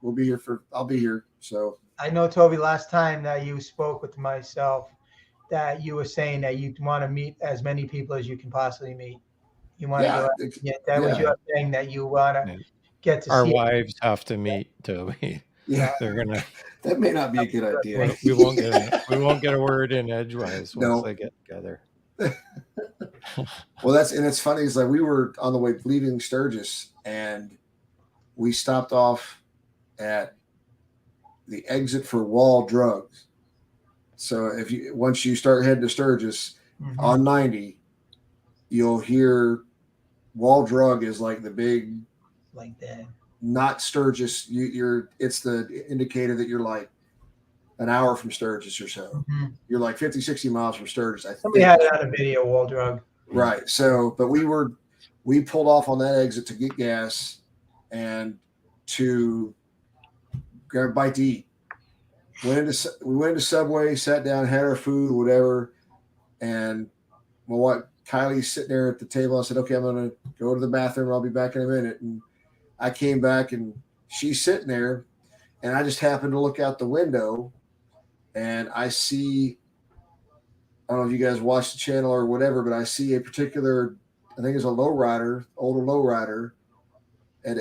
We'll be here I'll be here. So I know, Toby, last time that you spoke with myself, that you were saying that you want to meet as many people as you can possibly meet. You want to was your thing, that you want to get to our see wives have to meet, Toby. Yeah, they're gonna. That may not be a good idea. We won't get a word in edgewise once they get together. Well, it's funny. It's like we were on the way leaving Sturgis, and we stopped off at the exit for Wall Drugs. So once you start heading to Sturgis on 90, you'll hear Wall Drug is like the big, like that. Not Sturgis. It's the indicator that you're like an hour from Sturgis or so. You're like 50, 60 miles from Sturgis. Somebody had it on a video, Wall Drug. Right. So, but we pulled off on that exit to get gas and to grab a bite to eat. We went into Subway, sat down, had our food, whatever. And Kylie's sitting there at the table. I said, okay, I'm going to go to the bathroom. I'll be back in a minute. And I came back and she's sitting there, and I just happened to look out the window and I see, I don't know if you guys watch the channel or whatever, but I see a particular, I think it's a lowrider, older lowrider. And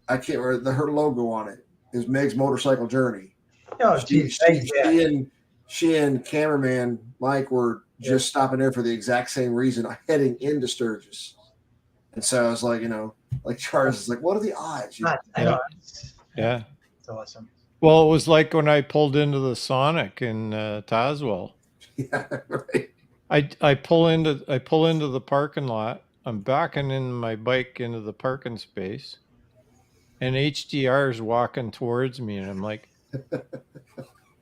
I can't remember her logo on it. It was Meg's Motorcycle Journey. Oh, she and cameraman Mike were just stopping there for the exact same reason, heading into Sturgis. And so I was like, like Charles is like, what are the odds? I know. Yeah. It's awesome. Well, it was like when I pulled into the Sonic in Tazewell. Yeah, right. I pull into the parking lot. I'm backing in my bike into the parking space, and HDR is walking towards me, and I'm like,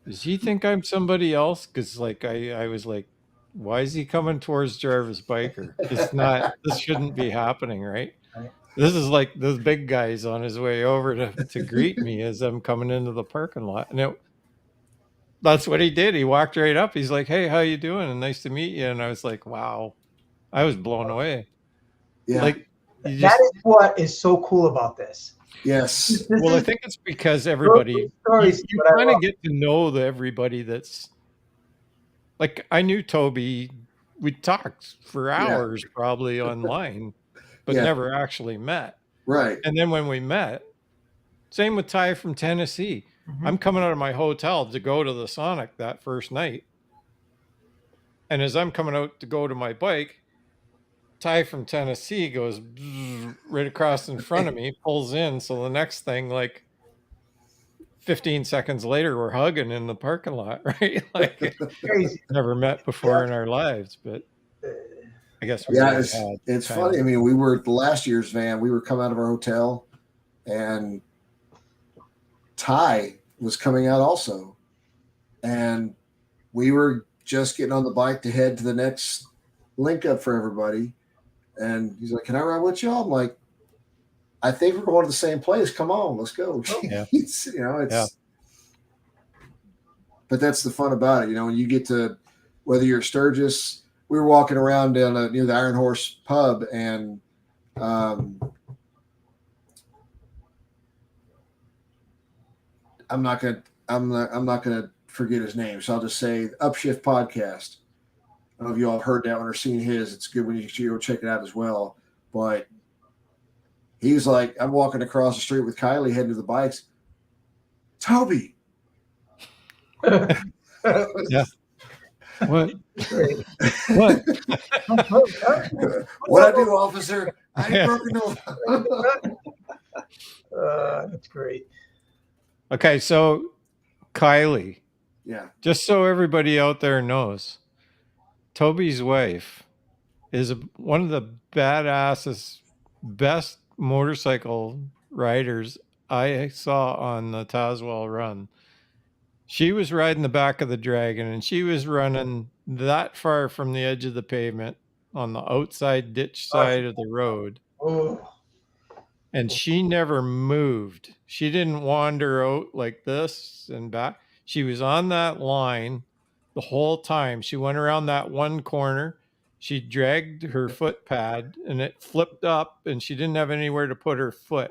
does he think I'm somebody else? Because like I was like, why is he coming towards Jarvisbiker? This shouldn't be happening, right? This is like this big guy's on his way over to greet me as I'm coming into the parking lot. And that's what he did. He walked right up. He's like, hey, how you doing? And nice to meet you. And I was like, wow, I was blown away. Yeah. Like that is what is so cool about this. Yes. Well, I think it's because everybody, you kind of get to know everybody that's like, I knew Toby. We talked for hours probably online, but never actually met. Right. And then when we met, same with Ty from Tennessee. I'm coming out of my hotel to go to the Sonic that first night. And as I'm coming out to go to my bike, Ty from Tennessee goes right across in front of me, pulls in. So the next thing, like 15 seconds later, we're hugging in the parking lot, right? Like never met before in our lives, but I guess we it's funny. I mean, we were the last year's van. We were coming out of our hotel, and Ty was coming out also, and we were just getting on the bike to head to the next link up for everybody. And he's like, "Can I ride with y'all?" I'm like, "I think we're going to the same place. Come on, let's go." Yeah. But that's the fun about it, when you get to, whether you're Sturgis, we were walking around down near the Iron Horse pub, and I'm not gonna forget his name, so I'll just say Upshift Podcast. I don't know if you all have heard that one or seen his. It's good when you go check it out as well. But he's like, I'm walking across the street with Kylie heading to the bikes. Toby. Yeah. What? What? What I do, officer? I ain't broken no. That's great. Okay, so Kylie. Yeah. Just so everybody out there knows, Toby's wife is one of the badassest, best motorcycle riders I saw on the Tazewell run. She was riding the back of the Dragon, and she was running that far from the edge of the pavement on the outside ditch side of the road. And she never moved. She didn't wander out like this and back. She was on that line the whole time. She went around that one corner. She dragged her foot pad and it flipped up, and she didn't have anywhere to put her foot.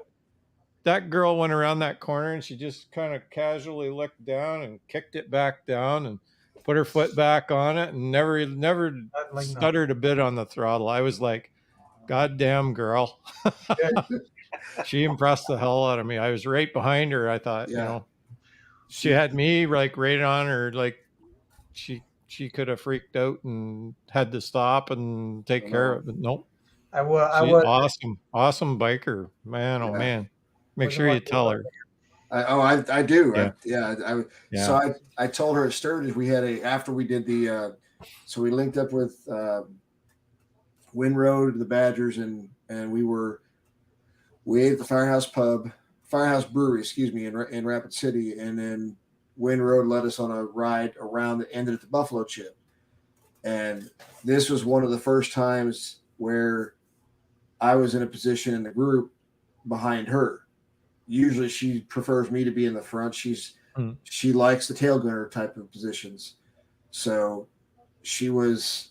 That girl went around that corner and she just kind of casually looked down and kicked it back down and put her foot back on it and never stuttered a bit on the throttle. I was like, God damn girl. She impressed the hell out of me. I was right behind her. I thought, she had me like right on her. Like she could have freaked out and had to stop and take care of it. But nope. I was. Awesome biker, man. Oh Yeah. man, make Wasn't sure you like- tell her. I do. Yeah. So I told her at Sturgis we had after we did the so we linked up with Windroad, the Badgers, and we ate at the Firehouse Brewery, excuse me, in Rapid City, and then Windroad led us on a ride around that ended at the Buffalo Chip. And this was one of the first times where I was in a position in the group behind her. Usually she prefers me to be in the front. She likes the tail gunner type of positions. So she was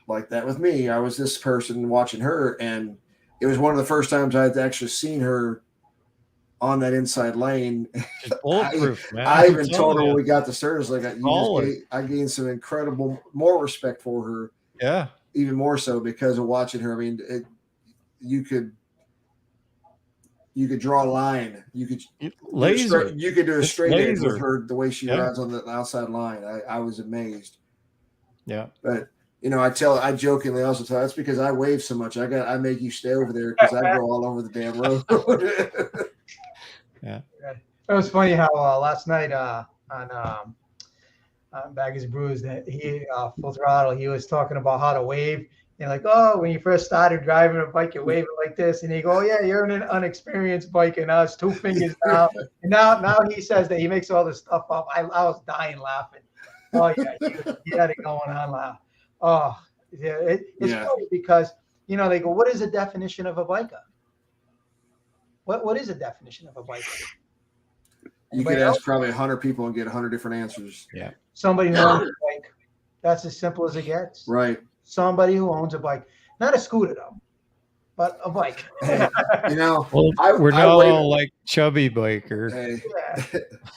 like that with me. I was this person watching her, and it was one of the first times I'd actually seen her on that inside lane. She's bulletproof, man. I even told her when we got to Sturgis, like I gained some incredible more respect for her. Yeah. Even more so because of watching her. I mean, you could draw a line. You could laser. You could do a straight edge with laser. her the way she rides on the outside line. I was amazed. Yeah. But I jokingly also tell that's because I wave so much. I make you stay over there because I go all over the damn road. Yeah. It was funny how last night on Baggers Brews that he Full Throttle, he was talking about how to wave. And like, oh, when you first started driving a bike, you wave it like this. And he go, oh, yeah, you're an unexperienced biker. Now it's 2 fingers down. And now he says that he makes all this stuff up. I was dying laughing. Oh, yeah, he had it going on loud. Oh, yeah, it's funny because, they go, what is the definition of a biker? What is the definition of a biker? You could ask probably 100 people and get 100 different answers. Yeah. Somebody who owns a bike. That's as simple as it gets. Right. Somebody who owns a bike. Not a scooter, though, but a bike. Well, we're not all like chubby biker. Hey,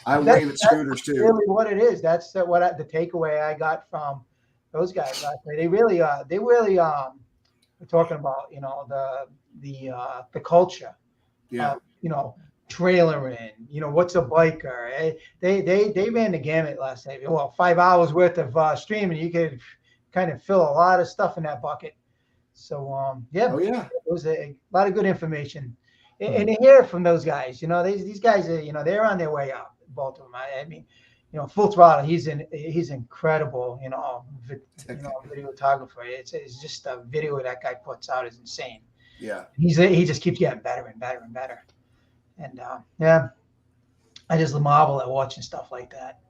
I wave at scooters too. That's really what it is. That's the takeaway I got from those guys last night. They really were talking about, the culture. Yeah. Trailering, what's a biker? They ran the gamut last night. Well, 5 hours worth of streaming, you could kind of fill a lot of stuff in that bucket. So it was a lot of good information, and to hear from those guys. These guys are they're on their way up, both of them. I mean, Full Throttle, he's incredible. Videographer. It's just a video that guy puts out is insane. Yeah, he just keeps getting better and better and better. And I just marvel at watching stuff like that.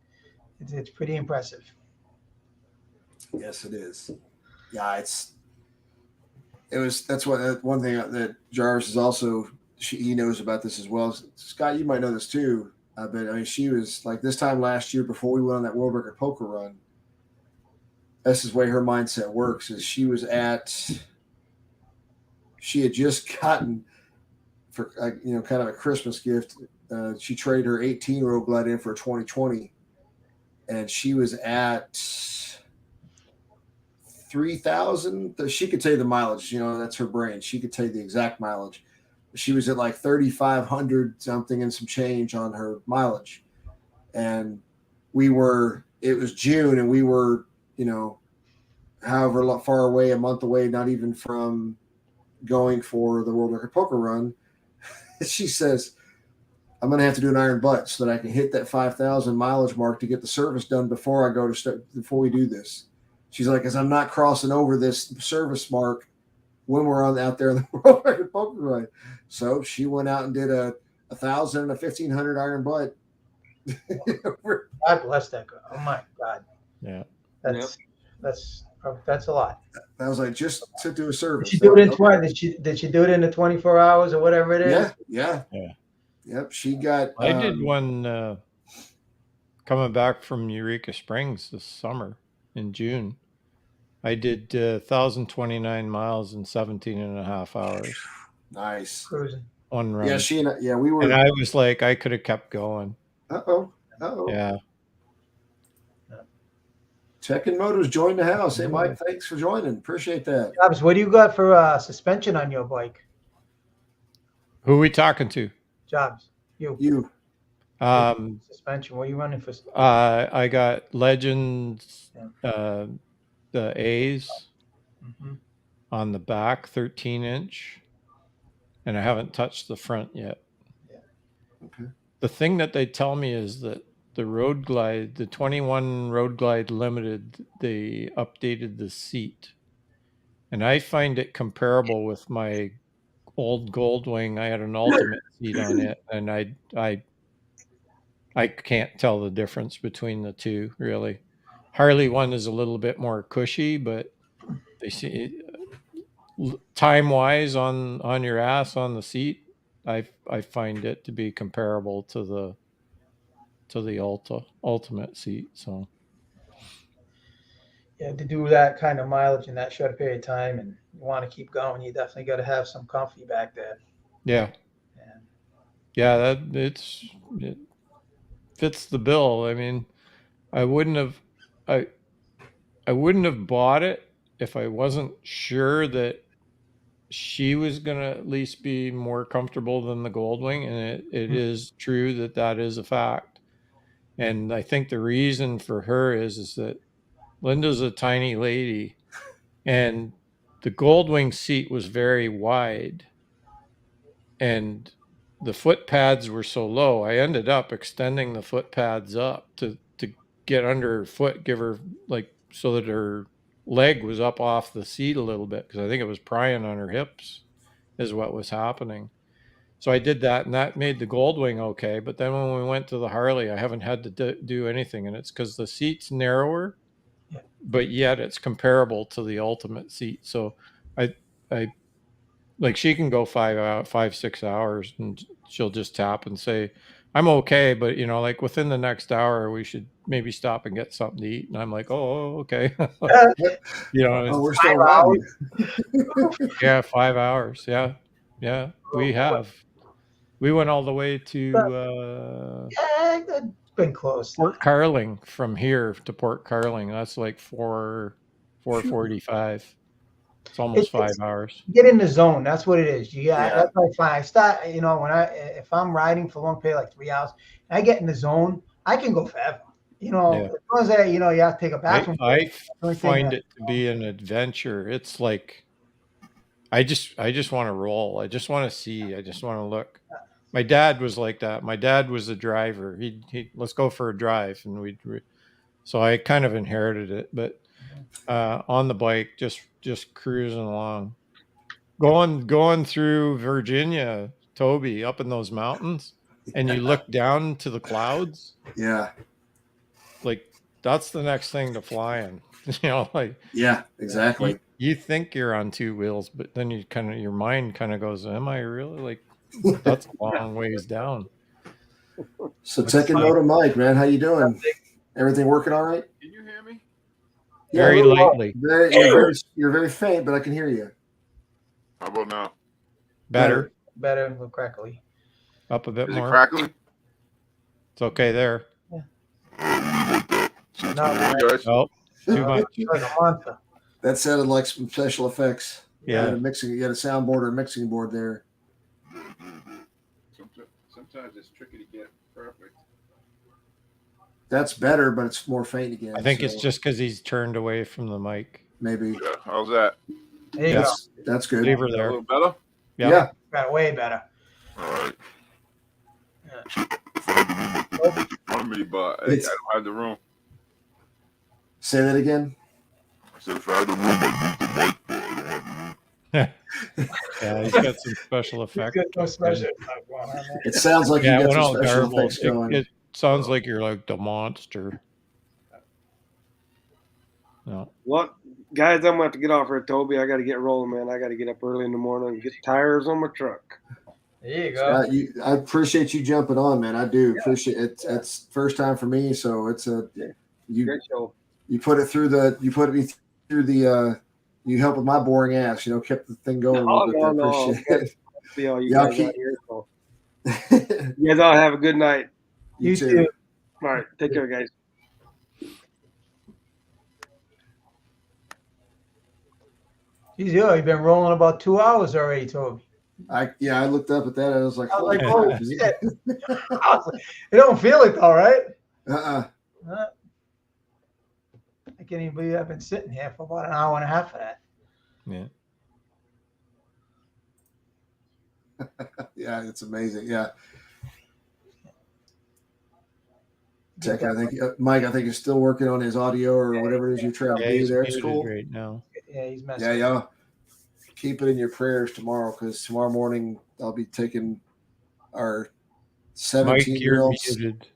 It's pretty impressive. Yes, it is. Yeah, that's one thing that Jarvis is also he knows about this as well. Scott, you might know this too. But I mean, she was like this time last year before we went on that world record poker run. This is the way her mindset works. Is she had just gotten for kind of a Christmas gift. She traded her 18-year-old Glide in for a 2020, and she was at 3,000. She could tell you the mileage. That's her brain. She could tell you the exact mileage. She was at like 3,500 something and some change on her mileage, and it was June, and we were however far away, a month away, not even from going for the world record poker run. She says, I'm going to have to do an iron butt so that I can hit that 5,000 mileage mark to get the service done before before we do this. She's like, because I'm not crossing over this service mark when we're out there in the world record poker run. So she went out and did a 1,000 and a 1,500 iron butt. God bless that girl. Oh my God. Yeah. That's a lot. I was like, just to do a service. Did she do it in 20? Did she do it in the 24 hours or whatever it is? Yeah. Yep. She got. I did one coming back from Eureka Springs this summer in June. I did 1,029 miles in 17 and a half hours. Nice. Cruising. One run. Yeah, we were. And I was like, I could have kept going. Uh-oh. Yeah. Techin Moto's joined the house. Hey, Mike, thanks for joining. Appreciate that. Jarvis, what do you got for suspension on your bike? Who are we talking to? Jarvis, you. Suspension. What are you running for? I got Legends, the A's. Mm-hmm. on the back, 13-inch, and I haven't touched the front yet. Okay. The thing that they tell me is that the Road Glide, the 21 Road Glide Limited, they updated the seat. And I find it comparable with my old Goldwing. I had an Ultimate seat on it, and I can't tell the difference between the two, really. Harley one is a little bit more cushy, but they see time-wise on your ass on the seat, I find it to be comparable to the Ultimate seat. So Yeah, to do that kind of mileage in that short period of time, and you want to keep going, you definitely got to have some comfy back there. yeah, it fits the bill. I mean, I wouldn't have bought it if I wasn't sure that she was going to at least be more comfortable than the Goldwing. And it is true that is a fact. And I think the reason for her is that Linda's a tiny lady, and the Goldwing seat was very wide, and the foot pads were so low. I ended up extending the foot pads up to get under her foot, give her so that her leg was up off the seat a little bit, because I think it was prying on her hips is what was happening. So I did that, and that made the Goldwing okay. But then when we went to the Harley, I haven't had to do anything, and it's because the seat's narrower, but yet it's comparable to the Ultimate seat. So I she can go 5-6 hours, and she'll just tap and say, I'm okay, but within the next hour, we should maybe stop and get something to eat. And I'm like, oh, okay. We're still riding. Yeah, 5 hours. Yeah. We went all the way to It's been close. Port Carling. From here to Port Carling, that's like 4:45. It's almost 5 hours. Get in the zone. That's what it is. That's what I find. I start, if I'm riding for a long period, like 3 hours, and I get in the zone, I can go forever. As long as you have to take a bathroom. I find it to be an adventure. It's like, I just want to roll. I just want to see. I just want to look. My dad was like that. My dad was a driver. He let's go for a drive, and so I kind of inherited it. But on the bike, just cruising along, going through Virginia, Toby, up in those mountains, and you look down to the clouds. Yeah, that's the next thing to flying. Yeah, exactly. You think you're on two wheels, but then your mind kind of goes, am I really? That's a long ways down. So Techin Moto Mike, man, how you doing? Everything working all right? Can you hear me? Yeah, very lightly. You're very faint, but I can hear you. How about now? Better, a little crackly. Up a bit Is more. it crackling? It's okay there. Guys? Oh, too much. Like a monster. That sounded like some special effects. Yeah. You got a soundboard or a mixing board there. Sometimes it's tricky to get perfect. That's better, but it's more faint again. I think it's just because he's turned away from the mic. Maybe. Yeah, how's that? There you go. That's good. Leave her A there. little better? Yeah. Got way better. All right. But I don't have the room. Say that again. I said if I had the room, I'd use the mic, but I don't have the room. Yeah, he's got some special effects. It sounds like you got some special terrible. effects going. It sounds like you're like the monster. No. Well, guys, I'm gonna have to get off here, Toby. I got to get rolling, man. I got to get up early in the morning and get tires on my truck. There you go. I appreciate you jumping on, man. I do appreciate it. It's first time for me, so it's Great show. You put me through the you helped with my boring ass, kept the thing going a little bit. No. Appreciate it. See all you guys out here. So. You guys all have a good night. You too. All right, take care, guys. Geez, you've been rolling about 2 hours already, Toby. I looked up at that. I was like, holy shit. It don't feel it though, right? I can't even believe I've been sitting here for about an hour and a half of that. Yeah. Yeah, it's amazing. Yeah. Tech, I think Mike, I think is still working on his audio or whatever it is you're trying to do he's there. muted School. right now. Yeah, he's messing. Yeah, yeah. Keep it in your prayers tomorrow, because tomorrow morning I'll be taking our Mike, you're 17-year-old. muted.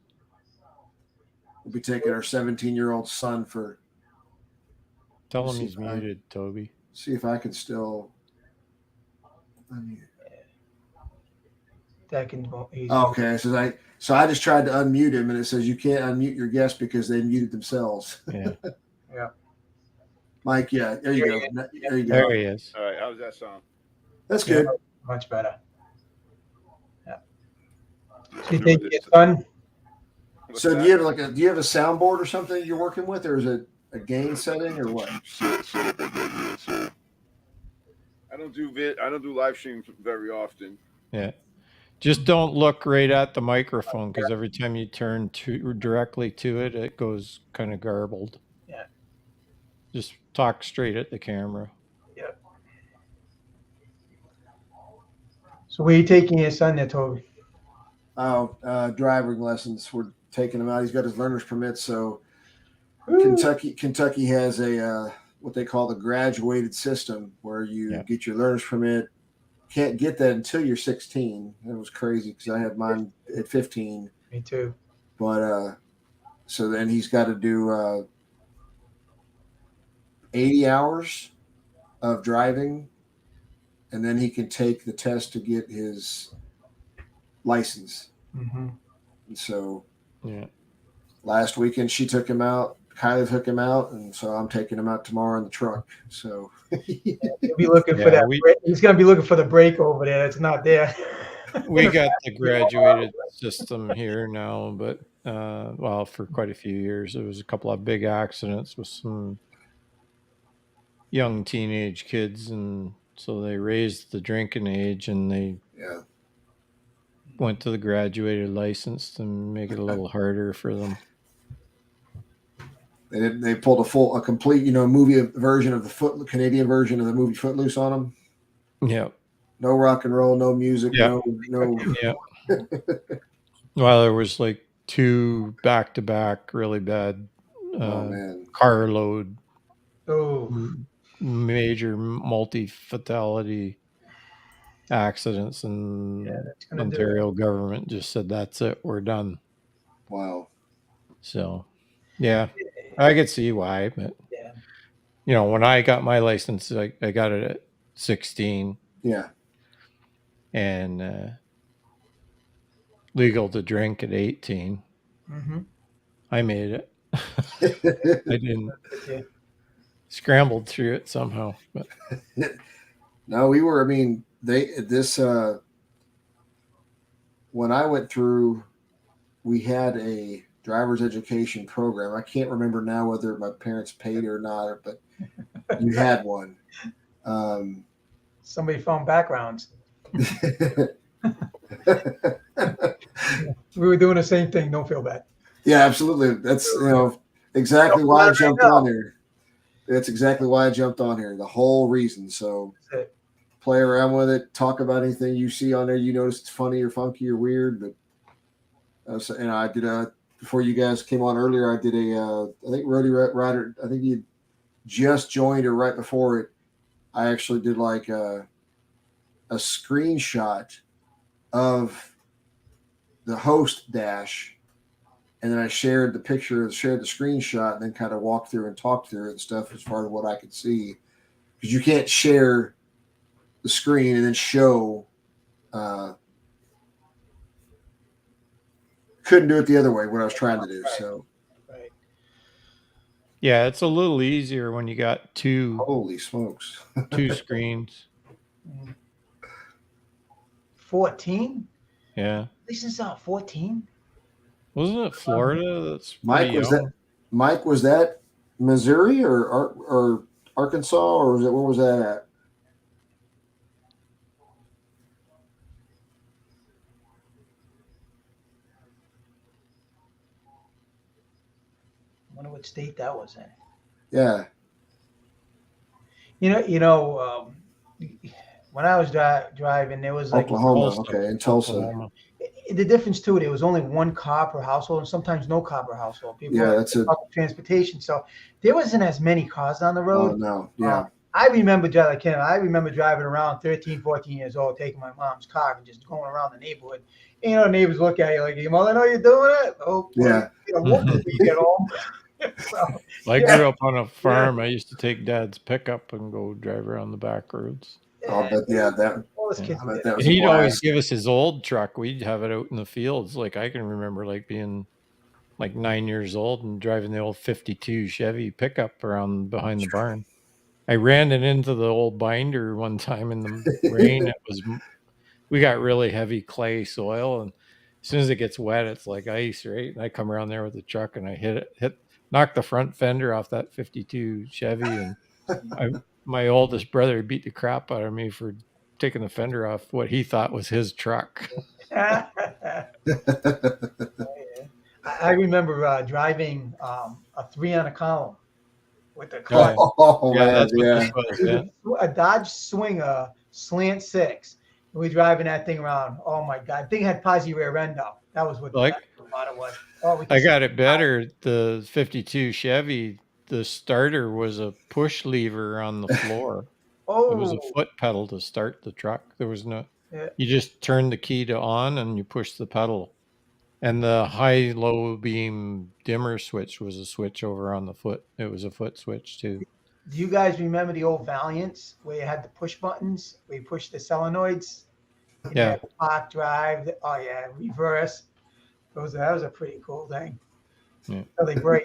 We'll be taking our 17-year-old son for. Tell him he's muted, Toby. See if I can still. That can. Okay, so I just tried to unmute him, and it says you can't unmute your guest because they muted themselves. Yeah. Yeah. Mike, yeah, there you go. There you go. There he is. All right, how does that sound? That's good. Much better. Yeah. Yeah, So you think it's done? What's So that? do you have a soundboard or something you're working with, or is it a gain setting or what? Set up like that, yeah. So I don't do live streams very often. Yeah. Just don't look right at the microphone, because every time you turn directly to it, it goes kind of garbled. Yeah. Just talk straight at the camera. Yeah. So where are you taking your son there, Toby? Oh, driving lessons. We're taking him out. He's got his learner's permit. So Kentucky has a what they call the graduated system, where you get your learner's permit. Can't get that until you're 16. It was crazy because I had mine at 15. Me too. But so then he's got to do 80 hours of driving, and then he can take the test to get his license. Mm-hmm. And so Yeah. last weekend she took him out. Kylie took him out, and so I'm taking him out tomorrow in the truck. So He'll be looking for that. He's going to be looking for the brake over there. It's not there. We got the graduated system here now, but well, for quite a few years, there was a couple of big accidents with some young teenage kids, and so they raised the drinking age, and they went to the graduated license to make it a little harder for them. They pulled a complete movie version of the Canadian version of the movie Footloose on them. Yeah. No rock and roll, no music, no. Yeah. Well, there was like 2 back-to-back really bad carload, major multi-fatality accidents, and Ontario government just said, that's it, we're done. Wow. So, yeah, I could see why, but when I got my license, I got it at 16. Yeah. And legal to drink at 18. Mm-hmm. I made it. I didn't. Scrambled through it somehow. But. No, we were. I mean, when I went through, we had a driver's education program. I can't remember now whether my parents paid or not, but you had one. Somebody found backgrounds. We were doing the same thing. Don't feel bad. Yeah, absolutely. That's exactly why I jumped on here. That's exactly why I jumped on here. The whole reason. So play around with it. Talk about anything you see on there. You notice it's funny or funky or weird. But I did before you guys came on earlier. I did I think RHODYRIDERZ. I think you just joined or right before it. I actually did like a screenshot of the host dash, and then I shared the picture, shared the screenshot, and then kind of walked through and talked through it and stuff as far as what I could see, because you can't share the screen and then show. Couldn't do it the other way, what I was trying to do. So, yeah, it's a little easier when you got two. Holy smokes! 2 screens. 14? Yeah. License out 14? Wasn't it Florida? That's Mike. Was that Missouri or Arkansas, or where was that at? I wonder what state that was in. Yeah. when I was driving, there was like Oklahoma, Tulsa. okay, in Tulsa. Oklahoma. the difference too. There was only one car per household, and sometimes no car per household. People Yeah, had that's it. public transportation, so there wasn't as many cars on the Oh road. no, yeah. I remember driving around 13, 14 years old, taking my mom's car and just going around the neighborhood. And, you know, neighbors look at you like, "Your mother know you're doing it?" Oh, Yeah. You know, what when you get home? So, I yeah. grew up on a farm. I used to take Dad's pickup and go drive around the back roads. I'll bet, yeah, that, all those Yeah. kids I bet did. that was And a he'd always blast. give us his old truck. We'd have it out in the fields. Like I can remember like being like 9 years old and driving the old 52 Chevy pickup around behind the barn. I ran it into the old binder one time in the rain. We got really heavy clay soil, and as soon as it gets wet, it's like ice, right? And I come around there with the truck and I knocked the front fender off that 52 Chevy. And my oldest brother beat the crap out of me for taking the fender off what he thought was his truck. I remember driving a 3 on a column with the car. Oh Yeah, man, that's what yeah. this was. Yeah. A Dodge Swinger slant 6. And we driving that thing around. Oh my God, thing had posi rear end up. That was what the Like- bottom was. Oh, I got it better. The 52 Chevy, the starter was a push lever on the floor. Oh, It was a foot pedal to start the truck. There was no, Yeah. you just turn the key to on and you push the pedal. And the high low beam dimmer switch was a switch over on the foot. It was a foot switch too. Do you guys remember the old Valiants where you had the push buttons, where you push the solenoids? And you Yeah. had the park drive. Oh yeah, reverse. That was a pretty cool thing. Yeah. Until they break.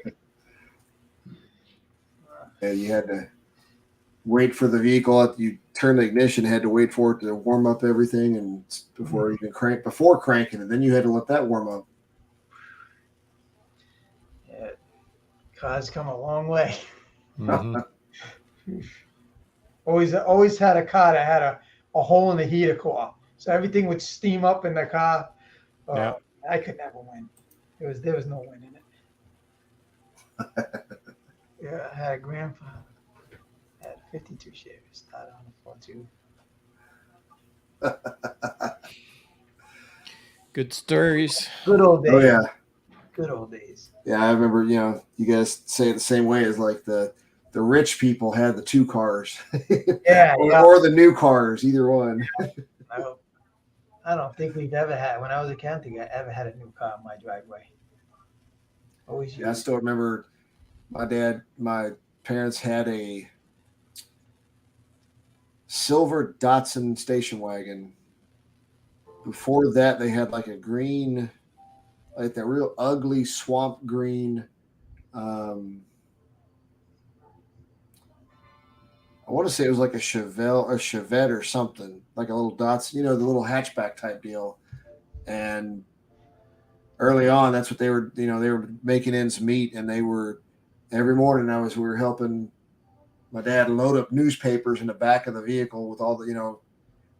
Yeah, you had to wait for the vehicle. You turn the ignition, had to wait for it to warm up everything, and before you can cranking, and then you had to let that warm up. Yeah, cars come a long way. Mhm. Always had a car that had a hole in the heater core, so everything would steam up in the car. Yeah. I could never win. There was no win in it. Yeah, I had a grandfather. I had a 52 Chevy, started on a 4.2. Good stories. Good old days. Oh yeah, Good old days. yeah. I remember. You know, you guys say it the same way as like the rich people had the 2 cars, Yeah, yeah. or the new cars, either one. I don't think we've ever had, when I was a kid, I think I ever had a new car in my driveway. Always Yeah, I used. still remember my parents had a silver Datsun station wagon. Before that, they had like a green, like that real ugly swamp green. I want to say it was like a Chevette or something, like a little Datsun, you know, the little hatchback type deal. And early on, that's what they were, you know, they were making ends meet, and they were every morning we were helping my dad load up newspapers in the back of the vehicle with all the, you know,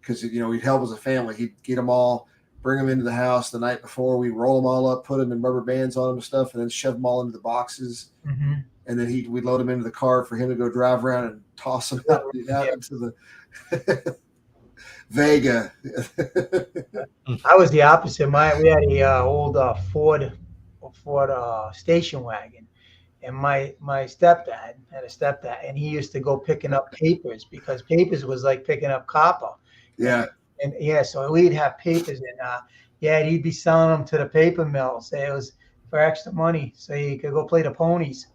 because, you know, we'd help as a family. He'd get them all, bring them into the house the night before. We'd roll them all up, put them in rubber bands on them and stuff, and then shove them all into the boxes. Mm-hmm. And then we'd load them into the car for him to go drive around and toss them out into the Vega. I was the opposite. We had a old Ford station wagon, and my stepdad had a stepdad, and he used to go picking up papers, because papers was like picking up copper. Yeah. And yeah, so we'd have papers, and he'd be selling them to the paper mills. It was for extra money, so you could go play the ponies.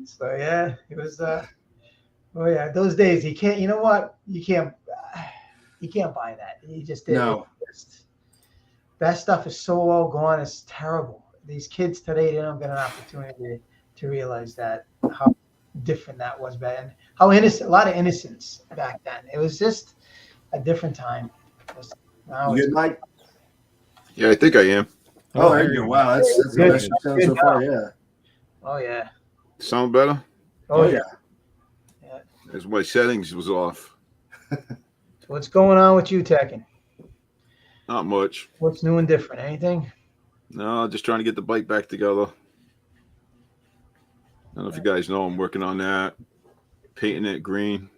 So yeah, it was. Oh yeah, those days you can't. You know what? You can't buy that. You just didn't. No. That stuff is so all gone. It's terrible. These kids today, they don't get an opportunity to realize that, how different that was back then. How innocent, a lot of innocence back then. It was just a different time. Now You good, Mike? Yeah, I think I am. Oh, there you go. Wow, that's the Good. best sound so far. Yeah. Oh yeah. Sound better? Oh yeah. As my settings was off. So what's going on with you, Techin? Not much. What's new and different? Anything? No, just trying to get the bike back together. I don't know if you guys know, I'm working on that. Painting it green.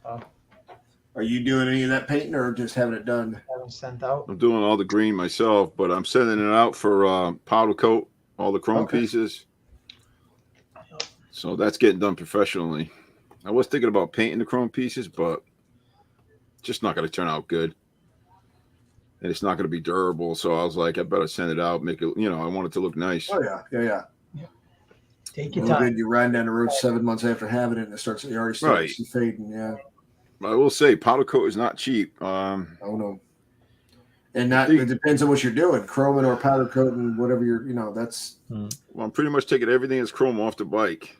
Are you doing any of that painting or just having it done? Haven't sent out. I'm doing all the green myself, but I'm sending it out for powder coat, all the chrome Okay. pieces. So that's getting done professionally. I was thinking about painting the chrome pieces, but it's just not going to turn out good. And it's not going to be durable. So I was like, I better send it out, make it, I want it to look nice. Oh yeah. Take your Well, time. then you're riding down the road 7 months after having it, and it already starts fading. Yeah. I will say powder coat is not cheap. Oh no. And it depends on what you're doing, chroming or powder coating, whatever that's. Well, I'm pretty much taking everything that's chrome off the bike.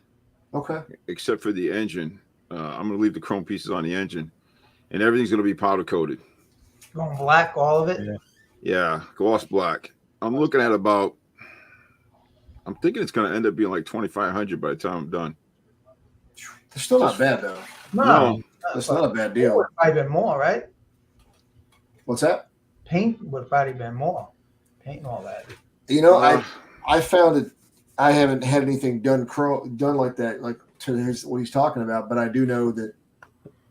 Okay. Except for the engine. I'm going to leave the chrome pieces on the engine, and everything's going to be powder coated. Going black, all of it? Yeah, gloss black. I'm looking at I'm thinking it's going to end up being like $2,500 by the time I'm done. It's still not bad though. No. That's not a bad It deal. would have probably been more, right? What's that? Paint would have probably been more. Paint and all that. I found that I haven't had anything done like that, like what he's talking about, but I do know that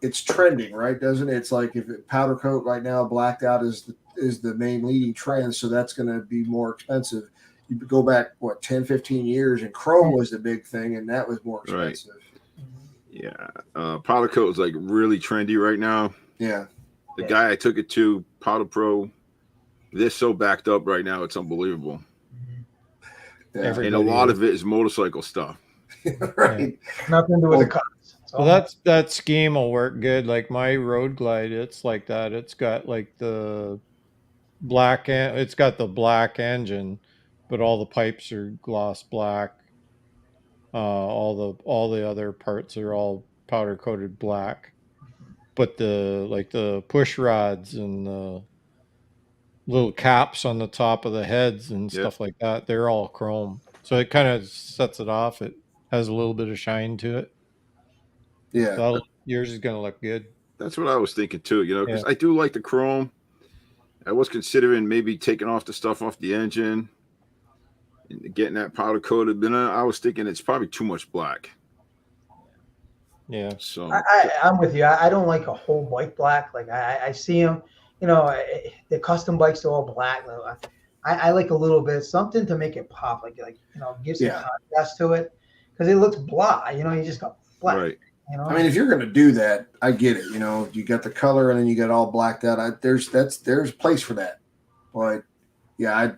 it's trending, right? Doesn't it? It's like if powder coat right now, blacked out is the main leading trend, so that's going to be more expensive. You go back 10, 15 years, and chrome was the big thing, and that was more expensive. Right. Yeah, powder coat is like really trendy right now. Yeah. The guy I took it to, Powder Pro, they're so backed up right now, it's unbelievable. Yeah. And a lot of it is motorcycle stuff. Right. Nothing to do with the cuts. Well, that scheme will work good. Like my Road Glide, it's like that. It's got like the it's got the black engine, but all the pipes are gloss black. All the other parts are all powder coated black, but the push rods and the little caps on the top of the heads and stuff like that, they're all chrome. So it kind of sets it off. It has a little bit of shine to it. Yeah. So yours is going to look good. That's what I was thinking too, because I do like the chrome. I was considering maybe taking off the stuff off the engine and getting that powder coated. Then I was thinking it's probably too much black. Yeah. So I'm with you. I don't like a whole bike black. Like I see them, the custom bikes are all black. I like a little bit, something to make it pop, give some contrast to it, because it looks blah. You just got black. Right. I mean, if you're going to do that, I get it. You got the color and then you got all blacked out. There's a place for that. But yeah,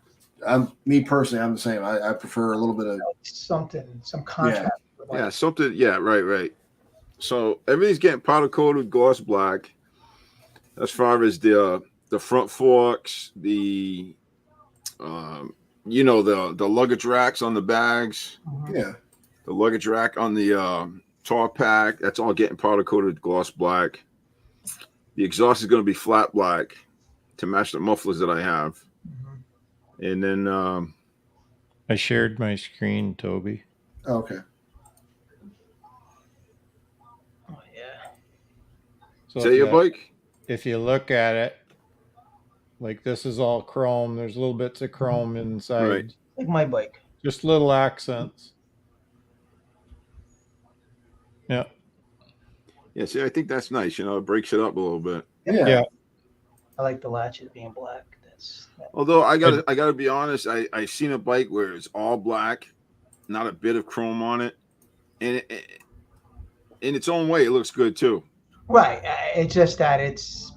me personally, I'm the same. I prefer a little bit of some contrast. Yeah, something. Yeah, right. So everything's getting powder coated, gloss black. As far as the front forks, the luggage racks on the bags. Yeah. The luggage rack on the top pack, that's all getting powder coated gloss black. The exhaust is going to be flat black to match the mufflers that I have. And then I shared my screen, Toby. Okay. Oh yeah. So is that your bike? If you look at it, like this is all chrome. There's little bits of chrome inside. Right. Like my bike. Just little accents. Yeah. Yeah, see, I think that's nice. It breaks it up a little bit. Yeah. I like the latches being black. Although I gotta be honest, I've seen a bike where it's all black, not a bit of chrome on it, and in its own way, it looks good too. Right. It's just that it's,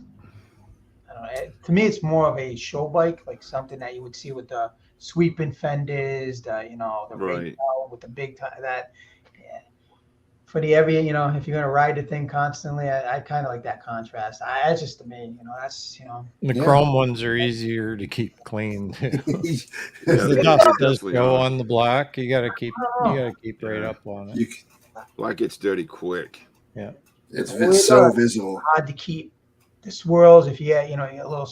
I don't know, to me, it's more of a show bike, like something that you would see with the sweeping fenders, the right. with the big time that. For the if you're gonna ride the thing constantly, I kind of like that contrast. That's just to me, that's The chrome ones are easier to keep clean. The they dust does definitely go are. on the black. You gotta keep right up on it. Black gets dirty quick. Yeah, it's so visible. Hard to keep the swirls if you get a little.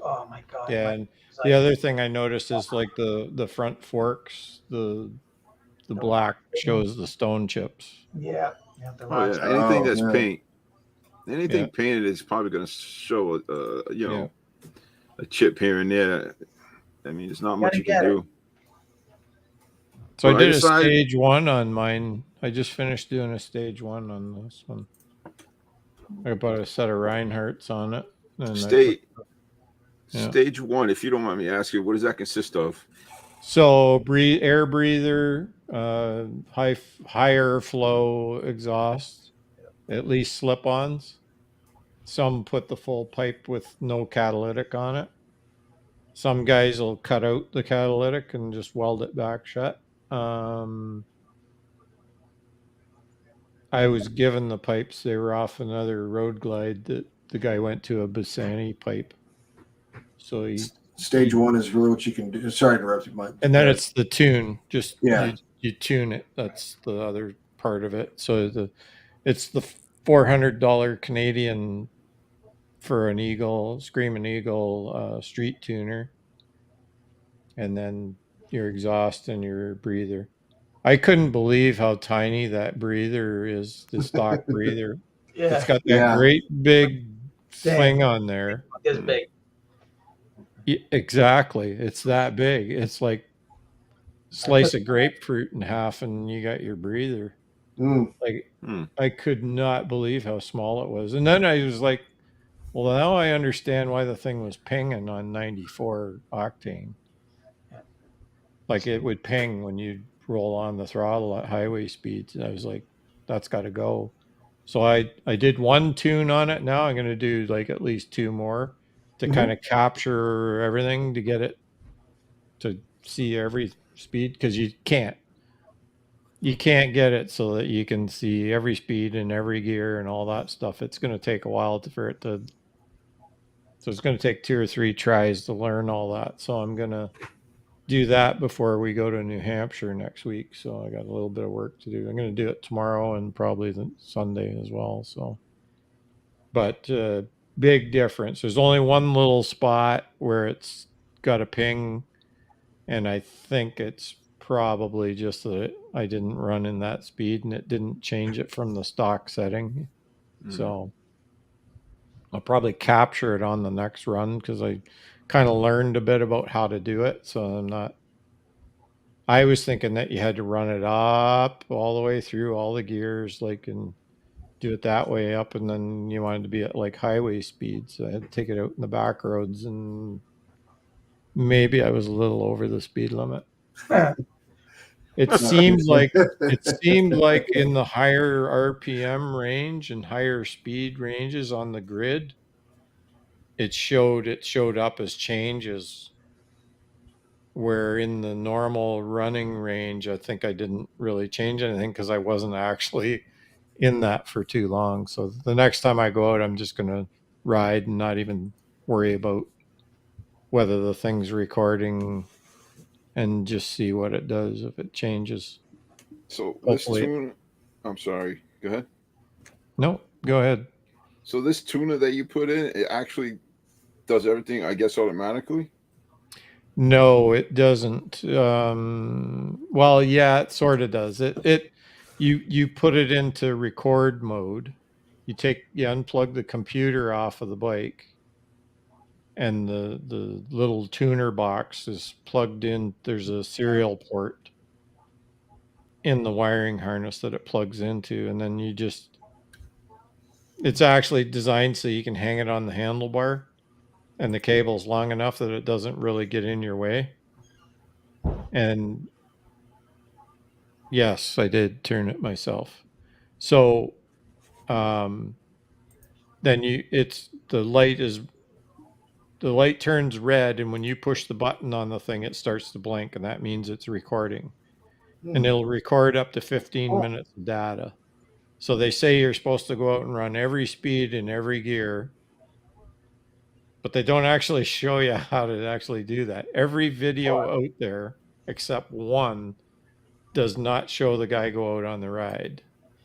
Oh my god. Yeah, and the other thing I noticed is like the front forks, the black shows the stone chips. Yeah. Anything that's paint, anything painted is probably going to show a chip here and there. I mean, there's not much you can do. So I did a stage 1 on mine. I just finished doing a stage 1 on this one. I put a set of Reinhardt's on it. And Stage 1, if you don't mind me asking, what does that consist of? So air breather, higher flow exhaust, at least slip-ons. Some put the full pipe with no catalytic on it. Some guys will cut out the catalytic and just weld it back shut. I was given the pipes. They were off another road glide that the guy went to a Bassani pipe. So Stage 1 is really what you can do. Sorry to interrupt you, Mike. And then it's the tune. Just Yeah. you tune it. That's the other part of it. So it's the $400 Canadian for an Screaming Eagle street tuner, and then your exhaust and your breather. I couldn't believe how tiny that breather is, the stock breather. Yeah. It's got that great big thing on there. It's big. Exactly. It's that big. It's like slice a grapefruit in half and you got your breather. I could not believe how small it was. And then I was like, well, now I understand why the thing was pinging on 94 octane. Like it would ping when you roll on the throttle at highway speeds. And I was like, that's got to go. So I did one tune on it. Now I'm going to do like at least 2 more to kind of capture everything, to get it to see every speed, because you can't get it so that you can see every speed and every gear and all that stuff. It's going to take a while so it's going to take 2 or 3 tries to learn all that. So I'm going to do that before we go to New Hampshire next week. So I got a little bit of work to do. I'm going to do it tomorrow and probably the Sunday as well. So, but big difference. There's only one little spot where it's got a ping, and I think it's probably just that I didn't run in that speed and it didn't change it from the stock setting. So I'll probably capture it on the next run, because I kind of learned a bit about how to do it. So I was thinking that you had to run it up all the way through all the gears, and do it that way up. And then you wanted to be at like highway speed. So I had to take it out in the back roads, and maybe I was a little over the speed limit. It seemed like in the higher RPM range and higher speed ranges on the grid, it showed up as changes, where in the normal running range, I think I didn't really change anything because I wasn't actually in that for too long. So the next time I go out, I'm just going to ride and not even worry about whether the thing's recording, and just see what it does if it changes. So this tune, I'm sorry, go ahead. No, go ahead. So this tuner that you put in, it actually does everything, I guess, automatically? No, it doesn't. Well, yeah, it sort of does. You put it into record mode. You unplug the computer off of the bike, and the little tuner box is plugged in. There's a serial port in the wiring harness that it plugs into, and then it's actually designed so you can hang it on the handlebar, and the cable's long enough that it doesn't really get in your way. And yes, I did turn it myself. So then the light turns red, and when you push the button on the thing, it starts to blink, and that means it's recording. And it'll record up to 15 minutes of data. So they say you're supposed to go out and run every speed in every gear, but they don't actually show you how to actually do that. Every video out there, except one, does not show the guy go out on the ride.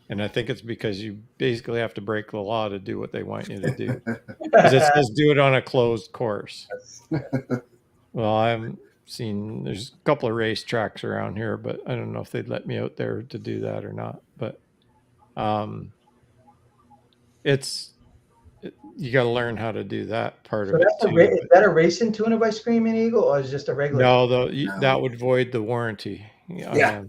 And I think it's because you basically have to break the law to do what they want you to do. Because it says do it on a closed course. Well, I haven't seen, there's a couple of race tracks around here, but I don't know if they'd let me out there to do that or not. But you got to learn how to do that part of it too. Is that a racing tuner by Screaming Eagle, or is it just a regular? No, that would void the warranty. Yeah.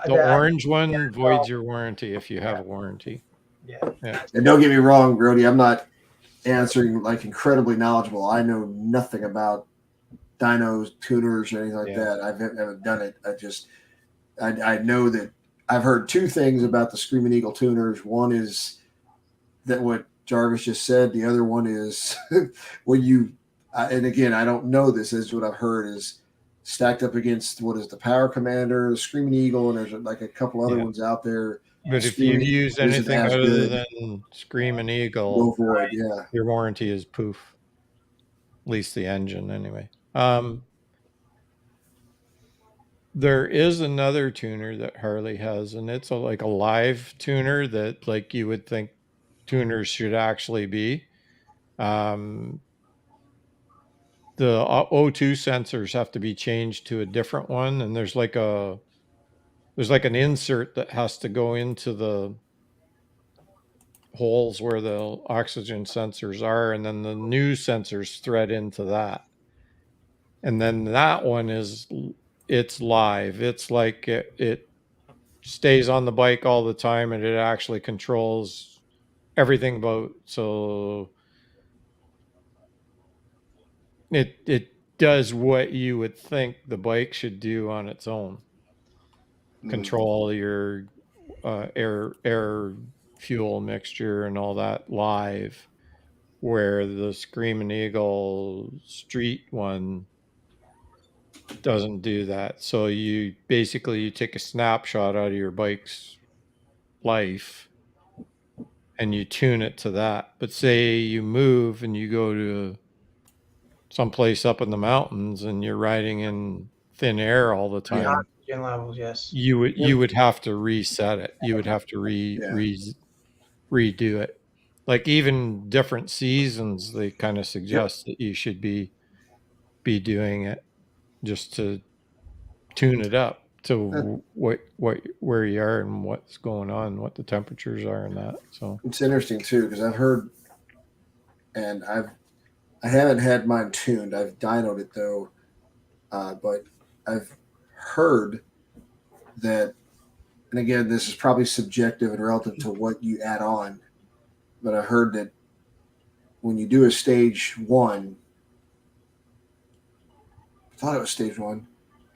The orange one voids your warranty if you have a warranty. Yeah. And don't get me wrong, Brody, I'm not answering like incredibly knowledgeable. I know nothing about dynos, tuners, or anything like that. I've never done it. I know that I've heard two things about the Screaming Eagle tuners. One is that what Jarvis just said. The other one is when you, and again, I don't know this, is what I've heard is stacked up against what is the Power Commander, the Screaming Eagle, and there's like a couple other ones out there. But if you use anything other good. than Screaming Eagle, Go for it, yeah. Your warranty is poof. At least the engine, anyway. There is another tuner that Harley has, and it's like a live tuner that like you would think tuners should actually be. The O2 sensors have to be changed to a different one, and there's like an insert that has to go into the holes where the oxygen sensors are, and then the new sensors thread into that. And then that one it's live. It's like it stays on the bike all the time, and it actually controls everything about, so it does what you would think the bike should do on its own. Control your air fuel mixture and all that live, where the Screaming Eagle street one doesn't do that. So you take a snapshot out of your bike's life and you tune it to that. But say you move and you go to someplace up in the mountains and you're riding in thin air all the time. Oxygen levels, yes. You would have to reset it. You would have to redo it. Like even different seasons, they kind of suggest that you should be doing it just to tune it up to where you are and what's going on, what the temperatures are and that. So it's interesting too, because I've heard, and I haven't had mine tuned. I've dynoed it though, but I've heard that, and again, this is probably subjective and relative to what you add on, but I heard that when you do a stage one, I thought it was stage one.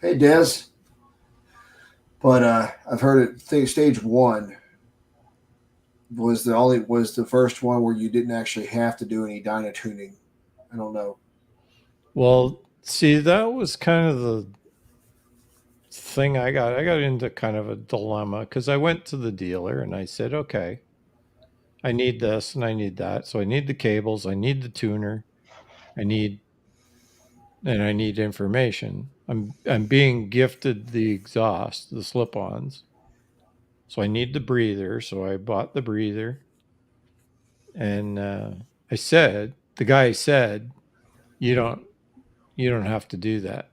Hey, Des. But I've heard it. Stage one was the first one where you didn't actually have to do any dyno tuning. I don't know. Well, see, that was kind of the thing I got into kind of a dilemma, because I went to the dealer and I said, okay, I need this and I need that. So I need the cables, I need the tuner, I need information. I'm being gifted the exhaust, the slip-ons. So I need the breather. So I bought the breather. And the guy said, you don't have to do that.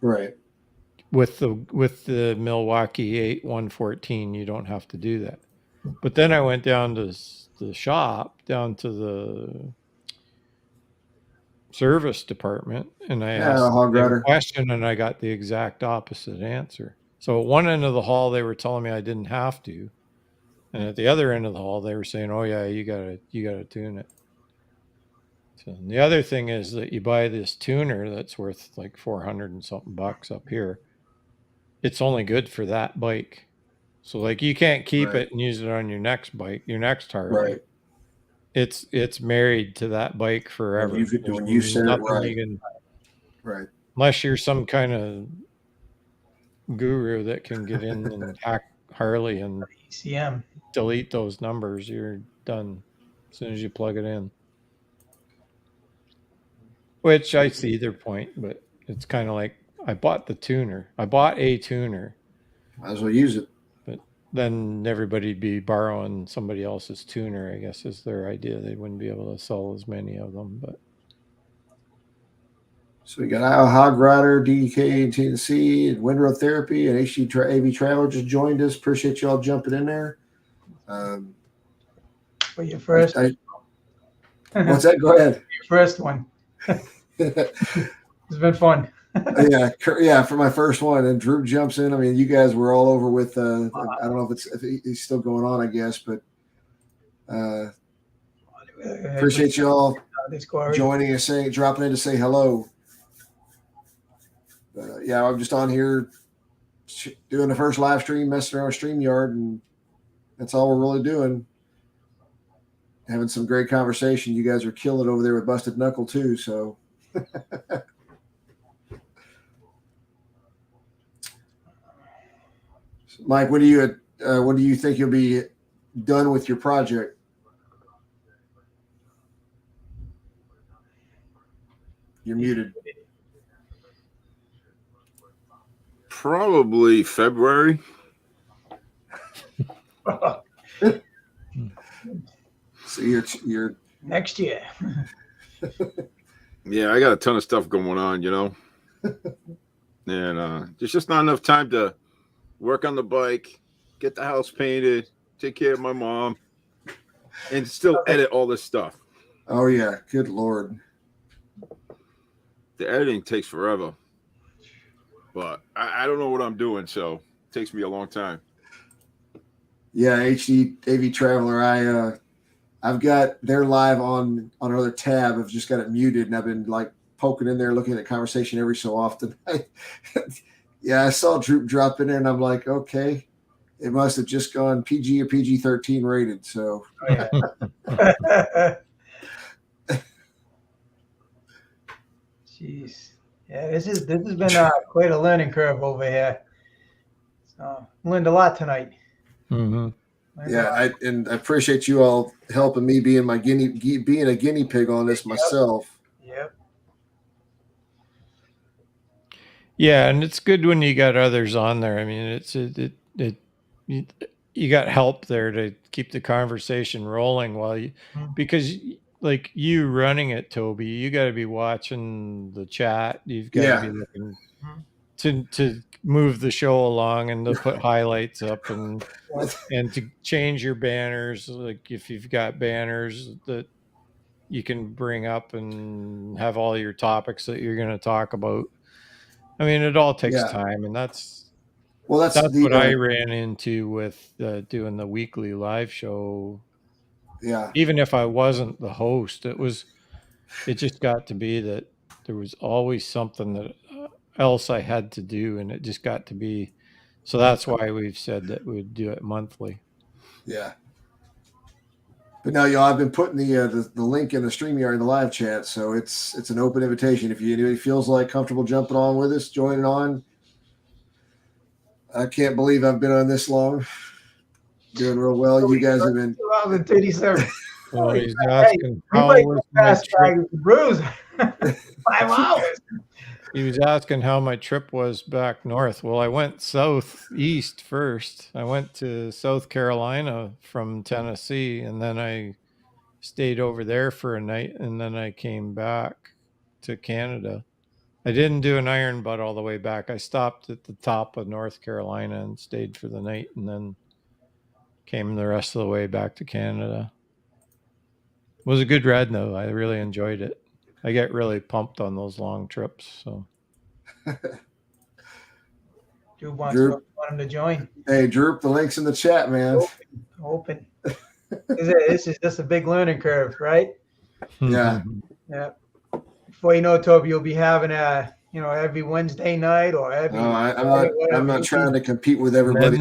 Right. With the Milwaukee 8114, you don't have to do that. But then I went down to the shop, down to the service department, and I asked a question, and I got the exact opposite answer. So at one end of the hall, they were telling me I didn't have to, and at the other end of the hall, they were saying, "Oh yeah, you gotta tune it." So the other thing is that you buy this tuner that's worth like $400 and something bucks up here. It's only good for that bike. So like you can't keep it and use it on your next bike, your next Harley. Right. It's married to that bike forever. When you said it right. Right. Unless you're some kind of guru that can get in and hack Harley and ECM. Delete those numbers, you're done as soon as you plug it in. Which I see their point, but it's kind of like I bought the tuner. I bought a tuner. Might as well use it. But then everybody'd be borrowing somebody else's tuner, I guess is their idea. They wouldn't be able to sell as many of them. But so we got Hog Rider, DK, and Tennessee, and Windrow Therapy, and AV Traveler just joined us. Appreciate y'all jumping in there. For your first. What's that? Go ahead. Your first one. It's been fun. Yeah, for my first one, and Droop jumps in. I mean, you guys were all over with. I don't know if he's still going on, I guess, but Appreciate you all This Corey. joining us, dropping in to say hello. Yeah, I'm just on here doing the first live stream, messing around with StreamYard, and that's all we're really doing. Having some great conversation. You guys are killing it over there with Busted Knuckle too. So, Mike, when do you think you'll be done with your project? You're muted. Probably February. So you're Next year. Yeah, I got a ton of stuff going on, and there's just not enough time to work on the bike, get the house painted, take care of my mom, and still edit all this stuff. Oh yeah, good Lord. The editing takes forever, but I don't know what I'm doing, so it takes me a long time. Yeah, HD AV Traveler. I've got their live on another tab. I've just got it muted, and I've been like poking in there, looking at conversation every so often. Yeah, I saw Droop drop in there, and I'm like, okay, it must have just gone PG or PG-13 rated. So, Oh, yeah. Jeez. Yeah, this has been quite a learning curve over here. So learned a lot tonight. Mm-hmm. yeah, I appreciate you all helping me being a guinea pig on this myself. Yep. Yeah, and it's good when you got others on there. I mean, you got help there to keep the conversation rolling because like you running it, Toby, you got to be watching the chat. You've got to be looking to move the show along and to put highlights up and to change your banners. Like if you've got banners that you can bring up and have all your topics that you're going to talk about. I mean, it all takes time, and that's what I ran into with doing the weekly live show. Yeah. Even if I wasn't the host, it just got to be that there was always something that else I had to do, and it just got to be. So that's why we've said that we'd do it monthly. Yeah. But now, y'all, I've been putting the link in the Streamyard in the live chat, so it's an open invitation. If anybody feels like comfortable jumping on with us, joining on. I can't believe I've been on this long. Doing real well. You guys have been. 2037. Well, he's asking how was my trip. Bruise. 5 hours. He was asking how my trip was back north. Well, I went southeast first. I went to South Carolina from Tennessee, and then I stayed over there for a night, and then I came back to Canada. I didn't do an iron butt all the way back. I stopped at the top of North Carolina and stayed for the night, and then came the rest of the way back to Canada. It was a good ride, though. I really enjoyed it. I get really pumped on those long trips. So, Drew want him to join. Hey, Droop, the link's in the chat, man. Open. This is just a big learning curve, right? Yeah. Yeah. Before you know it, Toby, you'll be having every Wednesday night or every. No, I'm not trying to compete with everybody.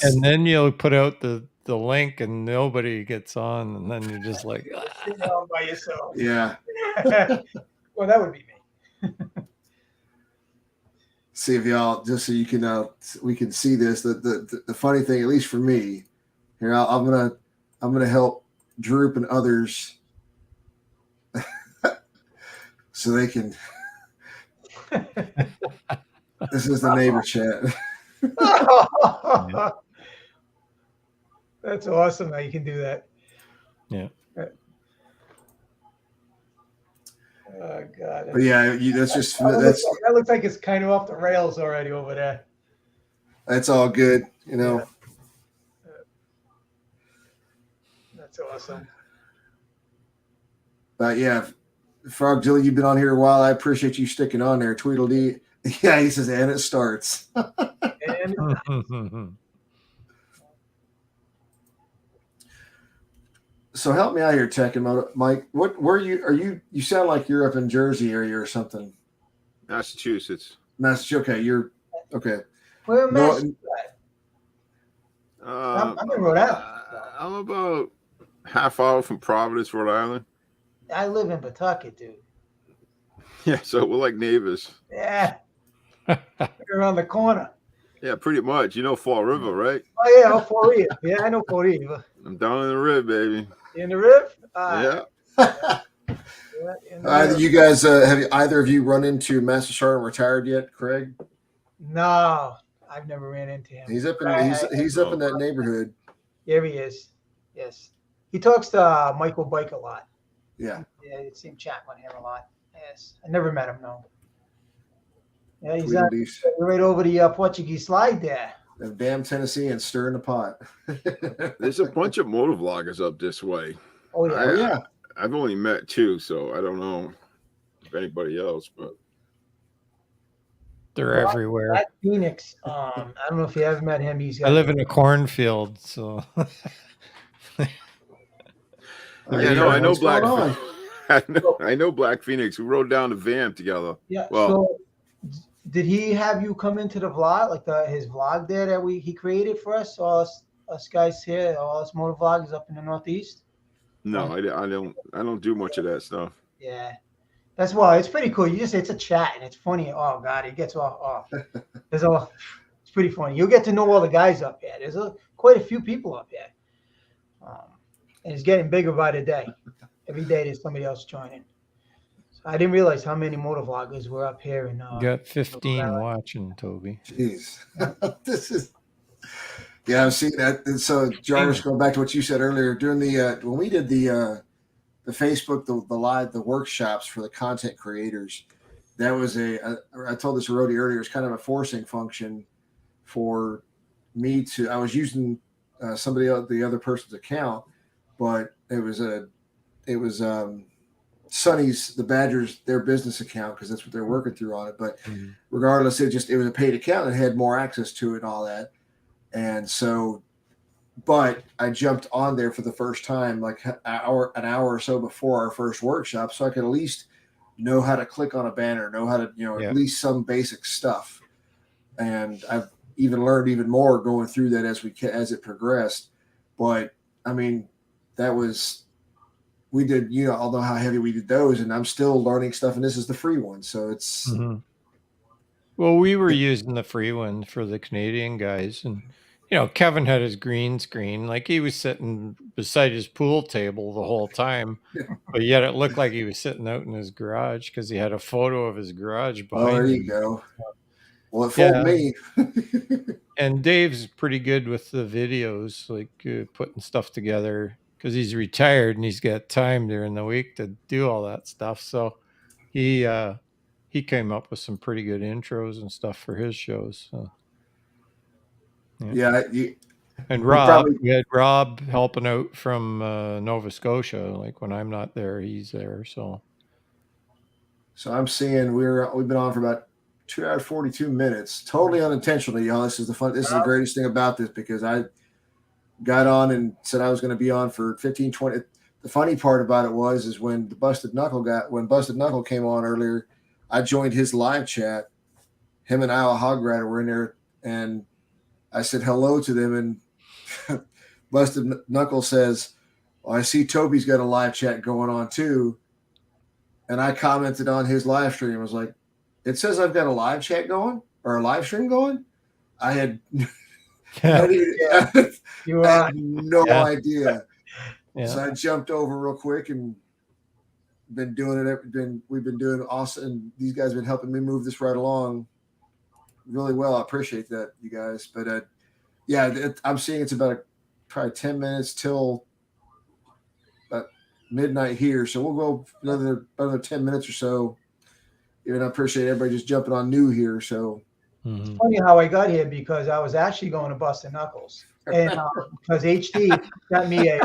And then you'll put out the link, and nobody gets on, and then you're just like, Sit down by yourself. Yeah. Well, that would be me. See if y'all, just so you can we can see this. The funny thing, at least for me, here I'm gonna help Droop and others so they can. This is the neighbor chat. That's awesome that you can do that. Yeah. Oh God. But yeah, that's that looks like it's kind of off the rails already over there. That's all good, Yeah. That's awesome. But yeah, Frogzilla, you've been on here a while. I appreciate you sticking on there. Tweedledee. Yeah, he says, and it starts. So help me out here, Techin Moto. Mike, where you sound like you're up in Jersey area or something. Massachusetts. Okay, you're okay. Where in No, Massachusetts? I'm in Rhode Island. I'm about half hour from Providence, Rhode Island. I live in Pawtucket, dude. Yeah, so we're like neighbors. Yeah. You're around the corner. Yeah, pretty much. You know Fall River, right? Oh, yeah, Fall River. Yeah, I know Fall River. I'm down in the rib, baby. In the rib? Yeah. You guys, have either of you run into Master Sergeant retired yet, Craig? No, I've never ran into him. He's up in he's up in that neighborhood. Here he is. Yes. He talks to Michael Bike a lot. Yeah. Yeah, it seemed chat with him a lot. Yes. I never met him, no. Yeah, he's right over the Portuguese slide there. The damn Tennessee and stirring the pot. There's a bunch of motor vloggers up this way. Oh, yeah. I've only met 2, so I don't know if anybody else, but they're everywhere. Black Phoenix. I don't know if you ever met him. I live in a cornfield, so I know Black. I know Black Phoenix. We rode down the van together. Yeah. Well, so did he have you come into the vlog, like his vlog there that he created for us, all us guys here, all us motor vloggers up in the Northeast? no, I don't do much of that stuff. Yeah. That's why it's pretty cool. It's a chat and it's funny. Oh God, it gets off. It's pretty funny. You'll get to know all the guys up here. There's quite a few people up here, and it's getting bigger by the day. Every day there's somebody else joining. So I didn't realize how many motor vloggers were up here. And got 15 watching, Toby. Jeez, this is. Yeah, I've seen that. And so Jarvis, going back to what you said earlier, during the when we did the Facebook, the workshops for the content creators, that was I told this to Rody earlier, it's kind of a forcing function for me I was using the other person's account, but it was Sonny's, the Badgers, their business account, because that's what they're working through on it. But regardless, it was a paid account and had more access to it and all that. And so, but I jumped on there for the first time, like an hour or so before our first workshop, so I could at least know how to click on a banner, know how to, at least some basic stuff. And I've even learned even more going through that as it progressed. But I mean, we did, I'll know how heavy we did those, and I'm still learning stuff. And this is the free one, so it's. Well, we were using the free one for the Canadian guys, and Kevin had his green screen, like he was sitting beside his pool table the whole time, but yet it looked like he was sitting out in his garage because he had a photo of his garage behind him. There you go. Well, it fooled me. And Dave's pretty good with the videos, like putting stuff together, because he's retired and he's got time during the week to do all that stuff. So he came up with some pretty good intros and stuff for his shows. So. Yeah. And Rob, we had Rob helping out from Nova Scotia. Like when I'm not there, he's there. So I'm seeing we've been on for about 2 hours 42 minutes, totally unintentionally, y'all. This is the greatest thing about this, because I got on and said I was going to be on for 15, 20. The funny part about it is when Busted Knuckle came on earlier, I joined his live chat. Him and Iowa Hogrider were in there, and I said hello to them, and Busted Knuckle says, well, I see Toby's got a live chat going on too. And I commented on his live stream. I was like, it says I've got a live chat going or a live stream going. I had no idea. Yeah. So I jumped over real quick and been doing it. We've been doing awesome. And these guys have been helping me move this right along really well. I appreciate that, you guys. But I'm seeing it's about probably 10 minutes till midnight here. So we'll go another 10 minutes or so. And I appreciate everybody just jumping on new here. So it's funny how I got here, because I was actually going to Busted Knuckles, and because HD got me a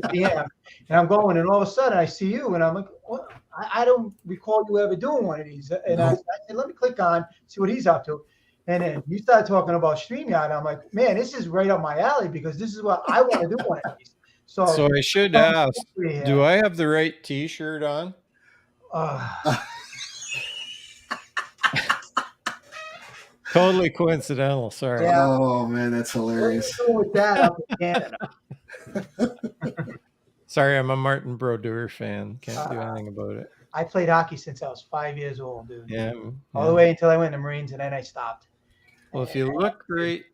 DM, and I'm going, and all of a sudden I see you, and I'm like, what? I don't recall you ever doing one of these. And I said, let me click on, see what he's up to. And then you started talking about Streamyard. I'm like, man, this is right up my alley, because this is what I want to do one of these. So, So I should ask, yeah. do I have the right T-shirt on? Totally coincidental. Sorry. Yeah. Oh man, that's hilarious. What are you doing with that up in Canada? Sorry, I'm a Martin Brodeur fan. Can't do anything about it. I played hockey since I was 5 years old, dude. Yeah. All the way until I went in the Marines, and then I stopped. Well, if you look right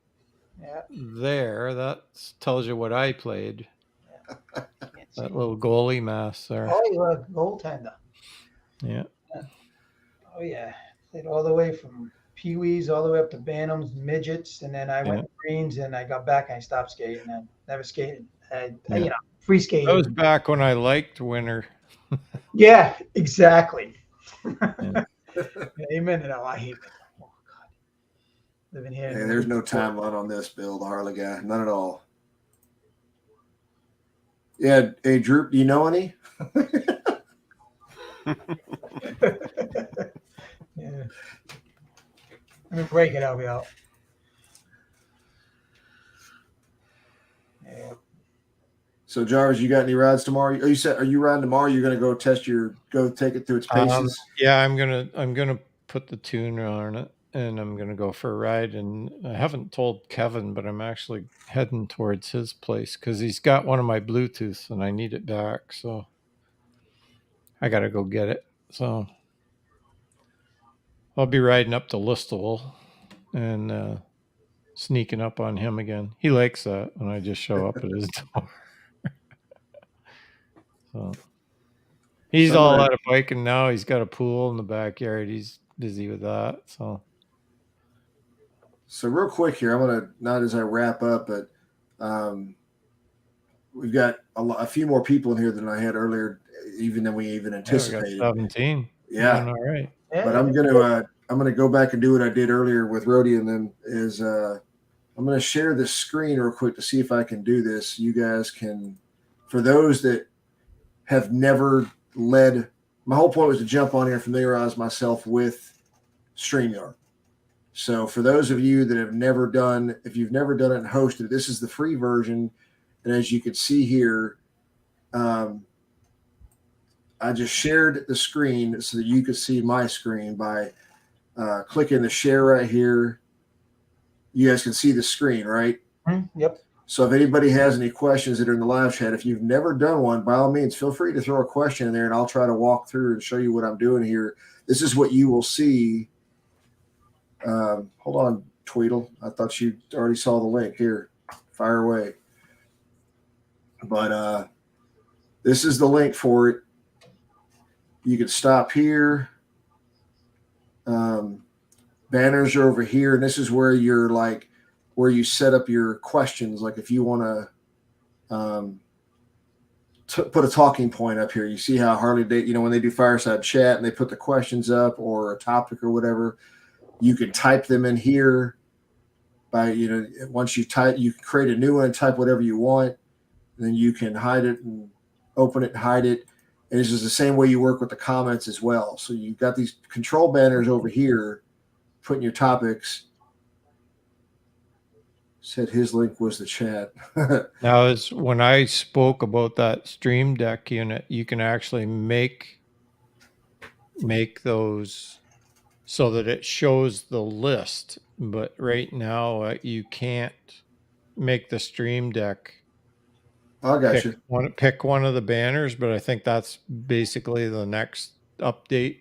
Yeah. there, that tells you what I played. Can't see. That little goalie mask there. Oh, you're a goaltender. Yeah. Oh yeah, played all the way from Pee-wees all the way up to Bantams, midgets, and then I went to Marines, and I got back and I stopped skating. I never skated. You know, free skating. That was back when I liked winter. Yeah, exactly. Yeah. Amen to that. I hate it. Oh God, living here. Hey, there's no timeline on this, Bill, the Harley guy. None at all. Yeah. Hey, Droop, do you know any? Yeah. Let me break it. I'll be out. Yeah. So, Jarvis, you got any rides tomorrow? Oh, you said, are you riding tomorrow? You're going to go take it through its paces? Yeah, I'm gonna put the tuner on it, and I'm gonna go for a ride. And I haven't told Kevin, but I'm actually heading towards his place because he's got one of my Bluetooths, and I need it back. So I gotta go get it. So I'll be riding up to Listowel and sneaking up on him again. He likes that when I just show up at his door. So he's all out of biking now. He's got a pool in the backyard. He's busy with that. So real quick here, I'm gonna, not as I wrap up, but we've got a few more people in here than I had earlier, even than we even anticipated. We got 17. Yeah. All right. But I'm gonna go back and do what I did earlier with Rhody, and then I'm gonna share this screen real quick to see if I can do this. You guys can, for those that have never led, my whole point was to jump on here and familiarize myself with StreamYard. So for those of you that have never done, if you've never done it and hosted, this is the free version. And as you can see here, I just shared the screen so that you could see my screen by clicking the share right here. You guys can see the screen, right? Yep. So if anybody has any questions that are in the live chat, if you've never done one, by all means, feel free to throw a question in there, and I'll try to walk through and show you what I'm doing here. This is what you will see. Hold on, Tweedle. I thought you already saw the link. Here, fire away. But this is the link for it. You can stop here. Banners are over here, and this is where you're like, where you set up your questions. Like if you want to put a talking point up here, you see how Harley, when they do fireside chat and they put the questions up or a topic or whatever, you can type them in here by, once you type, you can create a new one and type whatever you want. And then you can hide it and open it and hide it. And this is the same way you work with the comments as well. So you've got these control banners over here, putting your topics. Said his link was the chat. Now, is when I spoke about that Stream Deck unit, you can actually make those so that it shows the list. But right now, you can't make the Stream Deck. I got you. Pick one of the banners, but I think that's basically the next update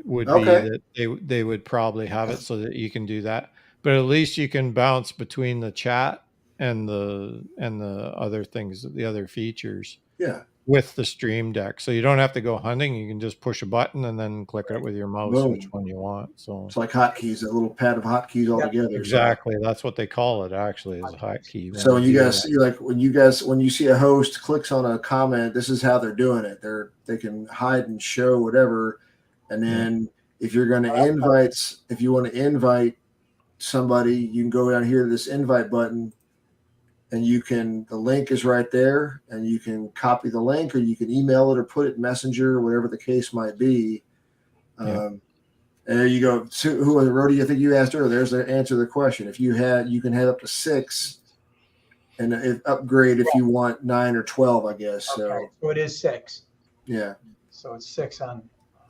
would be that they would probably have it so that you can do that. But at least you can bounce between the chat and the other things, the other features. Yeah. With the Stream Deck, so you don't have to go hunting. You can just push a button and then click it with your mouse, Boom. which one you want. So it's like hotkeys, a little pad of hotkeys all together. Exactly, that's what they call it. Actually, is a hotkey. So when you guys see, like when you see a host clicks on a comment, this is how they're doing it. They can hide and show whatever, and then if you're going to if you want to invite somebody, you can go down here to this invite button. And the link is right there, and you can copy the link, or you can email it or put it in Messenger, or whatever the case might be. And there you go. So, who was it, Rhody? I think you asked earlier. There's the answer to the question. If you can have up to 6, and it upgrade if you want 9 or 12, I guess. So Okay, so it is 6. yeah. So it's 6 on.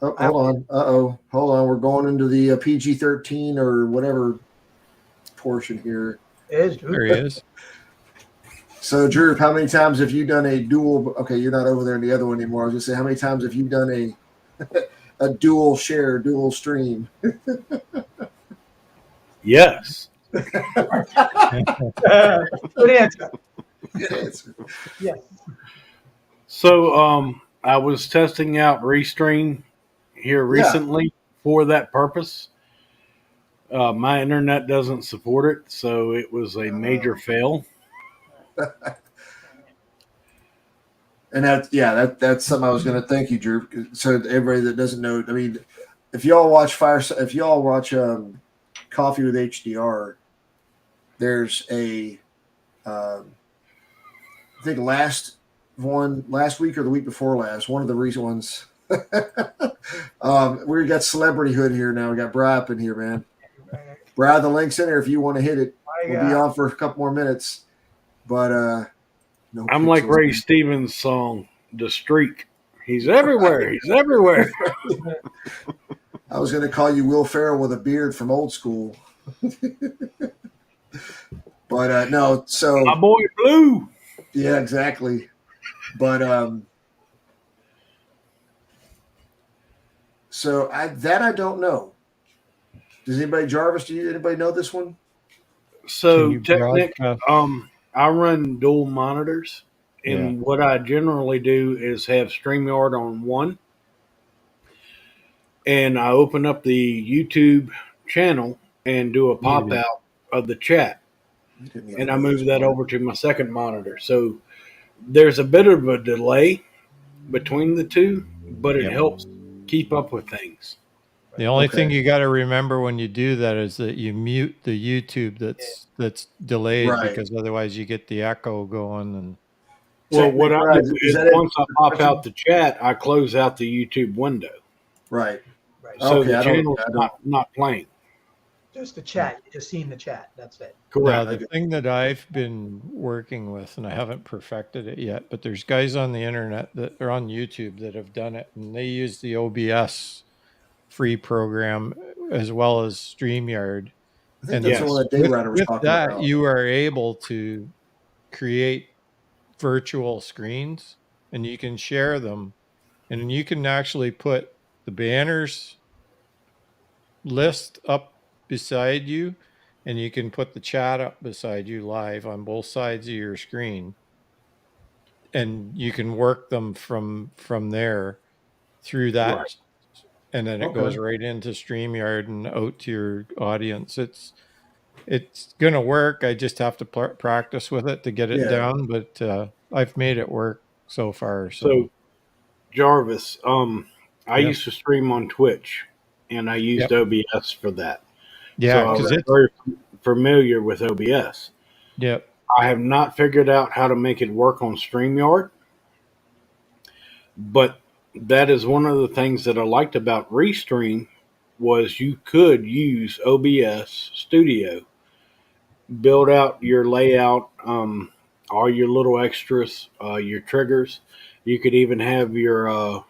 Oh, hold on. Hold on. We're going into the PG-13 or whatever portion here. It is, Drew. There he is. So, Drew, how many times have you done a dual? Okay, you're not over there in the other one anymore. I was going to say, how many times have you done a dual share, dual stream? Yes. Good answer. Good answer. Yes. So I was testing out Restream here recently for that purpose. My internet doesn't support it, so it was a major fail. And that's something I was going to thank you, Drew. So everybody that doesn't know, I mean, if y'all watch Coffee with HDR, there's a I think last week or the week before last, one of the recent ones. We got celebrity hood here now. We got Bri up in here, man. Bri, the link's in there if you want to hit it. We'll be on for a couple more minutes. But no, I'm like Ray Stevens' song, "The Streak." He's everywhere. He's everywhere. I was going to call you Will Ferrell with a beard from Old School. But no, so My boy Blue. yeah, exactly. But so I don't know. Does anybody, Jarvis? Anybody know this one? So Can you TechNick, broadcast? I run dual monitors, and what I generally do is have StreamYard on one, and I open up the YouTube channel and do a pop out of the chat, and I move that over to my second monitor. So there's a bit of a delay between the two, but it helps keep up with things. The only thing you got to remember when you do that is that you mute the YouTube that's delayed, Right. because otherwise you get the echo going. And Well, what I do is that it? once I pop out the chat, I close out the YouTube window. Right. So Okay, the channel's not playing. Just the chat. You're just seeing the chat. That's it. now, Correct. the thing that I've been working with, and I haven't perfected it yet, but there's guys on the internet that are on YouTube that have done it, and they use the OBS free program as well as StreamYard. I think And that's the one that Dayrider was with talking that, about. you are able to create virtual screens, and you can share them, and you can actually put the banners list up beside you, and you can put the chat up beside you live on both sides of your screen, and you can work them from there through that. Right. And then it goes right into StreamYard and out to your audience. It's going to work. I just have to practice with it to get it down, but I've made it work so far. So Jarvis, I used to stream on Twitch, and I used OBS for that. Yeah, so because I'm very familiar with OBS. Yep. I have not figured out how to make it work on StreamYard, but that is one of the things that I liked about Restream was you could use OBS Studio, build out your layout, all your little extras, your triggers. You could even have your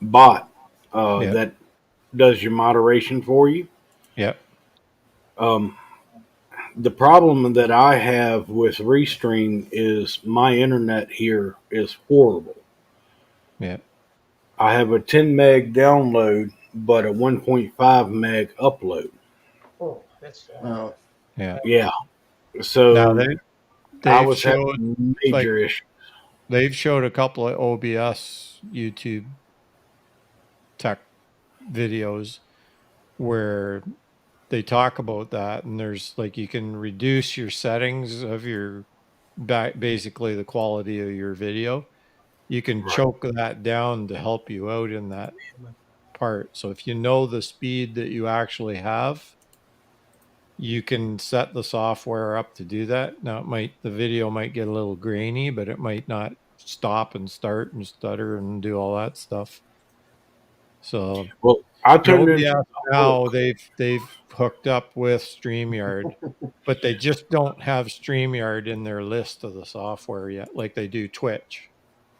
bot that does your moderation for you. Yep. The problem that I have with Restream is my internet here is horrible. Yeah. I have a 10 meg download, but a 1.5 meg upload. Oh, that's Yeah. So now I was having major issues. They've showed a couple of OBS YouTube tech videos where they talk about that, and there's you can reduce your settings of your basically the quality of your video. You can choke that down to help you out in that part. So if you know the speed that you actually have, you can set the software up to do that. Now the video might get a little grainy, but it might not stop and start and stutter and do all that stuff. So Well, I turned it OBS now they've hooked up with StreamYard, but they just don't have StreamYard in their list of the software yet, like they do Twitch.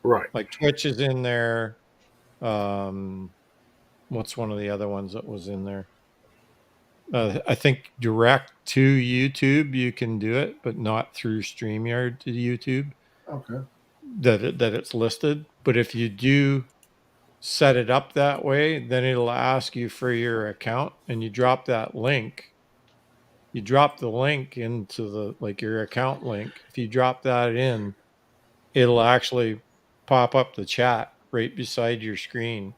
right. Like Twitch is in there. What's one of the other ones that was in there? I think direct to YouTube you can do it, but not through StreamYard to YouTube. Okay. That it's listed. But if you do set it up that way, then it'll ask you for your account, and you drop that link. You drop the link into the like your account link. If you drop that in, it'll actually pop up the chat right beside your screen,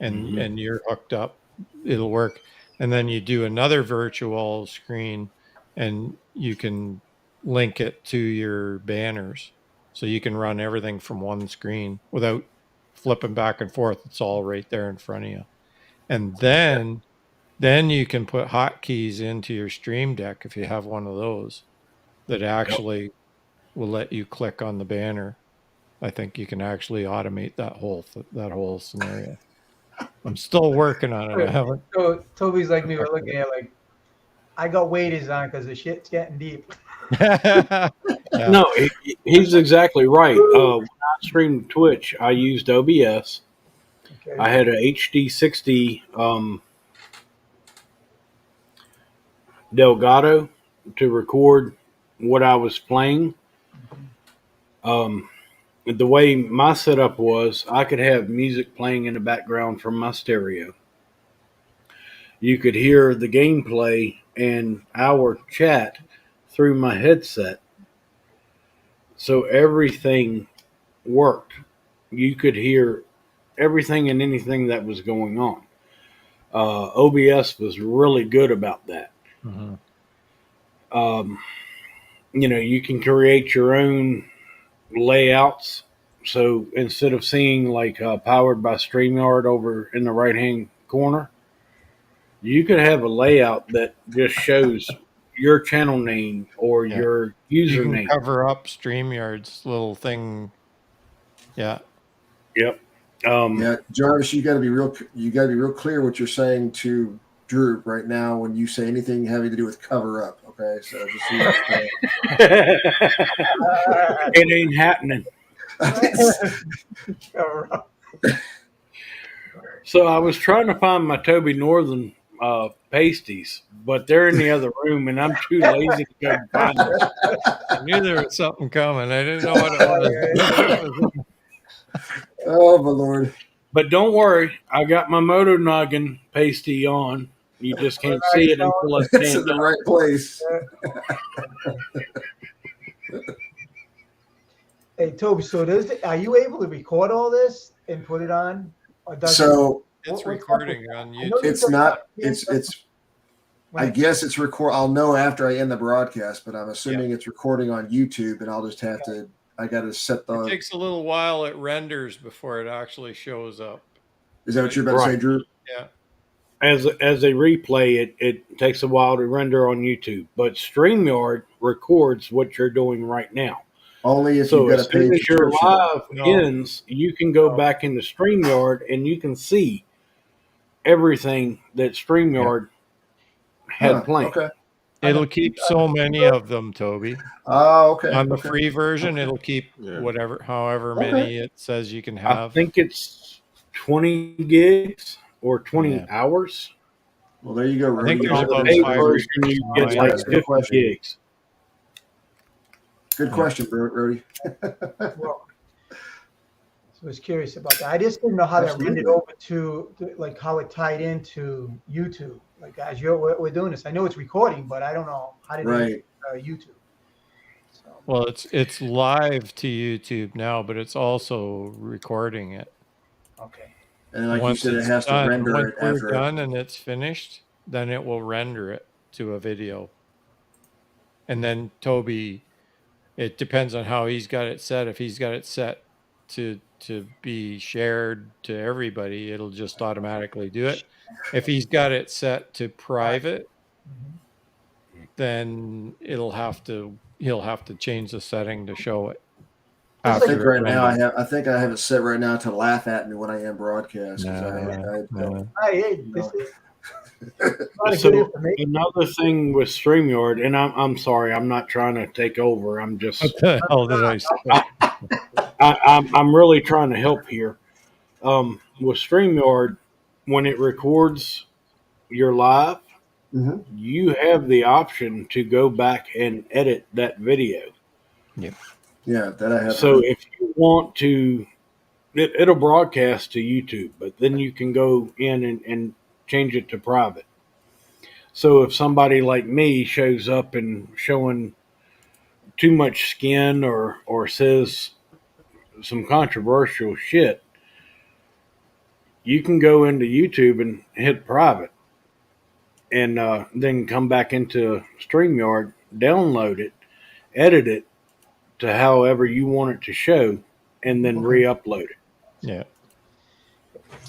and you're hooked up. It'll work. And then you do another virtual screen, and you can link it to your banners, so you can run everything from one screen without flipping back and forth. It's all right there in front of you. And then you can put hotkeys into your Stream Deck if you have one of those that actually will let you click on the banner. I think you can actually automate that whole scenario. I'm still working on it. I haven't. So Toby's like me. We're looking at like, I got waders on because the shit's getting deep. Yeah. No, he's exactly right. When I streamed Twitch, I used OBS. Okay. I had a HD60 Delgado to record what I was playing. The way my setup was, I could have music playing in the background from my stereo. You could hear the gameplay and our chat through my headset. So everything worked. You could hear everything and anything that was going on. OBS was really good about that. Mm-hmm. You can create your own layouts. So instead of seeing like powered by StreamYard over in the right hand corner, you could have a layout that just shows your channel name or your You can username. cover up StreamYard's little thing. Yeah. Yep. Yeah, Jarvis, you got to be real clear what you're saying to Droop right now when you say anything having to do with cover up. Okay, so just so you understand. It ain't happening. So I was trying to find my Toby Northen pasties, but they're in the other room, and I'm too lazy to go find them. I knew there was something coming. I didn't know what it was. Oh my Lord! But don't worry, I got my Moto Noggin pasty on. You just can't see it until I It's stand in the up. right place. Hey Toby, so are you able to record all this and put it on? Or does So It's recording on I know YouTube. it's not. It's. When I guess it's record. I'll know after I end the broadcast, but I'm assuming it's recording on YouTube, and I'll just have to. I got to set It the. takes a little while. It renders before it actually shows up. Is that what you're about to say, Drew? Yeah. As a replay, it takes a while to render on YouTube, but StreamYard records what you're doing right now. Only if So you've got as a soon paid as your subscription. live ends, you can go back into StreamYard and you can see everything that StreamYard had playing. Okay. It'll keep so many of them, Toby. Oh, okay. On the okay. free version, it'll keep Yeah. however Okay. many it says you can I have. think it's 20 gigs or 20 Yeah. hours. Well, there you go. I think Rudy. there's On the about paid 5 version, you get like Good 50 question. gigs. Good question, Rudy. Well, so I was curious about that. I just didn't know how that Absolutely. rendered over to like how it tied into YouTube. Like as we're doing this, I know it's recording, but I don't know how did Right. it YouTube. So, Well, it's live to YouTube now, but it's also recording it. okay. And like Once you said, it it's has to done, render once it we're after. done and it's finished, then it will render it to a video. And then Toby, it depends on how he's got it set. If he's got it set to be shared to everybody, it'll just automatically do it. If he's got it set to private, then he'll have to change the setting to show it I think after right it now renders. I think I have it set right now to laugh at me when I am broadcast. 'Cause Hey, this is a lot of good So information. another thing with StreamYard, and I'm sorry, I'm not trying to take over. I'm What just the hell did I say? I'm really trying to help here. With StreamYard, when it records your live, Mhm. you have the option to go back and edit that video. Yeah, that I have. So if you want to, it'll broadcast to YouTube, but then you can go in and change it to private. So if somebody like me shows up and showing too much skin or says some controversial shit, you can go into YouTube and hit private, and then come back into StreamYard, download it, edit it to however you want it to show, and then re-upload it. Yeah.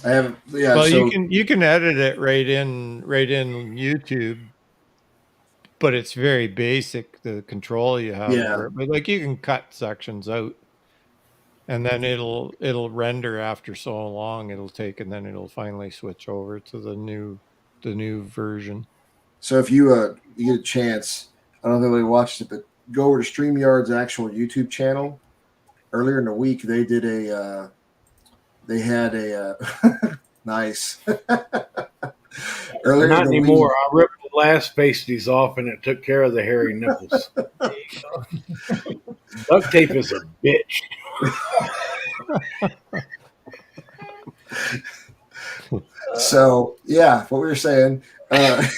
I have. Yeah. Well, so you can edit it right in YouTube, but it's very basic, the control you have Yeah. over it. But like you can cut sections out, and then it'll render after so long it'll take, and then it'll finally switch over to the new version. So if you get a chance, I don't know if anybody watched it, but go over to StreamYard's actual YouTube channel. Earlier in the week, they did nice. Earlier Not in the anymore. week, I ripped the last pasties off, and it took care of the hairy nipples. Duct tape is a bitch. so yeah, what we were saying. I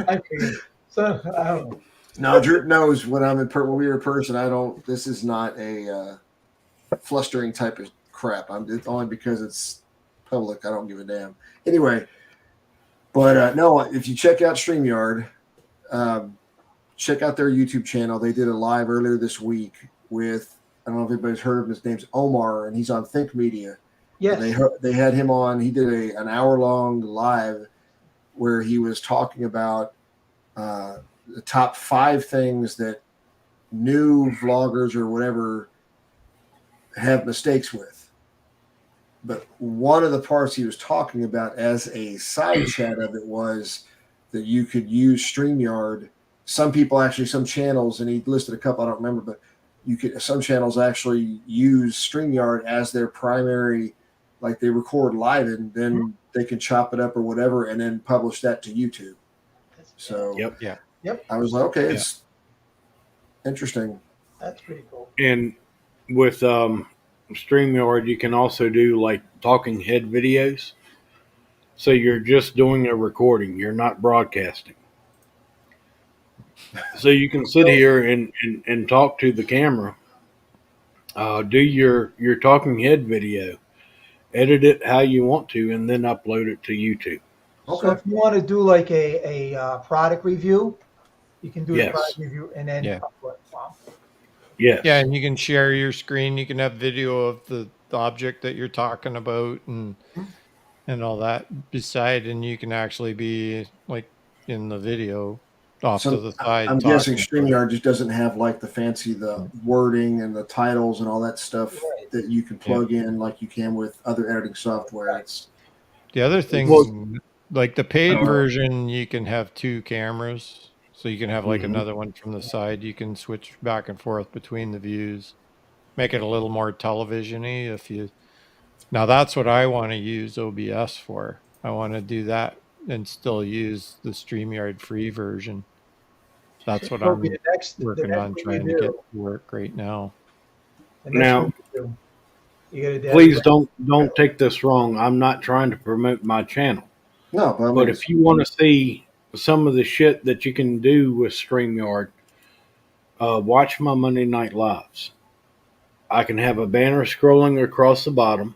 figured. So I don't know. No, Droop knows when I'm when we were in person. I don't. This is not a flustering type of crap. It's only because it's public. I don't give a damn. Anyway, but no, if you check out StreamYard, check out their YouTube channel. They did a live earlier this week with, I don't know if anybody's heard of him. His name's Omar, and he's on Think Media. Yes. And they had him on. He did an hour-long live where he was talking about the top 5 things that new vloggers or whatever have mistakes with. But one of the parts he was talking about as a side chat of it was that you could use StreamYard. Some people actually, some channels, and he listed a couple, I don't remember, but some channels actually use StreamYard as their primary, like they record live and then they can chop it up or whatever and then publish that to YouTube. So Yep. I was like, okay, it's interesting. That's pretty cool. And with StreamYard, you can also do like talking head videos. So you're just doing a recording. You're not broadcasting. So you can sit here and talk to the camera. Do your talking head video. Edit it how you want to, and then upload it to YouTube. So if you want to do like a product review, you can do Yes. a product review and then upload. Wow. Yes. Yeah, and you can share your screen. You can have video of the object that you're talking about and all that beside, and you can actually be like in the video off to the side. I'm guessing talking. StreamYard just doesn't have like the wording and the titles and all that stuff that you can plug in like you can with other editing software. It's The other thing, like the paid version, you can have 2 cameras. So you can have like another one from the side. You can switch back and forth between the views. Make it a little more television-y if you... Now that's what I want to use OBS for. I want to do that and still use the StreamYard free version. That's what I'm working on trying to get to work right now. Now, you please don't take this wrong. I'm not trying to promote my channel. No, but if you want to see some of the shit that you can do with StreamYard, watch my Monday Night Lives. I can have a banner scrolling across the bottom.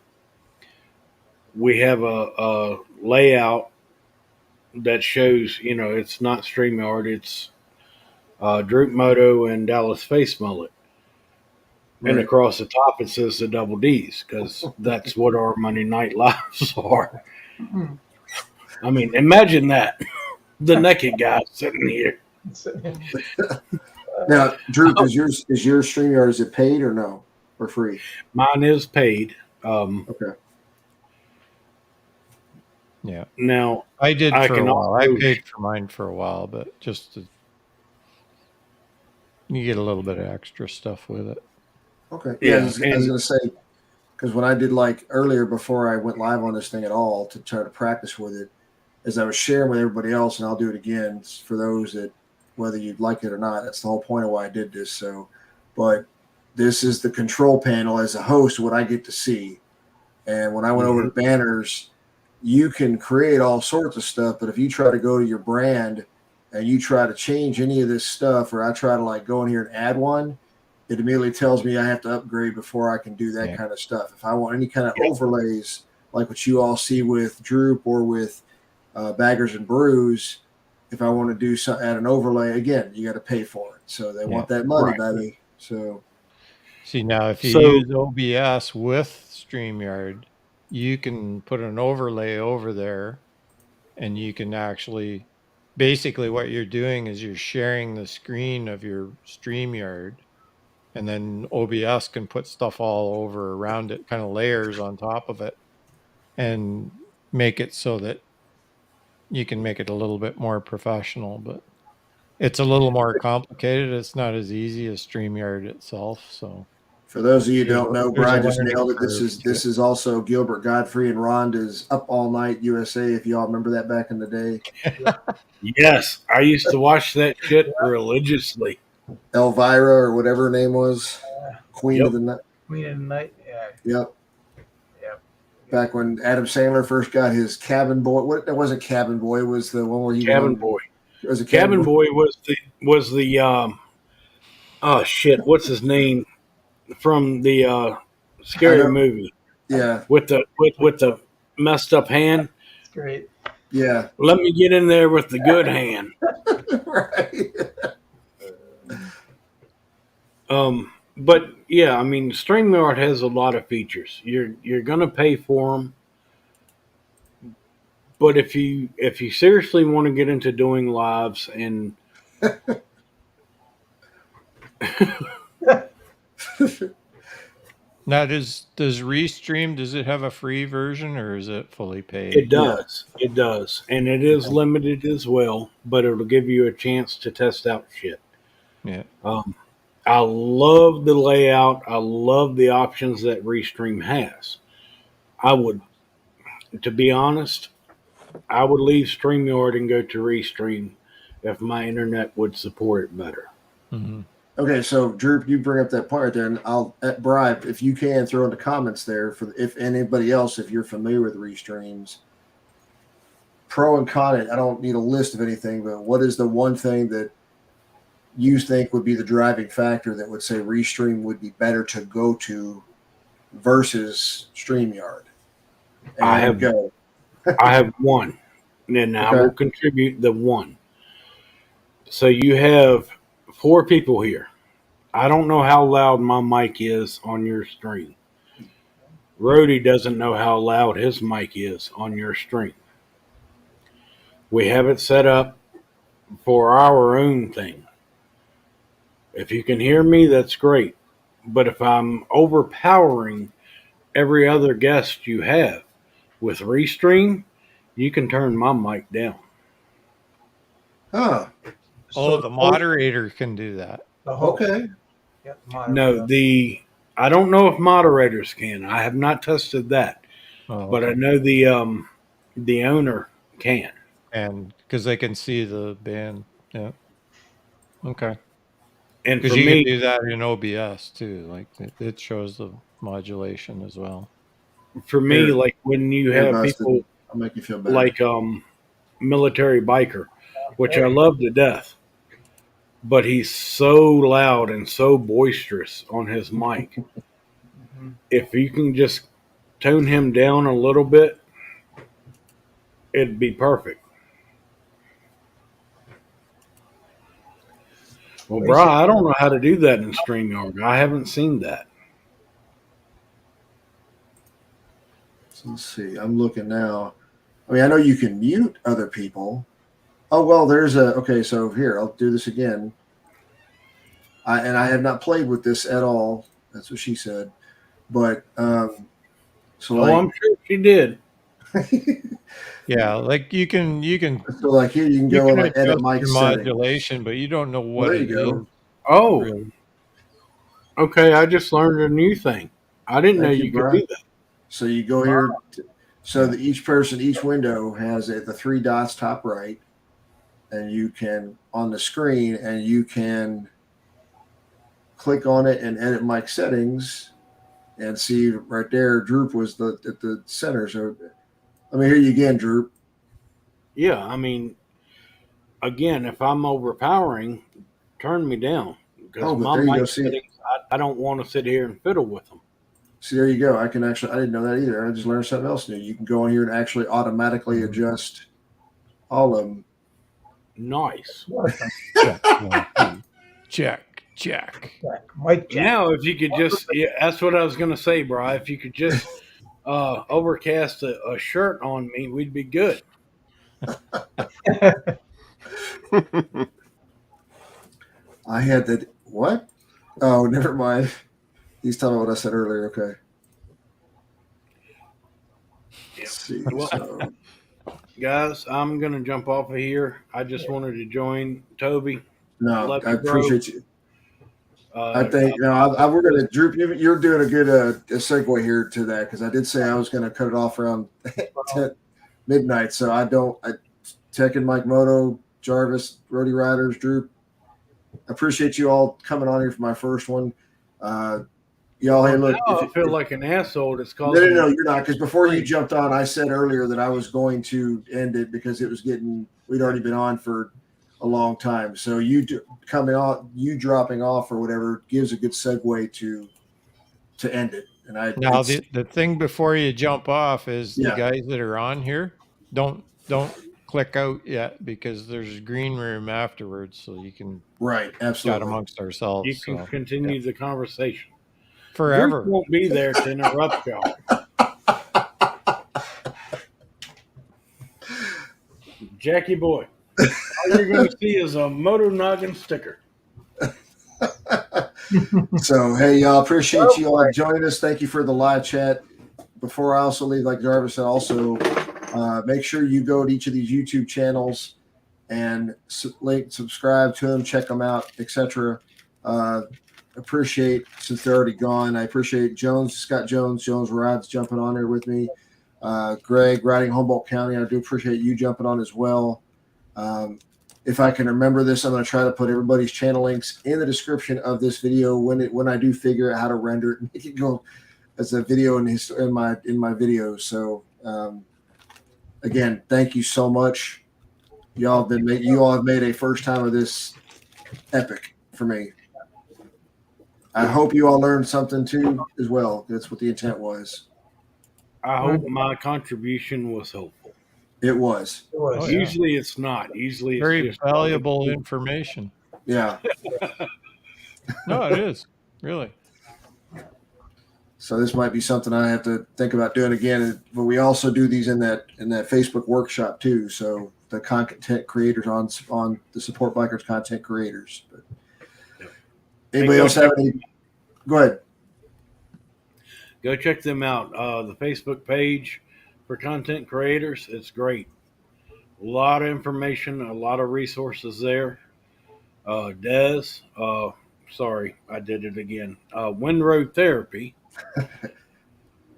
We have a layout that shows, it's not StreamYard, it's Droop Moto and Dallas Face Mullet. Right. And across the top it says the double D's because that's what our Monday Night Lives are. I mean, imagine that. The naked guy sitting here. Now, Droop, is your StreamYard, is it paid or no? or free? Mine is paid. Okay. Yeah. Now I did I for a can while. I also paid for mine for a while, but just to, you get a little bit of extra stuff with it. Okay. Yeah, I was and going to say, because when I did like earlier before I went live on this thing at all to try to practice with it, as I was sharing with everybody else, and I'll do it again for those that, whether you'd like it or not, that's the whole point of why I did this. So, but this is the control panel as a host, what I get to see. And when I went over to banners, you can create all sorts of stuff, but if you try to go to your brand and you try to change any of this stuff, or I try to like go in here and add one, it immediately tells me I have to upgrade before I can do that kind of stuff. If I want any kind of overlays, like what you all see with Droop or with Baggers and Brews, if I want to do something, add an overlay, again, you got to pay for it. So they want that money, baby. So see, now if you use OBS with StreamYard, you can put an overlay over there, and you can actually, basically what you're doing is you're sharing the screen of your StreamYard, and then OBS can put stuff all over around it, kind of layers on top of it, and make it so that you can make it a little bit more professional. But it's a little more complicated. It's not as easy as StreamYard itself. So for those of you who don't know, there's a Brian just learning nailed it. curve This is also Gilbert Godfrey and Rhonda's Up All Night USA, if y'all remember that back in the day. Yes, I used to watch that shit religiously. Elvira or whatever her name was, Queen of the Night. Queen of the Night. Yeah. Yep. Yep. Back when Adam Sandler first got his Cabin Boy. What? It wasn't Cabin Boy. It was the one where he Cabin won. Boy. It was a Cabin Boy was the oh shit, what's his name from the scary movie? Yeah. With the messed up hand. Great. Yeah. Let me get in there with the good hand. Right. But yeah, I mean, StreamYard has a lot of features. You're gonna pay for them, but if you seriously want to get into doing lives and now, does Restream, does it have a free version or is it fully paid? it does, and it is limited as well, but it'll give you a chance to test out shit. Yeah. I love the layout. I love the options that Restream has. To be honest, I would leave StreamYard and go to Restream if my internet would support it better. Mm-hmm. Okay, so Drew, you bring up that point right there, and I'll bribe if you can throw in the comments there for if anybody else, if you're familiar with Restreams, pro and con it. I don't need a list of anything, but what is the one thing that you think would be the driving factor that would say Restream would be better to go to versus StreamYard? And I have one, and I will contribute the one. So you have 4 people here. I don't know how loud my mic is on your stream. Rody doesn't know how loud his mic is on your stream. We have it set up for our own thing. If you can hear me, that's great. But if I'm overpowering every other guest you have with Restream, you can turn my mic down. Huh. Oh, the moderator can do that. Okay. Yep, No, I don't know if moderators can. I have not tested that, but I know the owner can, and because they can see the band. Yeah. Okay. And because for you me, can do that in OBS too. Like it shows the modulation as well. For me, like when you have people, I'll make you feel better. Like Military Biker, which I love to death, but he's so loud and so boisterous on his mic. If you can just tone him down a little bit, it'd be perfect. Well, Bri, I don't know how to do that in StreamYard. I haven't seen that. So let's see. I'm looking now. I mean, I know you can mute other people. Oh, well, there's okay, so here, I'll do this again. I have not played with this at all. That's what she said. But so Oh, like, I'm sure she did. Yeah, like you can so like here you can you go can and like edit adjust mic your settings. modulation, but you don't know Well, what there it you go. is. Oh, Really. okay. I just learned a new thing. I didn't know Thank you, you could Brian. do that. So you go here. So Yeah. that each window has the 3 dots top right, and you can on the screen, and you can click on it and edit mic settings, and see right there. Droop was at the center. So let me hear you again, Droop. Yeah, I mean, again, if I'm overpowering, turn me down because Oh, but my there you go. mic See, settings, I don't want to sit here and fiddle with them. see, there you go. I can actually. I didn't know that either. I just learned something else new. You can go in here and actually automatically adjust all of them. Nice. Check. Mike check. Now, if you could just, yeah, that's what I was going to say, Bri. If you could just overcast a shirt on me, we'd be good. I had that. What? Oh, never mind. He's telling me what I said earlier. Okay. Let's see. Well, So, guys, I'm going to jump off of here. I just wanted to join Toby. no, Love I you, bro. appreciate you. I think we're gonna Droop. You're doing a good a segue here to that because I did say I was going to cut it off around 10, midnight. So Techin Moto, Jarvis, RHODYRIDERZ, Droop. I appreciate you all coming on here for my first one. Y'all, hey, look. Now I feel like an asshole. It's called. No, you're not. Because before you jumped on, I said earlier that I was going to end it because it was we'd already been on for a long time. So coming on, you dropping off or whatever gives a good segue to end it. And Now the thing before you jump off is Yeah. the guys that are on here don't click out yet because there's a green room afterwards, so you can right, chat absolutely. amongst ourselves. You can continue the conversation. Forever. Bruce won't be there to interrupt y'all. Jackie boy, all you're going to see is a Moto Noggin sticker. So, hey, y'all, appreciate you all joining us. Thank you for the live chat. Before I also leave, like Jarvis said, also make sure you go to each of these YouTube channels and subscribe to them, check them out, etc. Appreciate, since they're already gone, I appreciate Scott Jones Rides jumping on there with me. Greg riding Humboldt County, I do appreciate you jumping on as well. If I can remember this, I'm going to try to put everybody's channel links in the description of this video when I do figure out how to render it and make it go as a video in my videos. So again, thank you so much. You all have made a first time of this epic for me. I hope you all learned something too as well. That's what the intent was. I hope my contribution was helpful. It was. Oh, yeah. Usually it's not. Usually it's Very just valuable information. Yeah. No, it is really. So this might be something I have to think about doing again. But we also do these in that Facebook workshop too. So the content creators on the Support Bikers content creators. But anybody else have any? Go ahead. Go check them out. The Facebook page for content creators. It's great. A lot of information, a lot of resources there. Des, sorry, I did it again. Windroad Therapy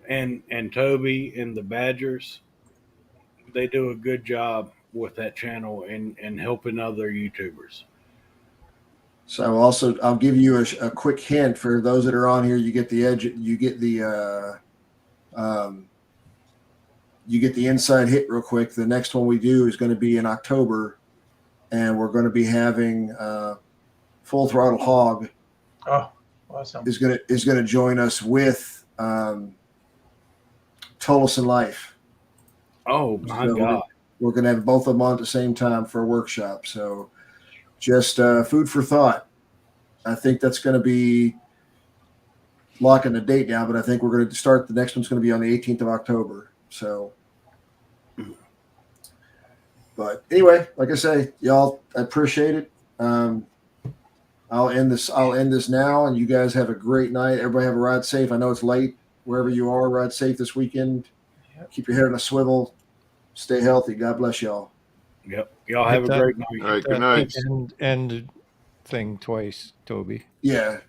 and Toby and the Badgers, they do a good job with that channel and helping other YouTubers. So I'll give you a quick hint for those that are on here. You get the edge. You get the inside hit real quick. The next one we do is going to be in October, and we're going to be having Full Throttle Hog. Oh, awesome! Is going to join us with Tolleson Life. Oh my God! We're going to have both of them on at the same time for a workshop. So just food for thought. I think that's going to be locking the date down, but I think we're going to start. The next one's going to be on the 18th of October. So, but anyway, like I say, y'all, I appreciate it. I I'll end this now, and you guys have a great night. Everybody have a ride safe. I know it's late wherever you are. Ride safe this weekend. Keep your head on a swivel. Stay healthy. God bless y'all. Yep. Y'all have a great night. All right, good night. End thing twice, Toby. Yeah.